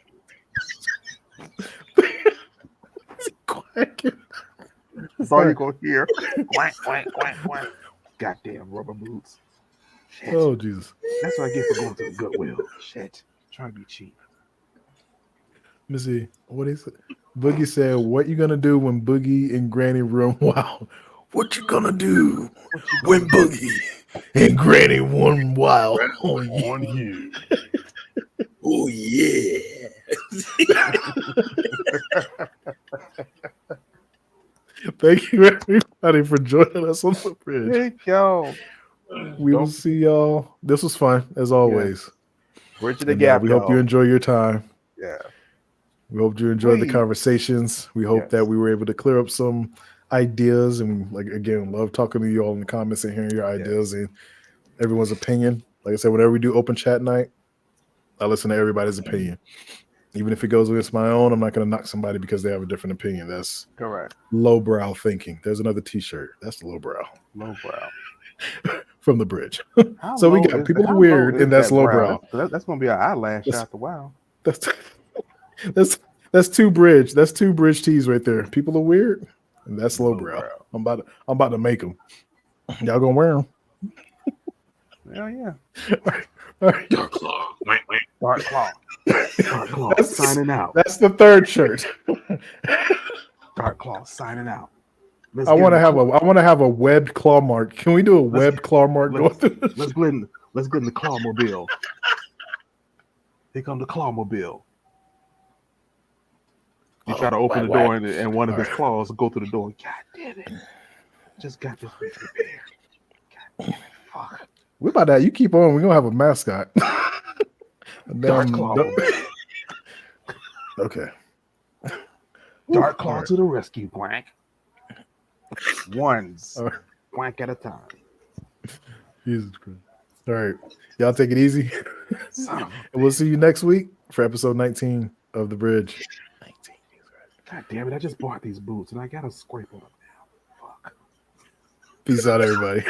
That's all you gonna hear. Whack, whack, whack, whack. Goddamn rubber boots. Shit. Oh Jesus. That's what I get for going to the Goodwill. Shit. Trying to be cheap. Let me see. What is it? Boogie said, "What you gonna do when Boogie and Granny run wild? What you gonna do when Boogie and Granny run wild on you?" Oh yeah. Thank you everybody for joining us on the bridge. Thank y'all. We will see y'all. This was fun as always. Bridging the And, gap. we hope you enjoy your time. Yeah. We hope you enjoyed the Please. conversations. We hope Yes. that we were able to clear up some ideas, and like again, love talking to you all in the comments and hearing your ideas. And everyone's opinion. Like I said, whenever we do open chat night, I listen to everybody's opinion. Even if it goes against my own, I'm not going to knock somebody because they have a different opinion. That's Correct. lowbrow thinking. There's another T-shirt. That's the lowbrow Lowbrow. from the bridge. How So we low got is- people how weird, low and is that's that brow? lowbrow. That's gonna be an eyelash That's- after a while. That's two bridge. That's two bridge tees right there. People are weird, and that's lowbrow. I'm about to make them. Y'all gonna wear them? Hell yeah. All right. Dark Claw. Wait. Dark Claw. Dark Claw That's- signing out. That's the third shirt. Dark Claw signing out. I want to have a webbed claw mark. Can we do a webbed claw mark? let's- going through Let's get in the clawmobile. Here come the clawmobile. You try to open the door and one of his claws will go through the door. God damn it. Just got this bitch repaired. God damn it. Fuck. We're about that. You keep on. We're gonna have a mascot. Dark Claw. Okay. Dark Claw to the rescue, Blank. Ones. All right. Blank at a time. Jesus Christ. All right. Y'all take it easy. Son of a And we'll see you next week for episode 19 of The Bridge. God damn it. I just bought these boots and I gotta scrape them up now. Fuck. Peace out, everybody.